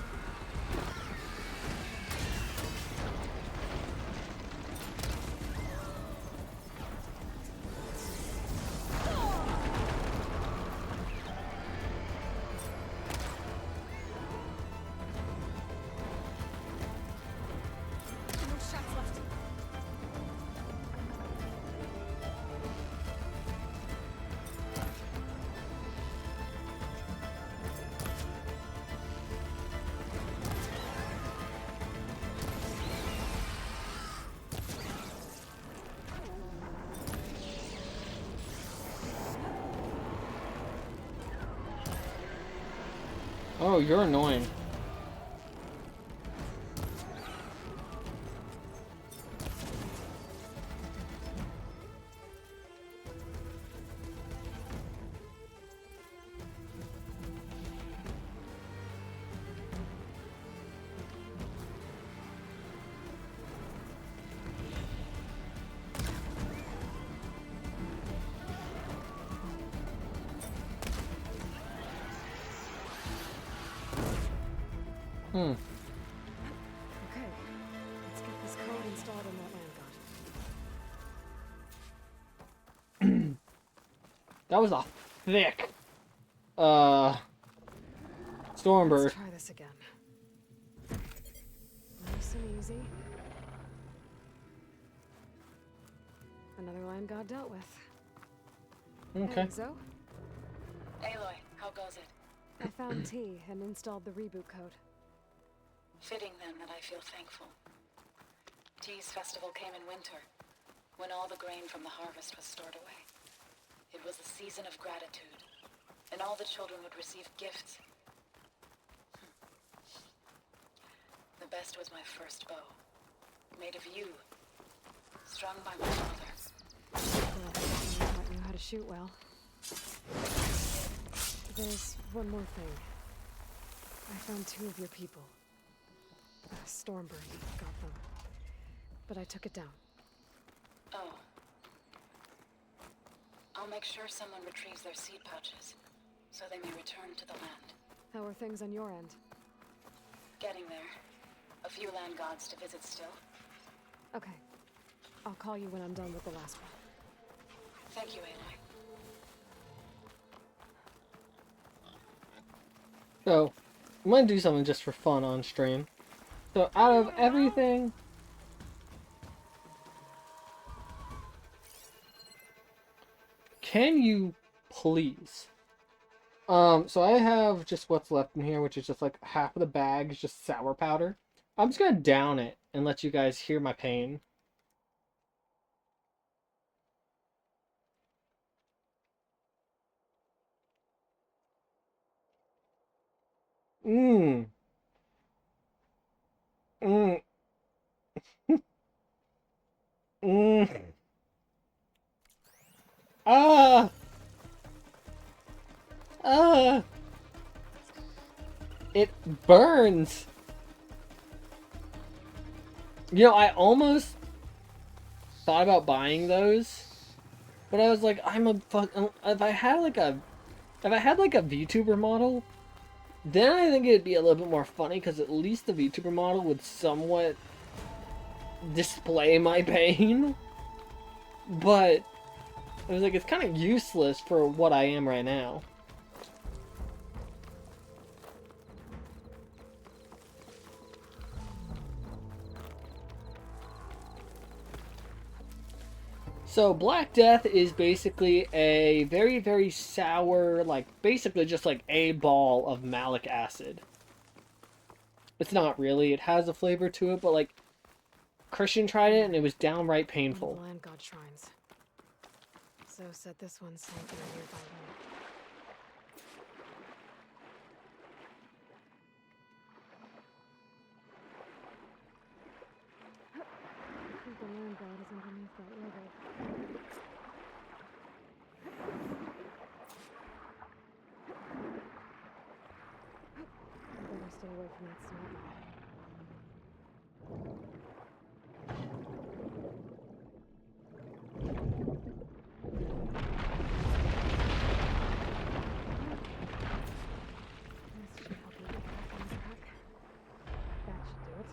Oh, you're annoying. Hmm. Okay, let's get this code installed on that land god. That was a thick Stormbird. Let's try this again. Nice and easy. Another land god dealt with. Okay. Hey, Zoe? Aloy, how goes it? I found T and installed the reboot code. Fitting then that I feel thankful. T's festival came in winter, when all the grain from the harvest was stored away. It was a season of gratitude, and all the children would receive gifts. The best was my first bow, made of yew, strung by my father. Well, I taught you how to shoot well. There's one more thing. I found 2 of your people. Stormbird got them, but I took it down. Oh. I'll make sure someone retrieves their seed pouches, so they may return to the land. How are things on your end? Getting there. A few land gods to visit still. Okay. I'll call you when I'm done with the last one. Thank you, Aloy. So, I'm gonna do something just for fun on stream. So, out of everything... Can you please? So I have just what's left in here, which is just like half of the bag is just sour powder. I'm just gonna down it and let you guys hear my pain. Mmm. Mmm. Mmm. Ah! Ah! It burns! You know, I almost thought about buying those, but I was like, if I had like a VTuber model, then I think it'd be a little bit more funny, because at least the VTuber model would somewhat display my pain. But I was like, it's kind of useless for what I am right now. So Black Death is basically a very, very sour, like, basically just like a ball of malic acid. It's not really, it has a flavor to it, but like, Christian tried it and it was downright painful. One of the land god shrines. So said this one's sank in a nearby lake. I think the land god is underneath that river. I better stay away from that snowball. This should help you get back on track. That should do it.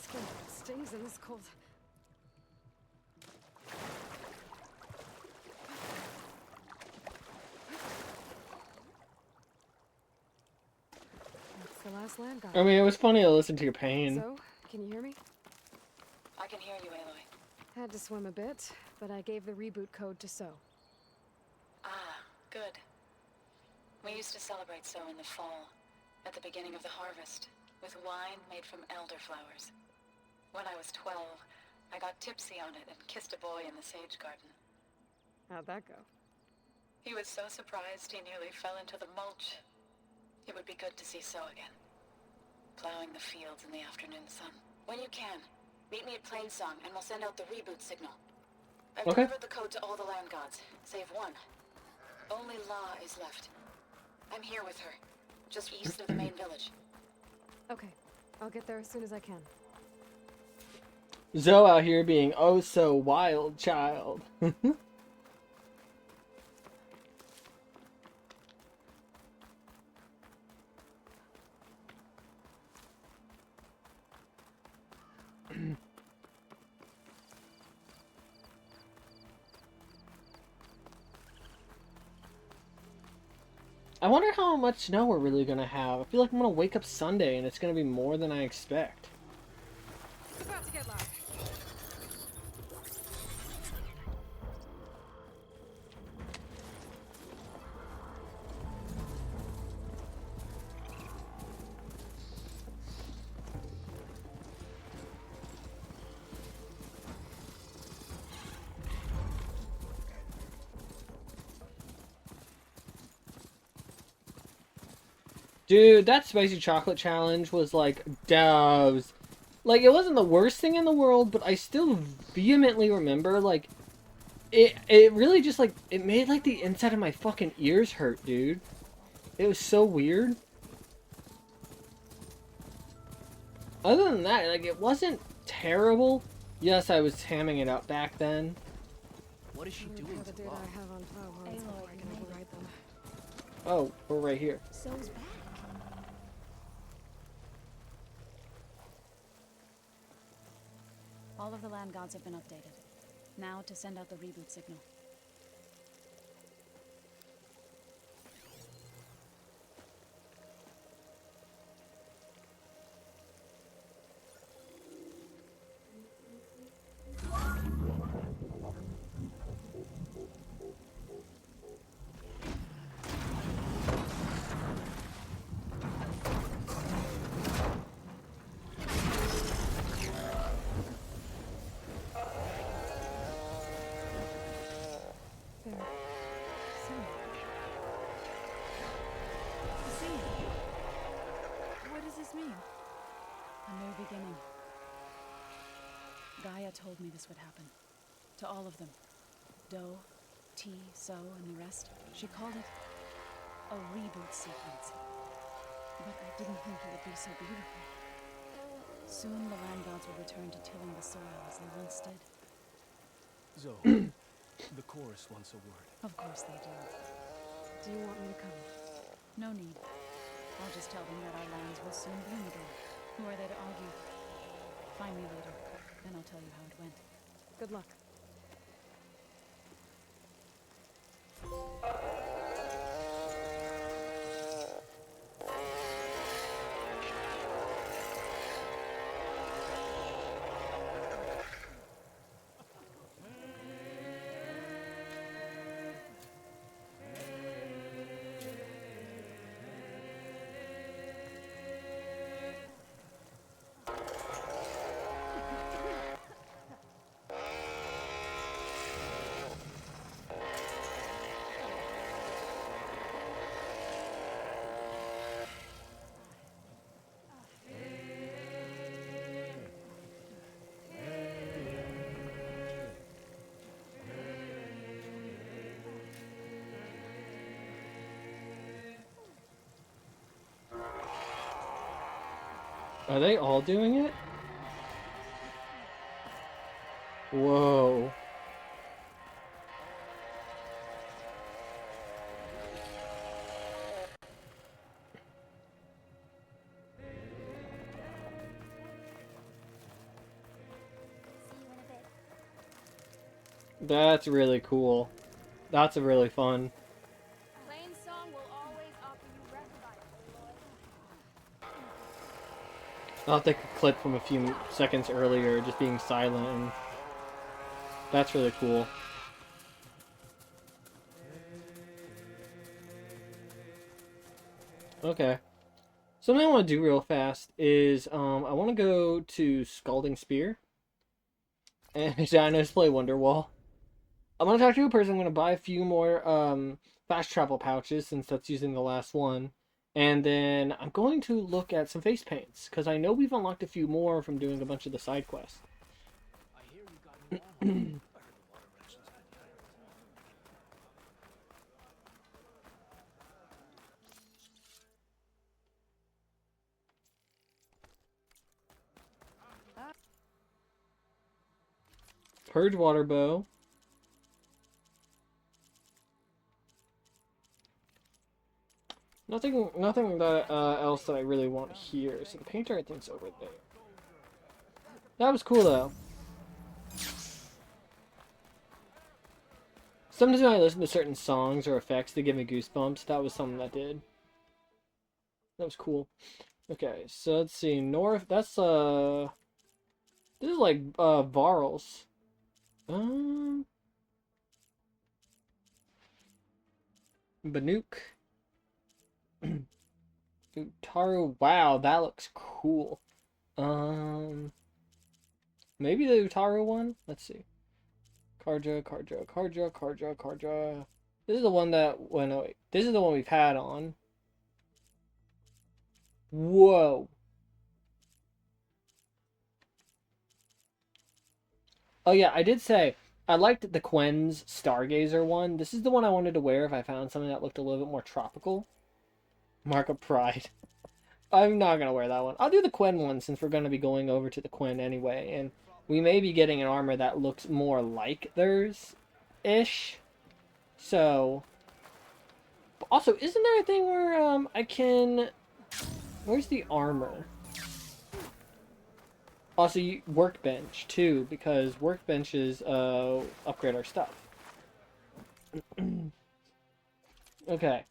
Skin stings in this cold. That's the last land god. I mean, it was funny to listen to your pain. So, can you hear me? I can hear you, Aloy. Had to swim a bit, but I gave the reboot code to So. Ah, good. We used to celebrate So in the fall, at the beginning of the harvest, with wine made from elderflowers. When I was 12, I got tipsy on it and kissed a boy in the sage garden. How'd that go? He was so surprised he nearly fell into the mulch. It would be good to see So again. Plowing the fields in the afternoon sun. When you can, meet me at Plainsong and we'll send out the reboot signal. I've delivered the code to all the land gods, save one. Only La is left. I'm here with her, just east of the main village. Okay, I'll get there as soon as I can. Zoe out here being oh so wild child. I wonder how much snow we're really gonna have. I feel like I'm gonna wake up Sunday and it's gonna be more than I expect. It's about to get loud. Dude, that spicy chocolate challenge was like doves. Like it wasn't the worst thing in the world, but I still vehemently remember like it really just like it made like the inside of my fucking ears hurt, dude. It was so weird. Other than that, like it wasn't terrible. Yes, I was hamming it up back then. What is she doing The to data Bob? I have on Plowhorns before I can override them. Oh, we're right here. So's back. All of the land gods have been updated. Now to send out the reboot signal. What does this mean? A new beginning. Gaia told me this would happen. To all of them. Do, T, So, and the rest. She called it a reboot sequence. But I didn't think it would be so beautiful. Soon the land gods will return to tilling the soil as they once did. Zoe, the chorus wants a word. Of course they do. Do you want me to come? No need. I'll just tell them that our lands will soon bloom again. Who are they to argue? Find me later, then I'll tell you how it went. Good luck. Are they all doing it? Whoa. That's really cool. That's a really fun. Lane's song will always offer you respite, Aloy. I'll take a clip from a few seconds earlier, just being silent, and that's really cool. Okay. Something I want to do real fast is, I want to go to Scalding Spear, and Dinos play Wonderwall. I'm going to talk to a person. I'm going to buy a few more fast travel pouches, since that's using the last one. And then I'm going to look at some face paints, because I know we've unlocked a few more from doing a bunch of the side quests. Purge water bow. Nothing that else that I really want here. So the painter, I think's over there. That was cool though. Sometimes when I listen to certain songs or effects, they give me goosebumps. That was something that did. That was cool. Okay, so let's see. North. That's this is like Varls. Banuk. Utaru. Wow, that looks cool. Maybe the Utaru one? Let's see. Karja. This is the one that, well, no, wait. This is the one we've had on. Whoa. Oh yeah, I did say, I liked the Quen's Stargazer one. This is the one I wanted to wear if I found something that looked a little bit more tropical. Mark of Pride. I'm not going to wear that one. I'll do the Quen one since we're going to be going over to the Quen anyway. And we may be getting an armor that looks more like theirs-ish. So... Also, isn't there a thing where I can... Where's the armor? Also, workbench, too, because workbenches upgrade our stuff. Okay.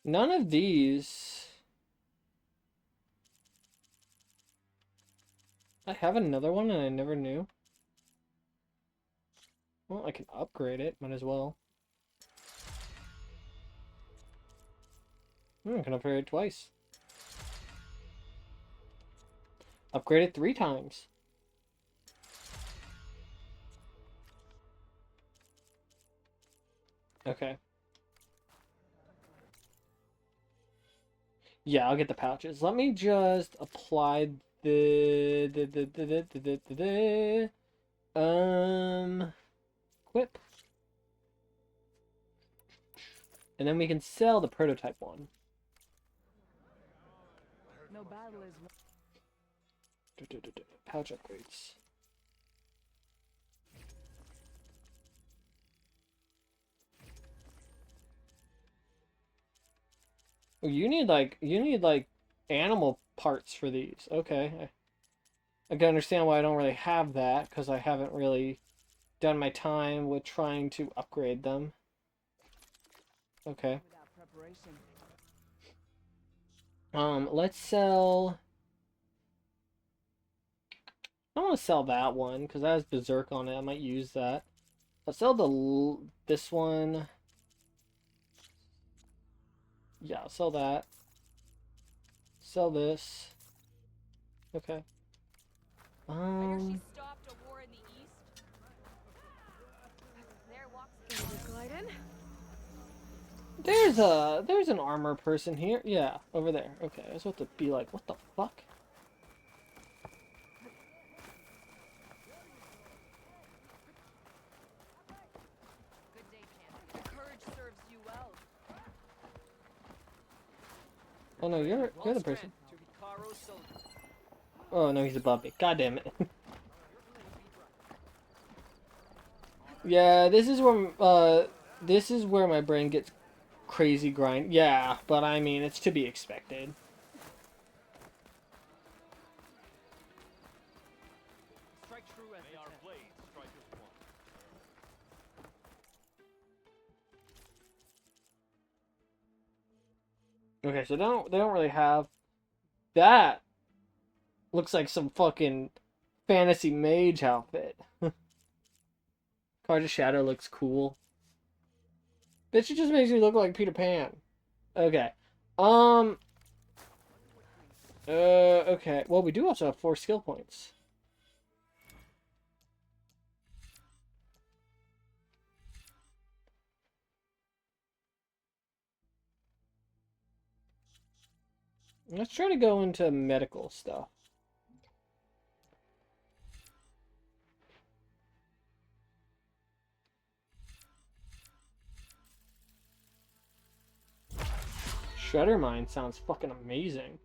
None of these... I have another one and I never knew. Well, I can upgrade it. Might as well. I can upgrade it twice. Upgrade it 3 times. Okay. Yeah, I'll get the pouches. Let me just apply equip. And then we can sell the prototype one. No battle is Pouch upgrades. Oh, you need like animal parts for these. Okay. I can understand why I don't really have that, because I haven't really done my time with trying to upgrade them. Okay. Let's sell... I want to sell that one, because that has Berserk on it. I might use that. I'll sell this one. Yeah, I'll sell that. Sell this. Okay. I hear she stopped a war in the east. There walks There's an armor person here. Yeah, over there. Okay, I was about to be like, what the fuck? Good day, champion. Your courage serves you well. Oh no, you're the person. Oh no, he's above me. God damn it. Yeah, this is where my brain gets crazy grind. Yeah, but I mean, it's to be expected. Strike true as they are blades, strike as one. Okay, so they don't really have that. Looks like some fucking fantasy mage outfit. Card of Shadow looks cool. Bitch, it just makes me look like Peter Pan. Okay. Okay. Well, we do also have 4 skill points. Let's try to go into medical stuff. Shredder Mine sounds fucking amazing.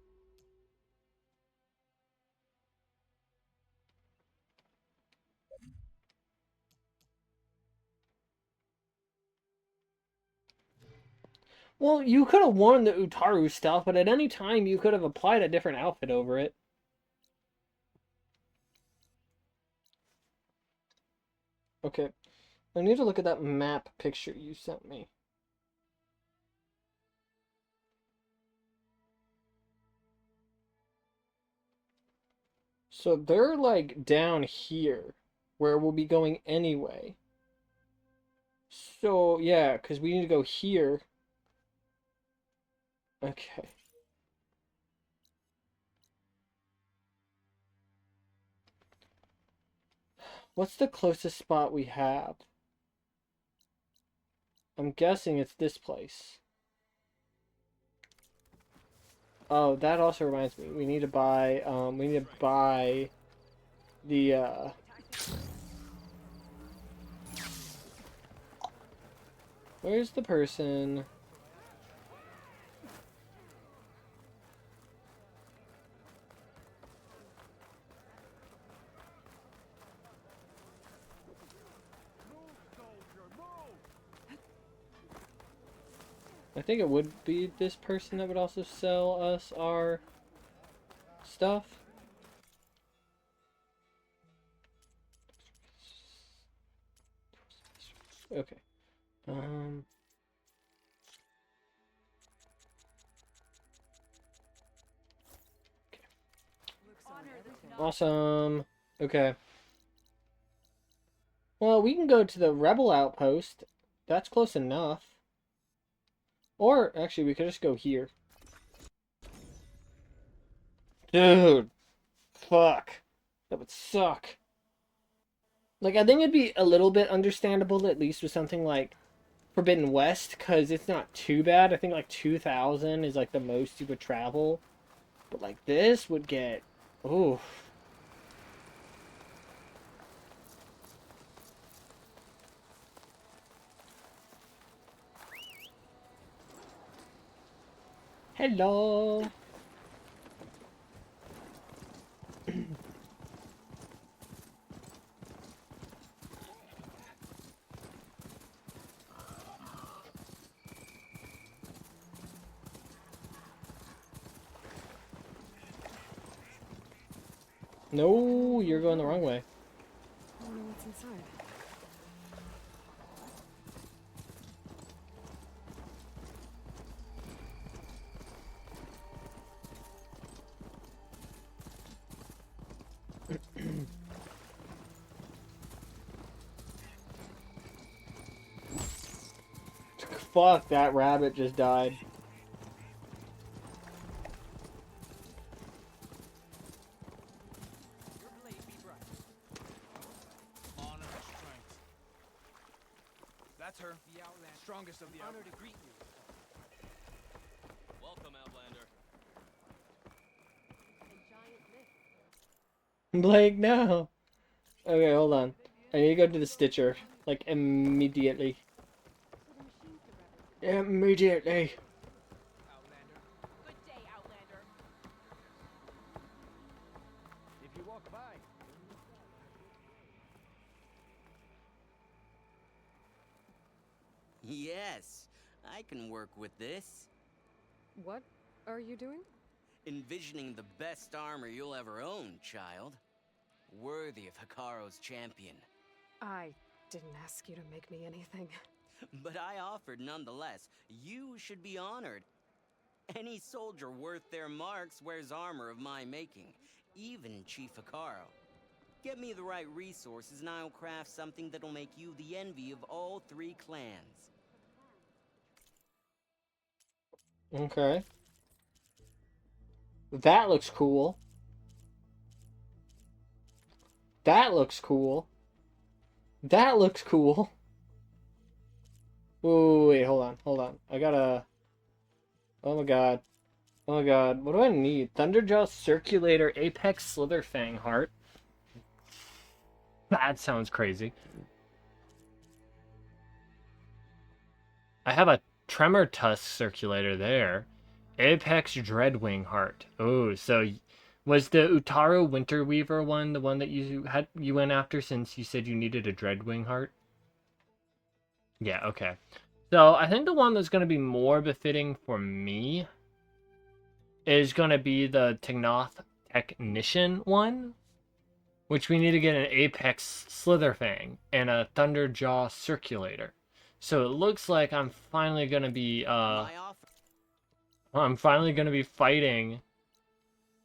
Well, you could have worn the Utaru stuff, but at any time you could have applied a different outfit over it. Okay, I need to look at that map picture you sent me. So they're like down here, where we'll be going anyway. So yeah, because we need to go here. Okay. What's the closest spot we have? I'm guessing it's this place. Oh, that also reminds me. We need to buy the where's the person? I think it would be this person that would also sell us our stuff. Okay. Awesome. Okay. Well, we can go to the rebel outpost. That's close enough. Or, actually, we could just go here. Dude. Fuck. That would suck. Like, I think it'd be a little bit understandable, at least with something like Forbidden West, because it's not too bad. I think, like, 2,000 is, like, the most you would travel. But, like, this would get... Oof. Hello. No, you're going the wrong way. I don't know what's inside. Fuck, that rabbit just died. That's her. The Outlander. Strongest of the Outlander. Honor to greet you. Welcome, Outlander. Blake, no. Okay, hold on. I need to go to the Stitcher. Like, immediately. Immediately. Outlander. Good day, Outlander. If you walk by. Yes, I can work with this. What are you doing? Envisioning the best armor you'll ever own, child. Worthy of Hikaru's champion. I didn't ask you to make me anything. But I offered nonetheless. You should be honored. Any soldier worth their marks wears armor of my making, even Chief Hikaru. Get me the right resources and I'll craft something that'll make you the envy of all 3 clans. Okay. That looks cool. That looks cool. That looks cool. Ooh, wait, hold on. I gotta... Oh my god. Oh my god, what do I need? Thunderjaw Circulator Apex Slitherfang Heart. That sounds crazy. I have a Tremor Tusk Circulator there. Apex Dreadwing Heart. Oh, so was the Utaru Winterweaver one the one that you went after since you said you needed a Dreadwing Heart? Yeah, okay. So I think the one that's going to be more befitting for me is going to be the Tignoth Technician one, which we need to get an Apex Slitherfang and a Thunderjaw Circulator. So it looks like I'm finally going to be fighting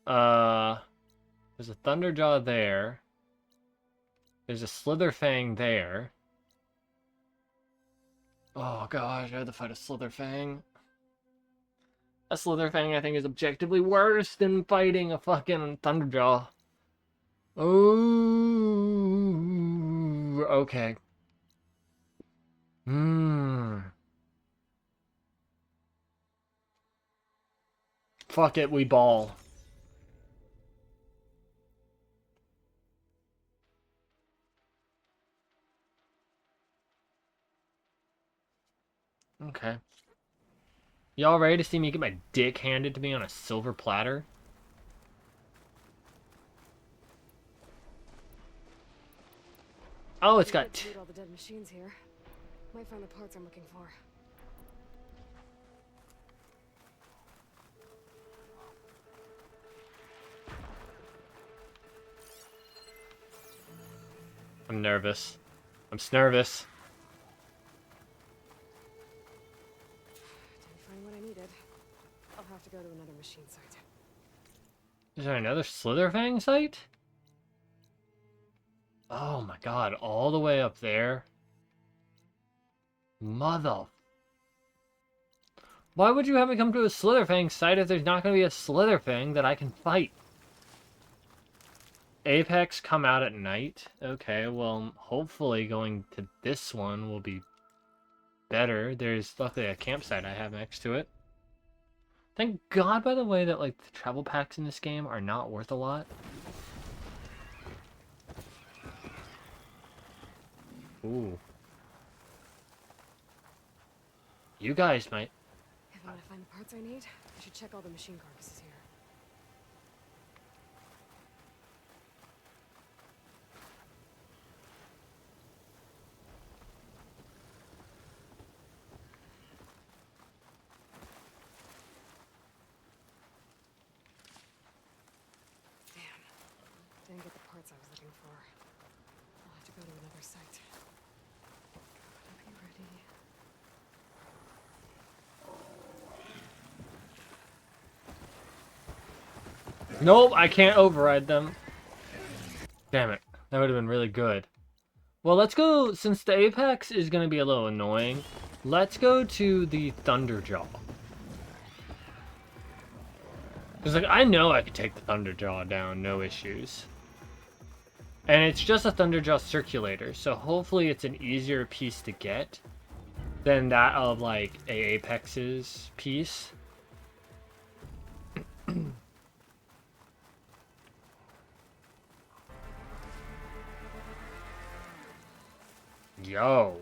there's a Thunderjaw there. There's a Slitherfang there. Oh gosh, I had to fight a Slitherfang. A Slitherfang, I think, is objectively worse than fighting a fucking Thunderjaw. Oh, okay. Fuck it, we ball. Okay. Y'all ready to see me get my dick handed to me on a silver platter? Oh, it's got all the dead machines here. Might find the parts I'm looking for. I'm nervous. I'm nervous. Didn't find what I needed. I'll have to go to another machine site. Is there another Slitherfang site? Oh my god, all the way up there? Mother... Why would you have me come to a Slitherfang site if there's not going to be a Slitherfang that I can fight? Apex come out at night? Okay, well, hopefully going to this one will be better. There's luckily a campsite I have next to it. Thank God, by the way, that like the travel packs in this game are not worth a lot. Ooh. You guys might... If I want to find the parts I need, I should check all the machine carcasses here. Damn. Didn't get the parts I was looking for. I'll have to go to another site. Gotta be ready. Nope, I can't override them. Damn it. That would have been really good. Well, let's go, since the Apex is going to be a little annoying, let's go to the Thunderjaw. Because, like, I know I could take the Thunderjaw down, no issues. And it's just a Thunderjaw Circulator, so hopefully it's an easier piece to get than that of, like, a Apex's piece. Yo.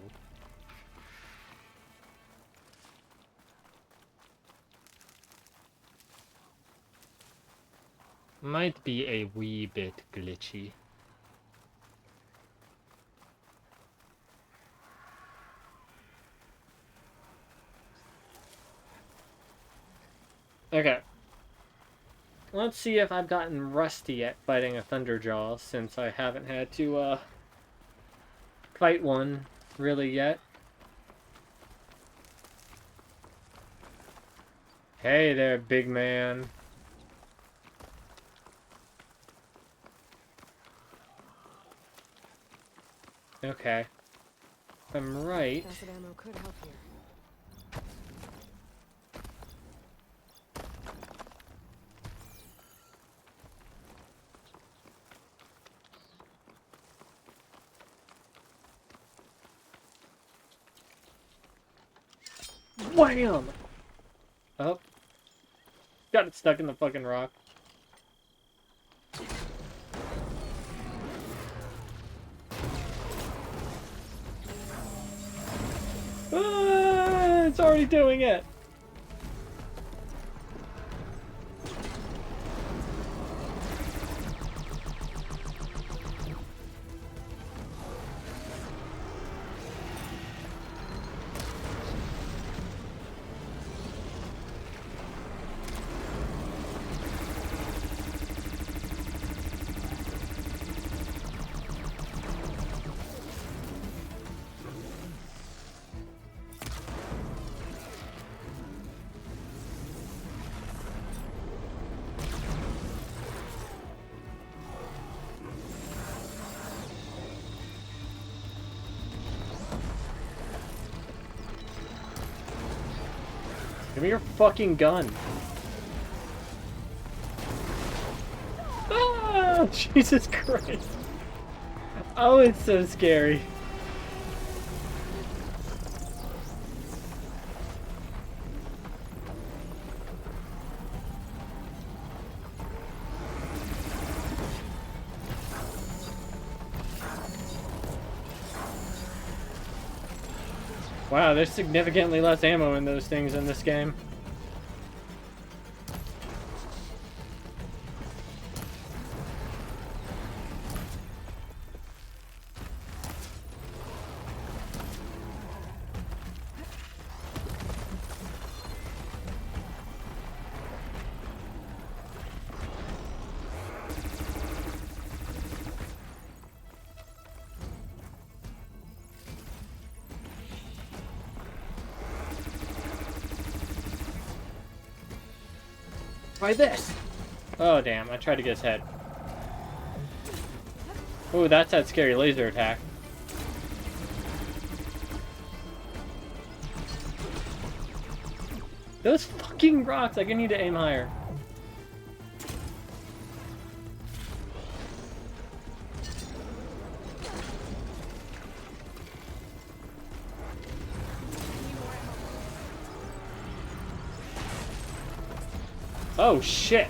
Might be a wee bit glitchy. Okay. Let's see if I've gotten rusty at fighting a Thunderjaw, since I haven't had to, fight one really yet. Hey there, big man. Okay. If I'm right... Acid ammo could help here. Wham! Up. Got it stuck in the fucking rock. Ah, it's already doing it. Give me your fucking gun. Ah, Jesus Christ. Oh, it's so scary. Wow, there's significantly less ammo in those things in this game. Try this! Oh damn, I tried to get his head. Ooh, that's that scary laser attack. Those fucking rocks, like I need to aim higher. Oh shit!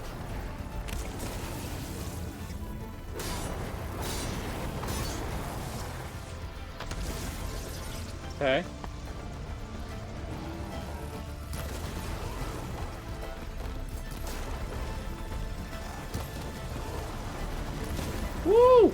Okay. Woo!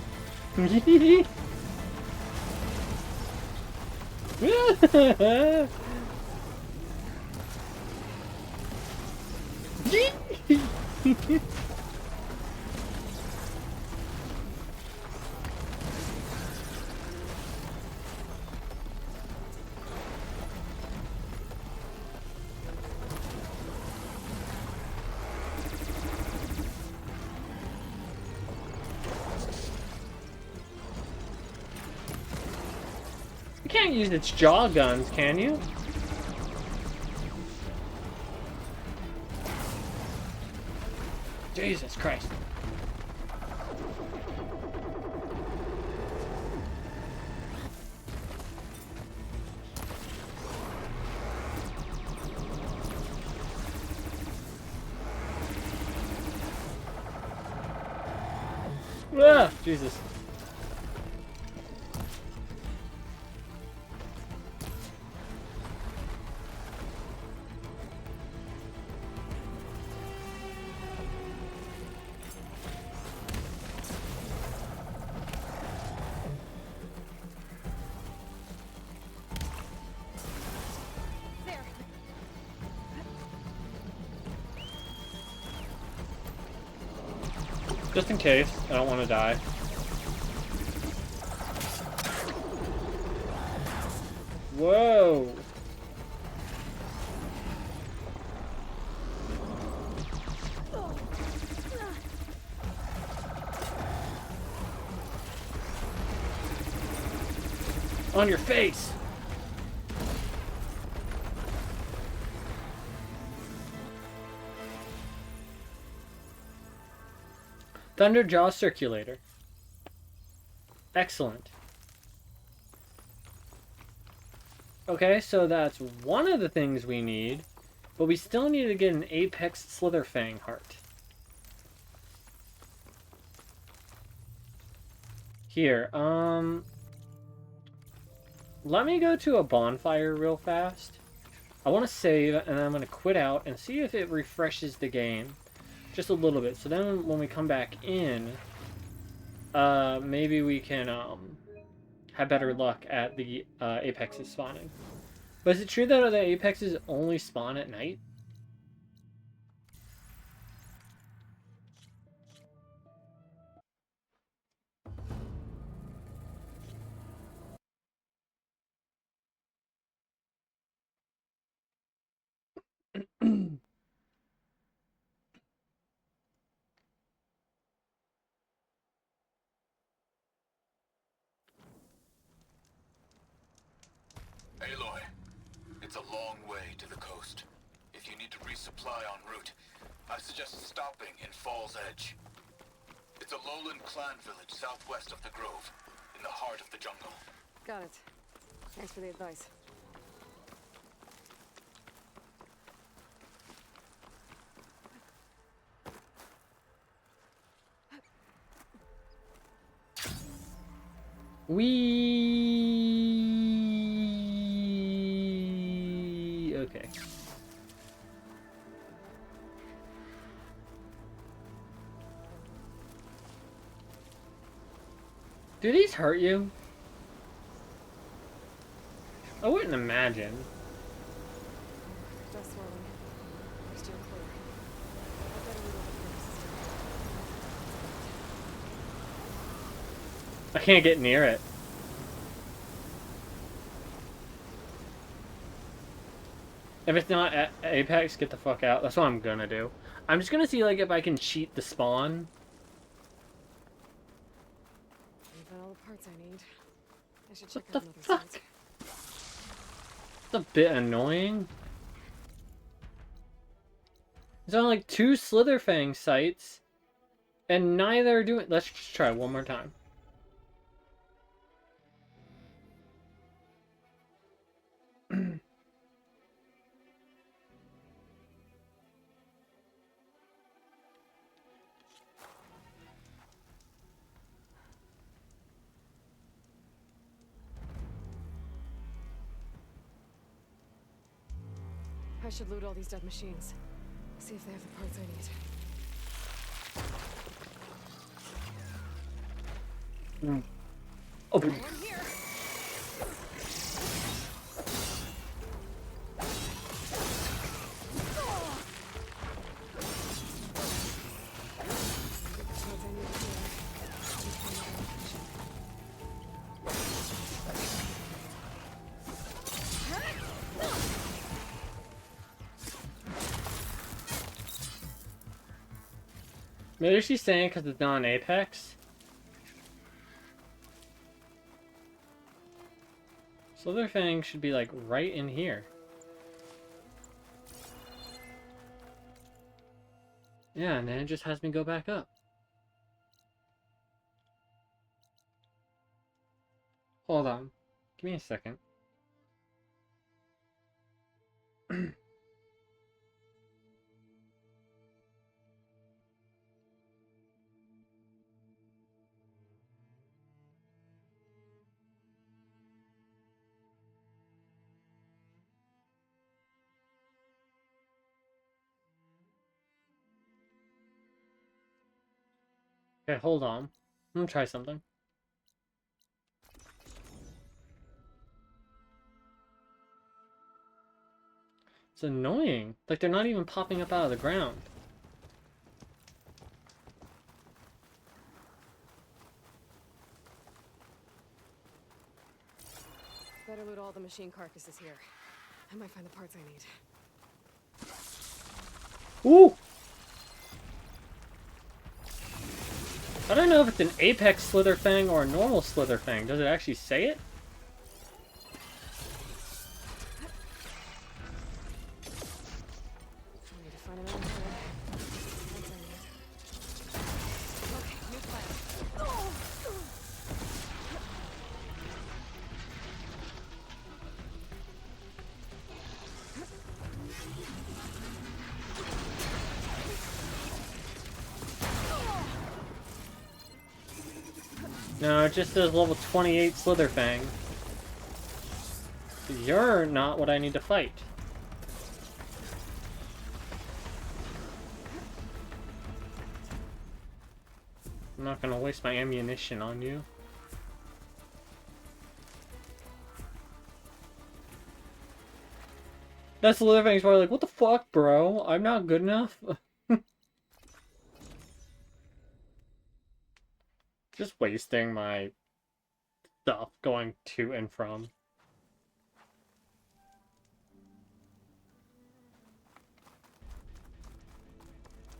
You can't use its jaw guns, can you? Jesus Christ. Ah, Jesus. Just in case, I don't want to die. Whoa! On your face! Thunderjaw Circulator. Excellent. Okay, so that's one of the things we need. But we still need to get an Apex Slitherfang heart. Here, let me go to a bonfire real fast. I want to save, and then I'm going to quit out and see if it refreshes the game just a little bit. So then when we come back in, maybe we can have better luck at the apexes spawning. But is it true that the apexes only spawn at night? Aloy, it's a long way to the coast. If you need to resupply en route, I suggest stopping in Fall's Edge. It's a lowland clan village southwest of the Grove, in the heart of the jungle. Got it. Thanks for the advice. Okay. Do these hurt you? I wouldn't imagine. Dust swirling. We're still clear. I better reload the system. I can't get near it. If it's not at Apex, get the fuck out. That's what I'm gonna do. I'm just gonna see like if I can cheat the spawn. I've got all the parts I need. I should check What out the another fuck? site. It's a bit annoying. There's only like 2 Slitherfang sites, and neither are doing. Let's just try one more time. I should loot all these dead machines. See if they have the parts I need. Oh. One here. Maybe she's saying because it's not an Apex. Slitherfang should be like right in here. Yeah, and then it just has me go back up. Hold on. Give me a second. Okay, hold on. I'm gonna try something. It's annoying. Like they're not even popping up out of the ground. Better loot all the machine carcasses here. I might find the parts I need. Ooh! I don't know if it's an Apex Slitherfang or a normal Slitherfang. Does it actually say it? I need to find another thread. Parts I need. Okay, new plan. No, it just says level 28 Slitherfang. You're not what I need to fight. I'm not gonna waste my ammunition on you. That's Slitherfang's probably like, what the fuck, bro? I'm not good enough? Just wasting my stuff going to and from.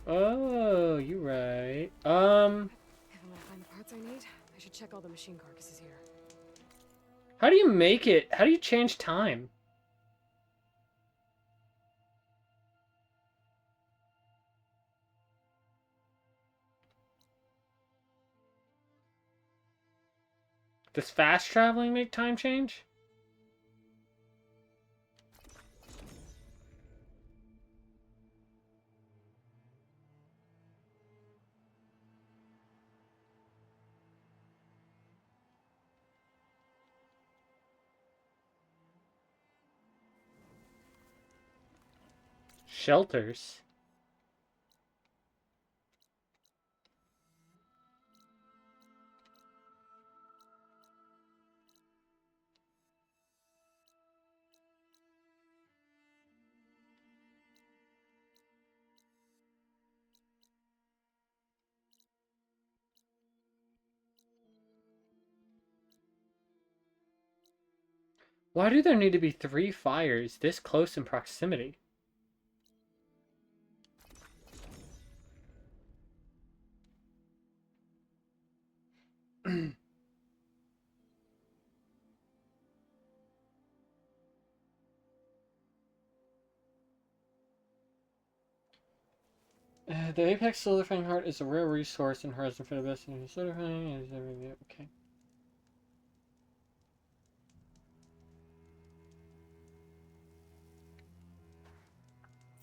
Oh, you right. If I'm gonna find the parts I need, I should check all the machine carcasses here. How do you make it? How do you change time? Does fast traveling make time change? Shelters. Why do there need to be 3 fires this close in proximity? The Apex Slitherfang Heart is a rare resource in Horizon for the best in Slitherfang is everything. Okay.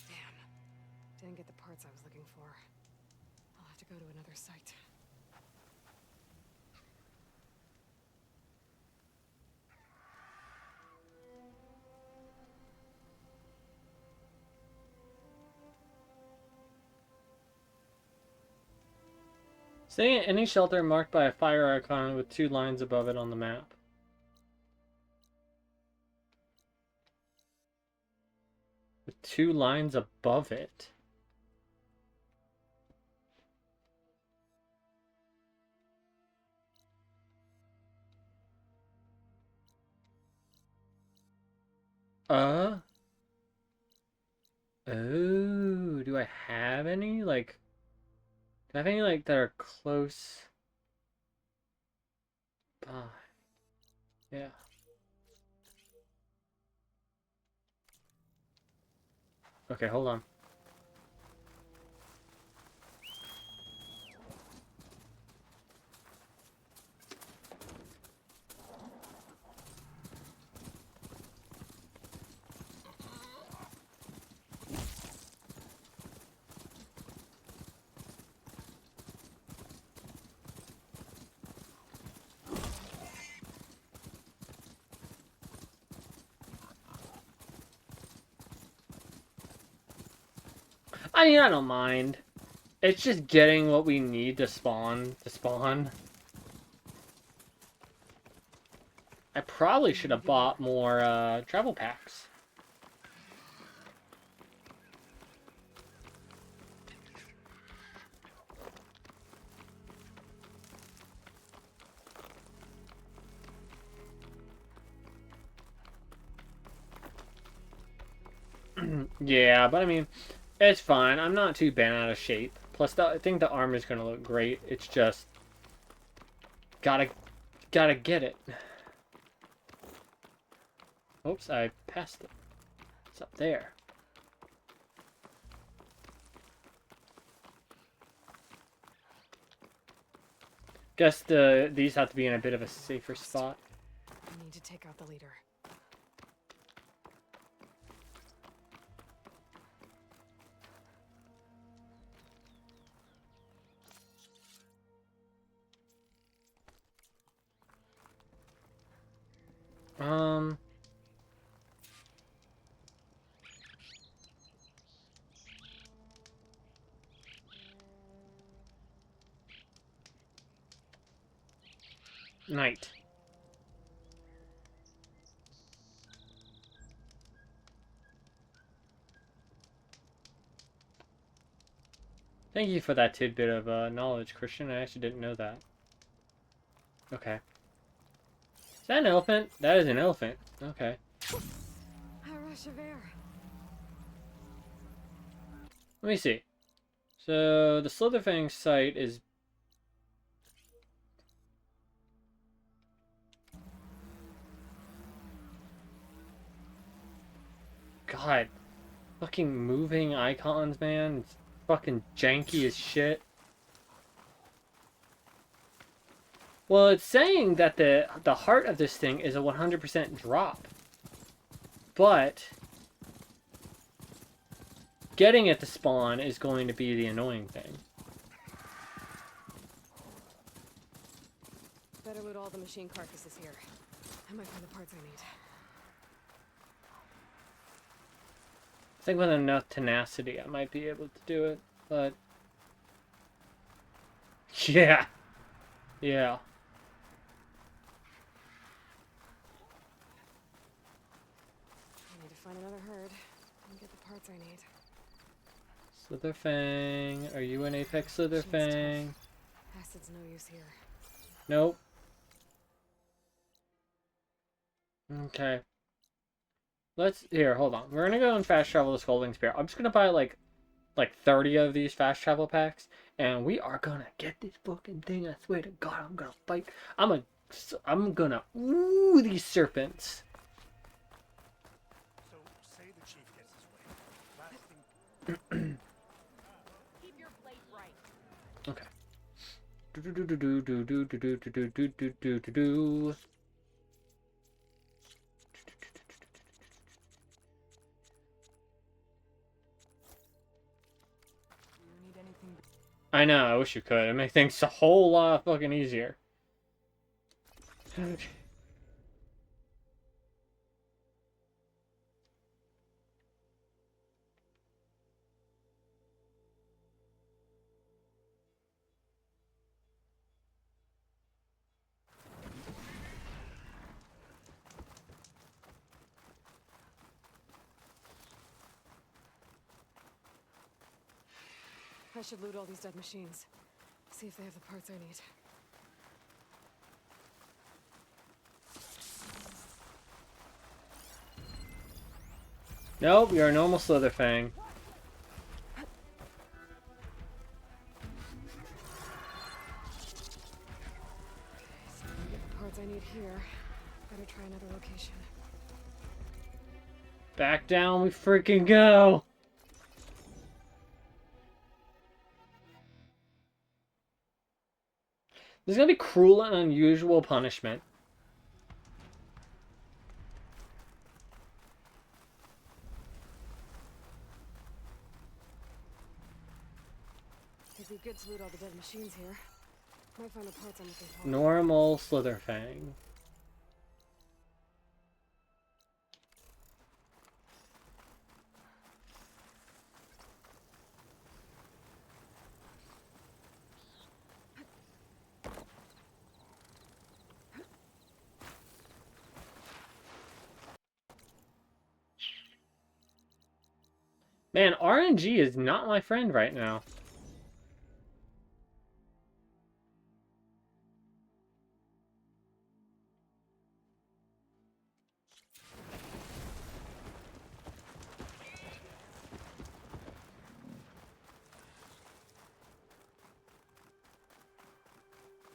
Damn. Didn't get the parts I was looking for. I'll have to go to another site. Stay at any shelter marked by a fire icon with 2 lines above it on the map. With 2 lines above it. Oh, do I have any? Like, do I have any, like, that are close by? Yeah. Okay, hold on. I mean, I don't mind. It's just getting what we need to spawn. I probably should have bought more travel packs. Yeah, but I mean, it's fine. I'm not too bent out of shape. Plus, I think the armor's gonna look great. It's just gotta get it. Oops, I passed it. It's up there. Guess these have to be in a bit of a safer spot. I need to take out the leader. Um. Night. Thank you for that tidbit of knowledge, Christian. I actually didn't know that. Okay. Is that an elephant? That is an elephant. Okay. A rush of air. Let me see. So, the Slitherfang site is... God. Fucking moving icons, man. It's fucking janky as shit. Well, it's saying that the heart of this thing is a 100% drop. But getting it to spawn is going to be the annoying thing. Better loot all the machine carcasses here. I might find the parts I need. I think with enough tenacity I might be able to do it, but... Yeah. Yeah. I need to find another herd and get the parts I need. Slitherfang, are you an Apex Slitherfang? Acid's no use here. Nope. Okay. Here, hold on. We're gonna go and fast travel the Scolding Spear. I'm just gonna buy like 30 of these fast travel packs, and we are gonna get this fucking thing. I swear to God, I'm gonna fight. I'm gonna ooh these serpents. So say the chief gets his way. Last thing. Keep your blade right. Okay. Do. I know, I wish you could. It makes things a whole lot fucking easier. I should loot all these dead machines. See if they have the parts I need. Nope, you're a normal Slitherfang. So if I get the parts I need here, better try another location. Back down we freaking go! There's gonna be cruel and unusual punishment. It'd be good to loot all the dead machines here. Might find the parts I'm looking for. Normal Slitherfang. Man, RNG is not my friend right now.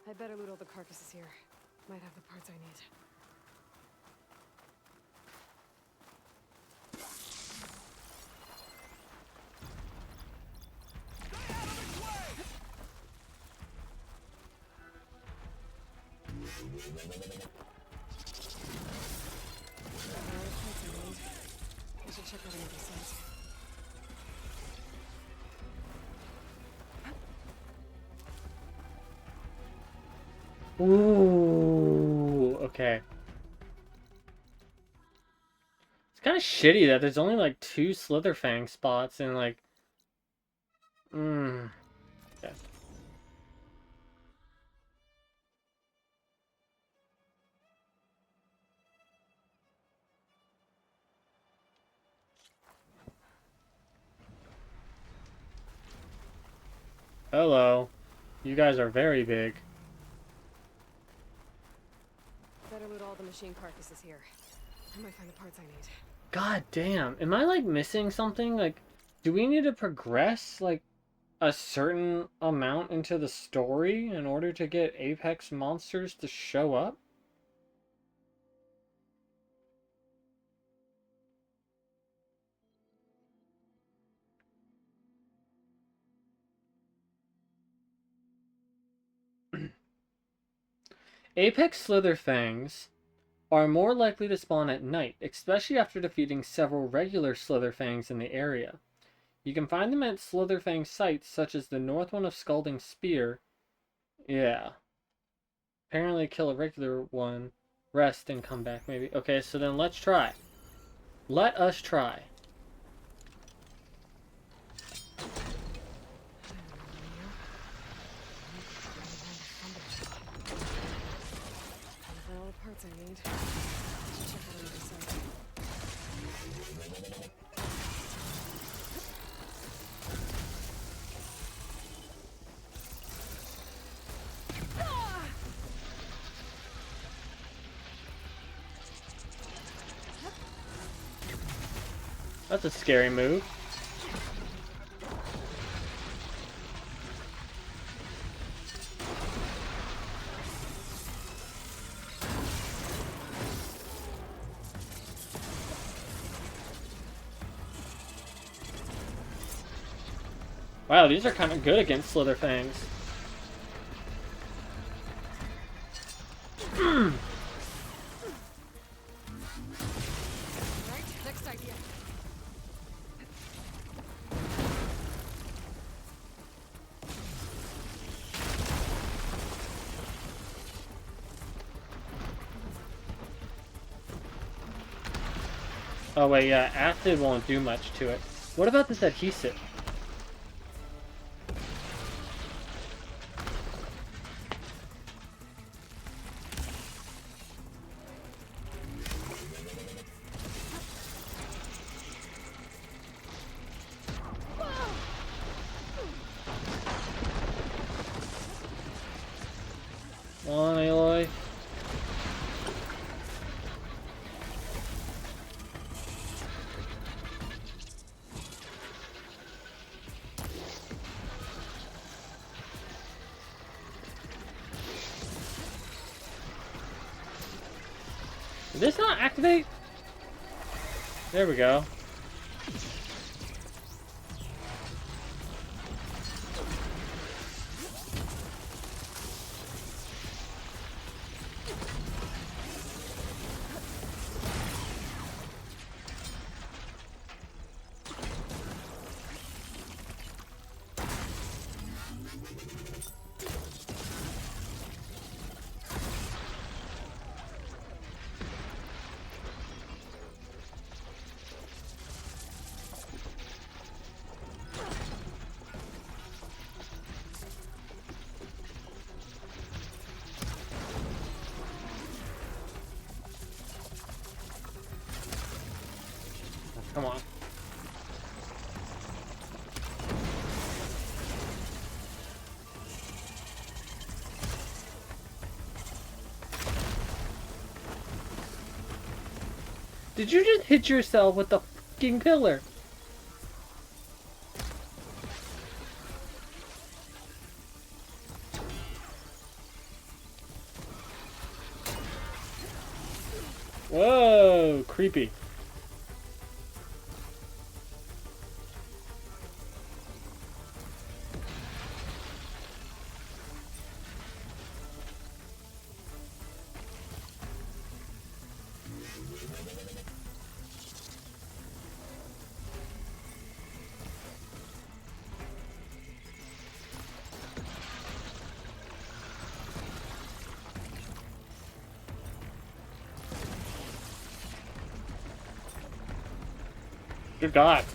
I better loot all the carcasses here. Might have the parts I need. I should check out another site. Ooh, okay. kind of shitty that there's only like 2 Slitherfang spots and like... Okay. Hello. You guys are very big. Better loot all the machine carcasses here. I might find the parts I need. God damn. Am I like missing something? Like, do we need to progress like a certain amount into the story in order to get Apex monsters to show up? Apex Slitherfangs are more likely to spawn at night, especially after defeating several regular Slitherfangs in the area. You can find them at Slitherfang sites such as the north one of Scalding Spear. Yeah. Apparently kill a regular one, rest, and come back maybe. Okay, so then let's try. Let us try. All the parts I need. Let's check out another site. That's a scary move. Wow, these are kind of good against Slitherfangs. Right, next idea. Oh wait, yeah, acid won't do much to it. What about this adhesive? Come on, Aloy. Did this not activate? There we go. Come on. Did you just hit yourself with the fucking pillar? Whoa, creepy. Good God.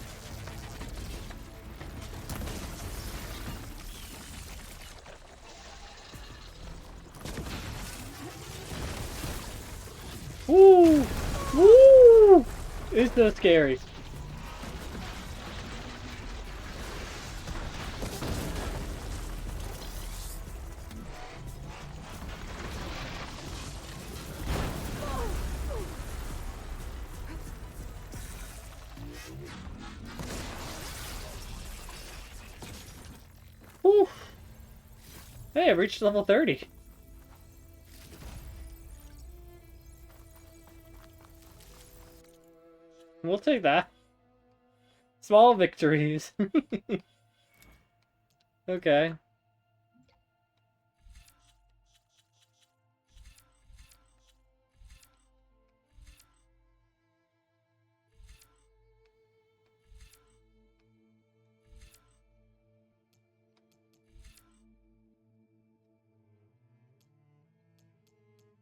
Woo! Woo! It's so scary. Woo! Hey, I reached level 30. We'll take that. Small victories. Okay.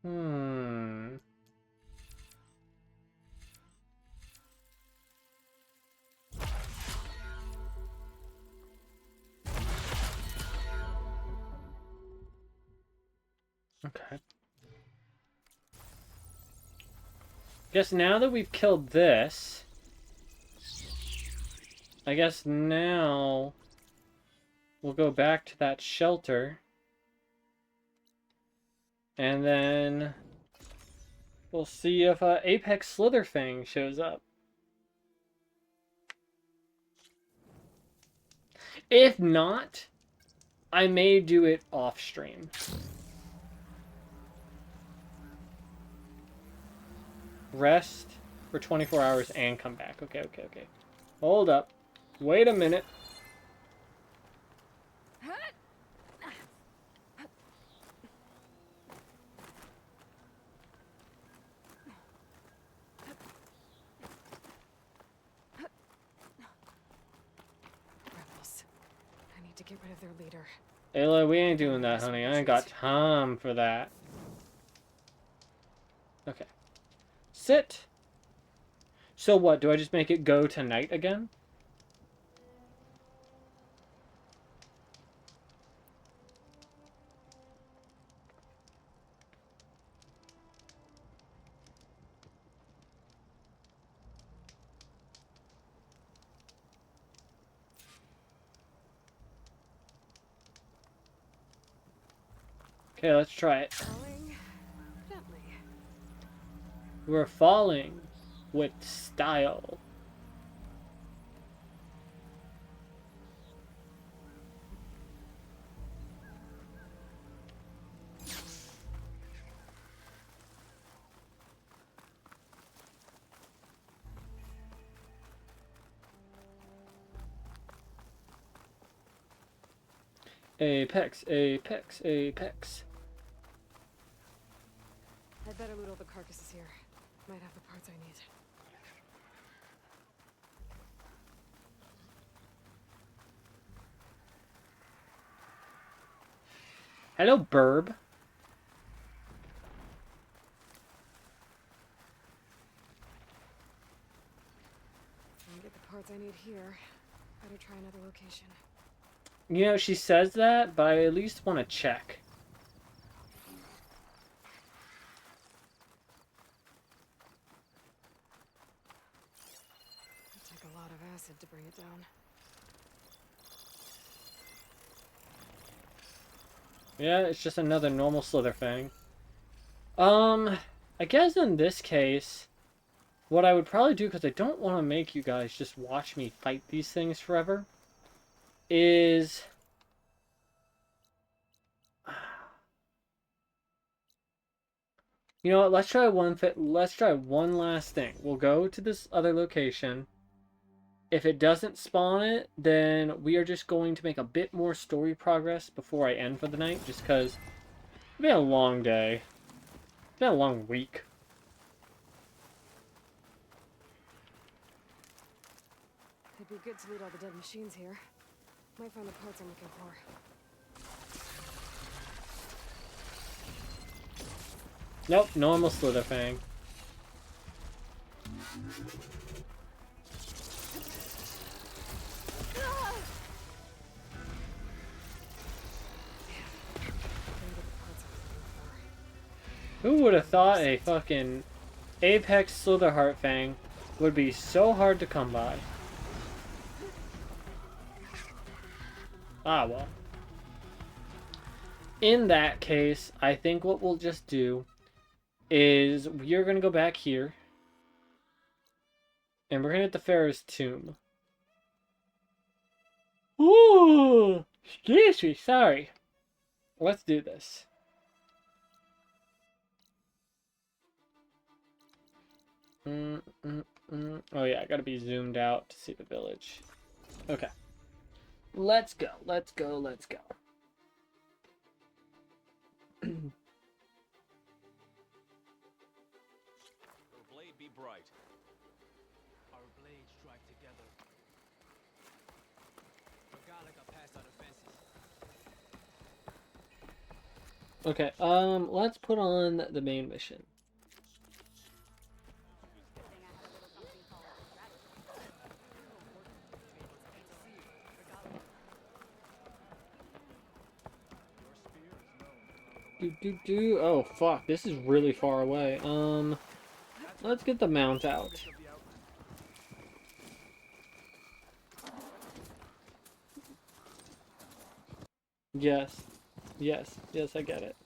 Hmm. Okay. Guess now that we've killed this, I guess now we'll go back to that shelter. And then we'll see if Apex Slitherfang shows up. If not, I may do it off stream. Rest for 24 hours and come back. Okay, okay, okay. Hold up. Wait a minute. Rebels. I need to get rid of their leader. Aloy, we ain't doing that, honey. I ain't got time for that. Okay. Sit. So what? Do I just make it go tonight again? Okay, let's try it. Falling gently. We're falling with style. Apex, Apex, Apex. I'd better loot all the carcasses here. Might have the parts I need. Hello, Burb. I'll get the parts I need here. Better try another location. You know, she says that, but I at least want to check. It'd take a lot of acid to bring it down. Yeah, it's just another normal Slitherfang. I guess in this case, what I would probably do, because I don't want to make you guys just watch me fight these things forever, is... You know what, let's try one last thing. We'll go to this other location. If it doesn't spawn it, then we are just going to make a bit more story progress before I end for the night, just because it's been a long day. It's been a long week. It'd be good to loot all the dead machines here. Might find the parts I'm looking for. Nope, normal Slitherfang. Who would have thought a fucking Apex Slitherheart Fang would be so hard to come by? Ah, well. In that case, I think what we'll just do is we're going to go back here. And we're going to hit the Pharaoh's tomb. Ooh! Excuse me, sorry. Let's do this. Oh yeah, I gotta be zoomed out to see the village. Okay. Let's go, let's go, let's go. Your blade be bright. Our blades strike together. Forgot like I passed out of fences. Okay, let's put on the main mission. Oh fuck, this is really far away. Let's get the mount out. Yes. Yes. Yes, I get it.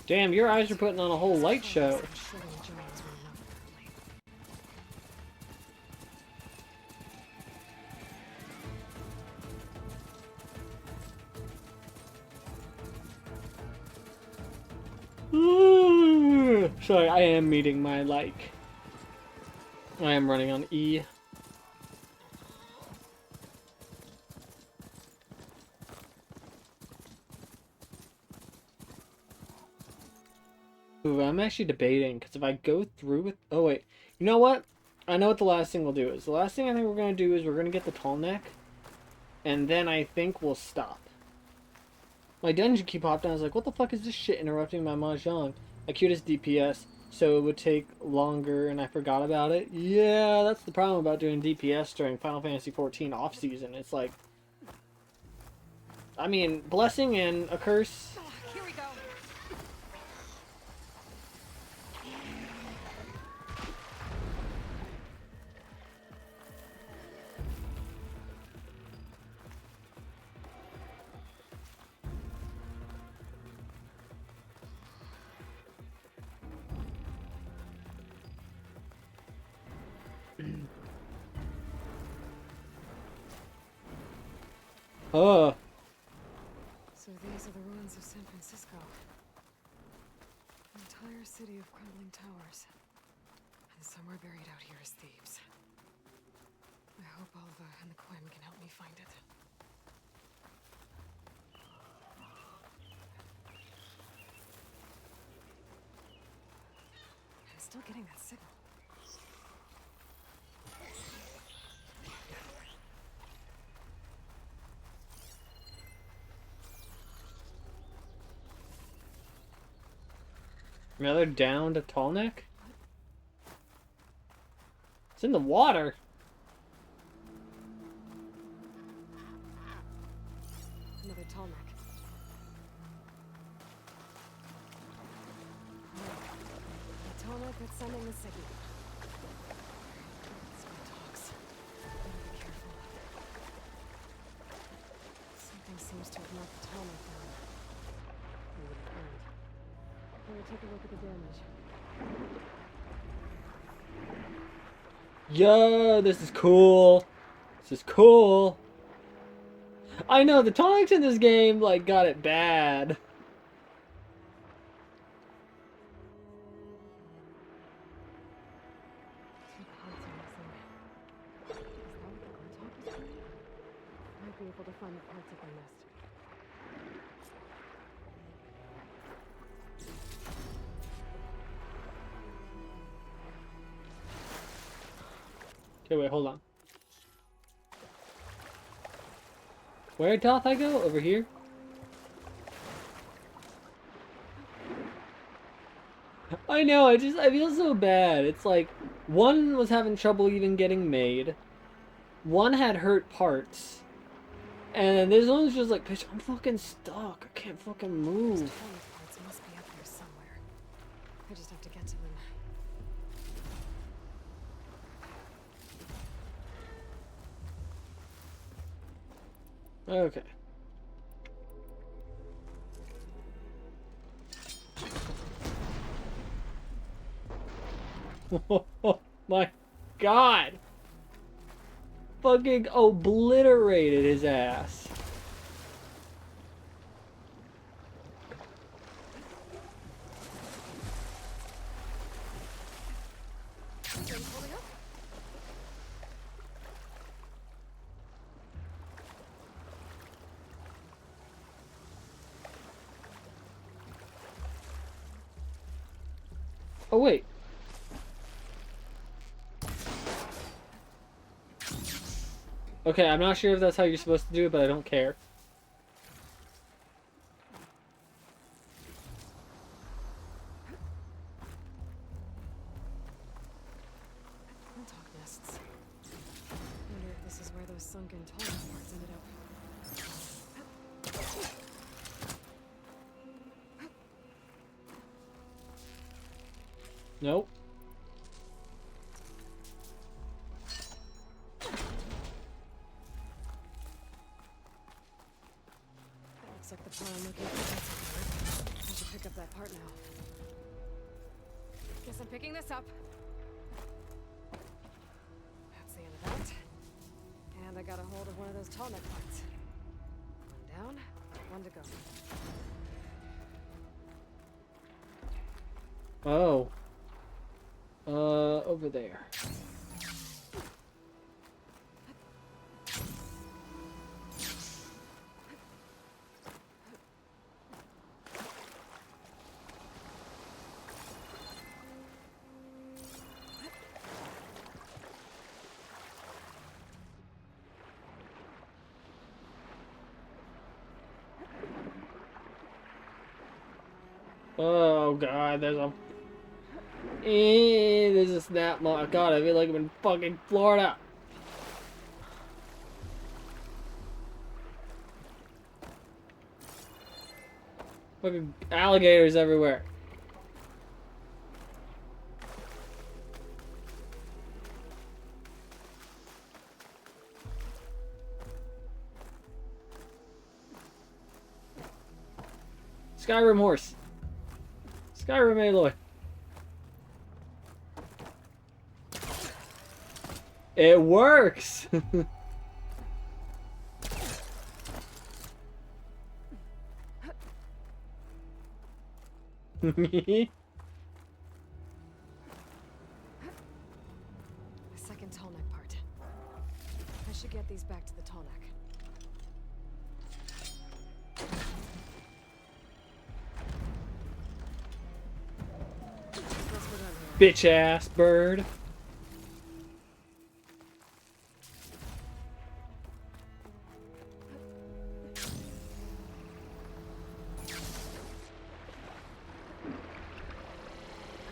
Damn, your eyes are putting on a whole light show. Sorry, I am meeting my like. I am running on E. Ooh, I'm actually debating, because if I go through with... Oh, wait. You know what? I know what the last thing we'll do is. The last thing I think we're going to do is we're going to get the tall neck, and then I think we'll stop. My dungeon key popped, and I was like, what the fuck is this shit interrupting my mahjong? I queued as DPS, so it would take longer, and I forgot about it. Yeah, that's the problem about doing DPS during Final Fantasy XIV off-season. It's like... I mean, blessing and a curse... Here we go. Oh. So these are the ruins of San Francisco. An entire city of crumbling towers. And somewhere buried out here is Thebes. I hope Oliver and the Quim can help me find it. I'm still getting that signal. Now they're down to tall neck? It's in the water. Another tall neck. The tall neck that's sending the signal. Let's go, dogs. Better be careful. Something seems to have knocked the tall neck down. We would have burned. We'll take a look at the damage. Yo, this is cool. This is cool. I know, the tonics in this game, like, got it bad. Might be able to find the parts of the nest. Okay, wait, hold on. Where doth I go? Over here? I know, I feel so bad. It's like, one was having trouble even getting made. One had hurt parts. And this one's just like, bitch, I'm fucking stuck. I can't fucking move. Those parts must be up there somewhere. I just have to get to them. Okay. Oh my god! Fucking obliterated his ass. Oh wait. Okay, I'm not sure if that's how you're supposed to do it, but I don't care. Talk nests. Wonder if this is where those sunken tunnel parts ended up. Nope. Looks like the part I'm looking for. I should pick up that part now. Guess I'm picking this up. That's the end of that. And I got a hold of one of those tall neck parts. One down, one to go. Oh. Over there. Oh god, there's a snap mark. God, I feel like I'm in fucking Florida. Fucking alligators everywhere. Skyrim horse. Skyrim Aloy. It works! The second tall neck part. I should get these back to the tall neck. Bitch ass bird.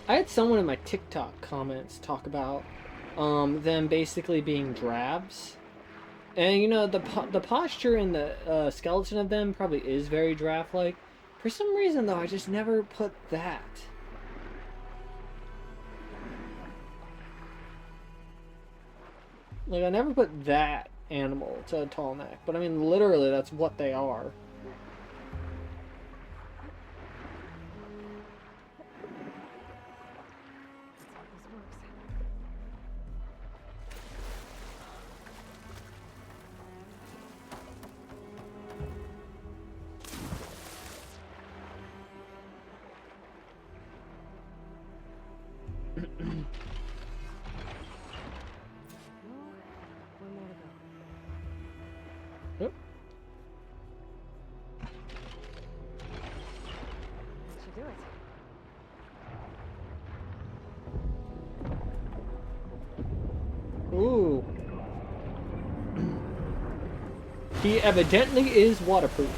I had someone in my TikTok comments talk about them basically being drabs. And you know, the posture and the skeleton of them probably is very draft-like. For some reason though, I just never put that. Like, I never put that animal to a tall neck. But I mean, literally, that's what they are. Ooh. He evidently is waterproof.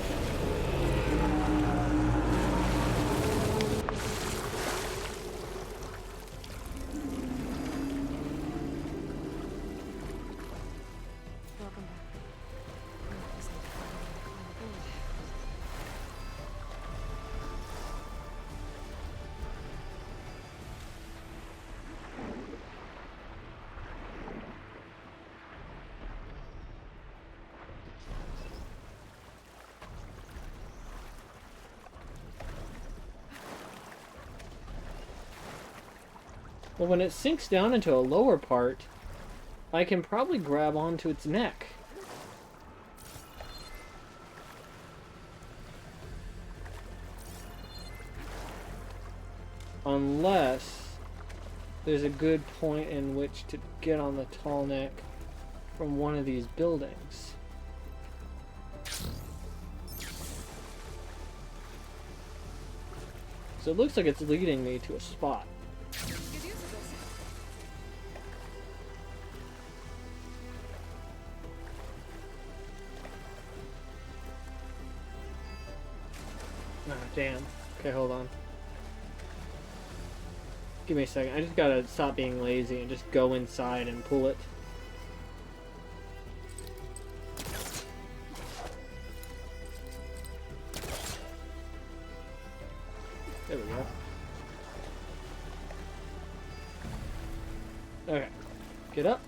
Well, when it sinks down into a lower part, I can probably grab onto its neck. Unless there's a good point in which to get on the tall neck from one of these buildings. So it looks like it's leading me to a spot. Ah, damn. Okay, hold on. Give me a second. I just gotta stop being lazy and just go inside and pull it. There we go. Okay. Get up.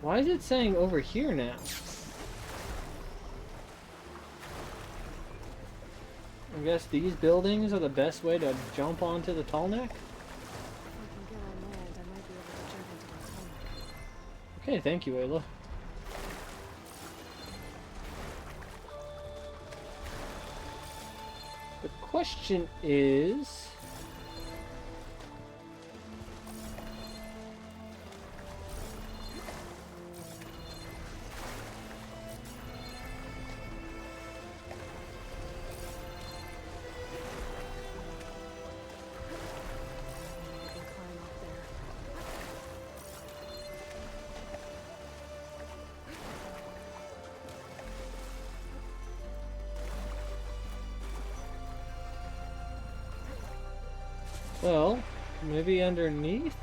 Why is it saying over here now? I guess these buildings are the best way to jump onto the tall neck? Okay, thank you, Ayla. The question is... Well, maybe underneath?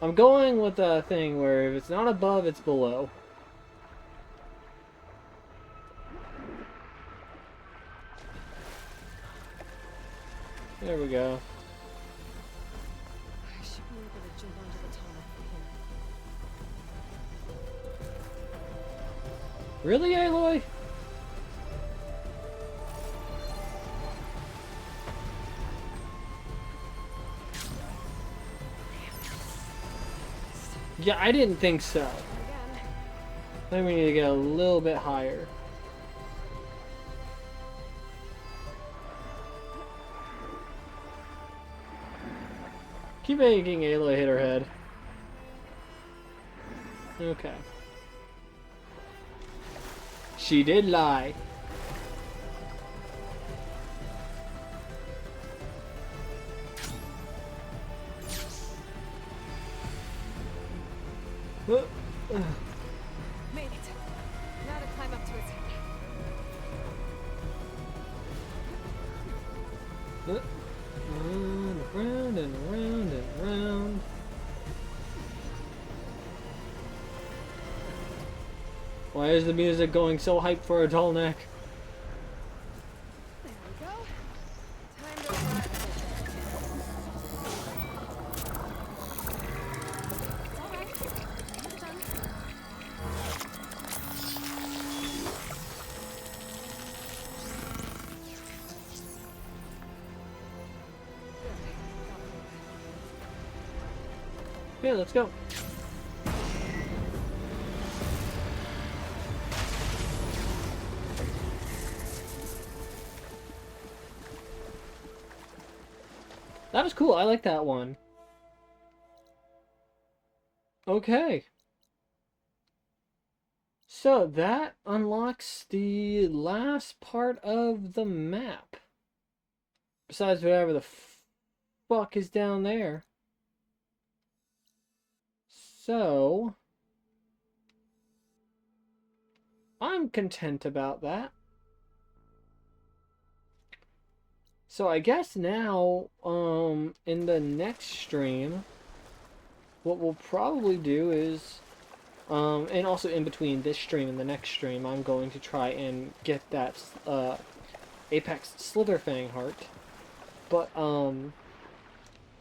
I'm going with a thing where if it's not above, it's below. There we go. I should be able to jump onto the tunnel from here. Really, Aloy? Yeah, I didn't think so. I think we need to get a little bit higher. Keep making Aloy hit her head. Okay. She did lie. Made it. Now to climb up to its head. Round and round and round. Why is the music going so hype for a tall neck? There we go. Time to arrive. It's all right. Almost done. Okay, let's go. That was cool. I like that one. Okay. So that unlocks the last part of the map. Besides whatever the fuck is down there. So I'm content about that. So I guess now, in the next stream, what we'll probably do is, and also in between this stream and the next stream, I'm going to try and get that, Apex Slitherfang heart. But,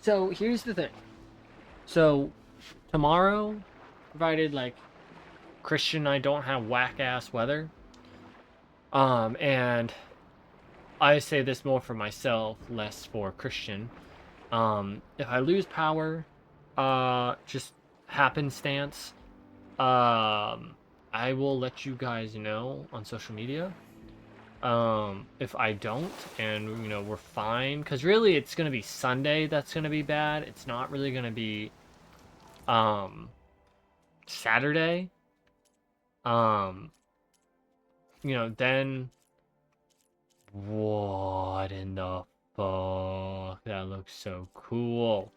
so here's the thing. So, tomorrow, provided, like, Christian and I don't have whack-ass weather, and I say this more for myself, less for Christian. If I lose power, just happenstance, I will let you guys know on social media. If I don't, and you know, we're fine, because really it's gonna be Sunday that's gonna be bad. It's not really gonna be Saturday. You know, then what in the fuck? That looks so cool.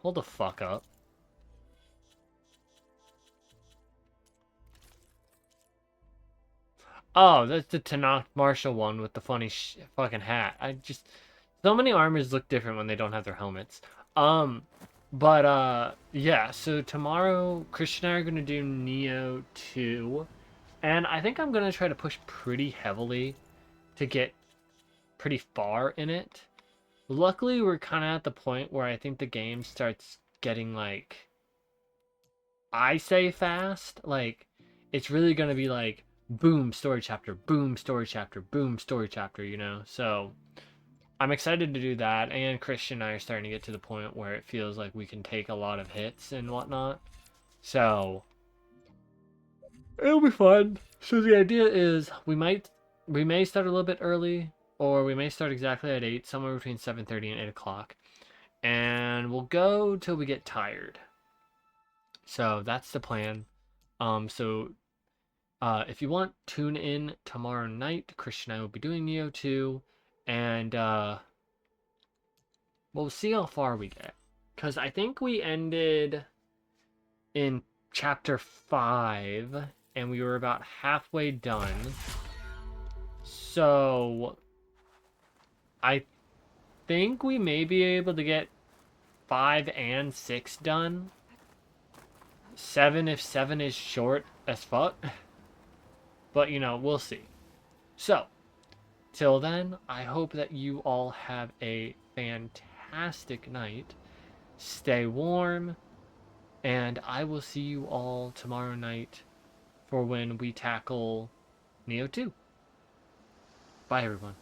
Hold the fuck up. Oh, that's the Tanakh Marshall one with the funny fucking hat. So many armors look different when they don't have their helmets. Yeah, so tomorrow, Christian and I are going to do Neo 2. And I think I'm going to try to push pretty heavily to get pretty far in it. Luckily, we're kind of at the point where I think the game starts getting, like, I say fast. Like, it's really going to be like, boom, story chapter, boom, story chapter, boom, story chapter, you know? So, I'm excited to do that, and Christian and I are starting to get to the point where it feels like we can take a lot of hits and whatnot. So, it'll be fun. So the idea is we may start a little bit early, or we may start exactly at 8, somewhere between 7:30 and 8 o'clock. And we'll go till we get tired. So that's the plan. If you want, tune in tomorrow night. Christian and I will be doing Neo 2. And, we'll see how far we get. Because I think we ended in chapter 5. And we were about halfway done. So, I think we may be able to get 5 and 6 done. 7 if 7 is short as fuck. But, you know, we'll see. So, till then, I hope that you all have a fantastic night. Stay warm. And I will see you all tomorrow night for when we tackle Neo 2. Bye, everyone.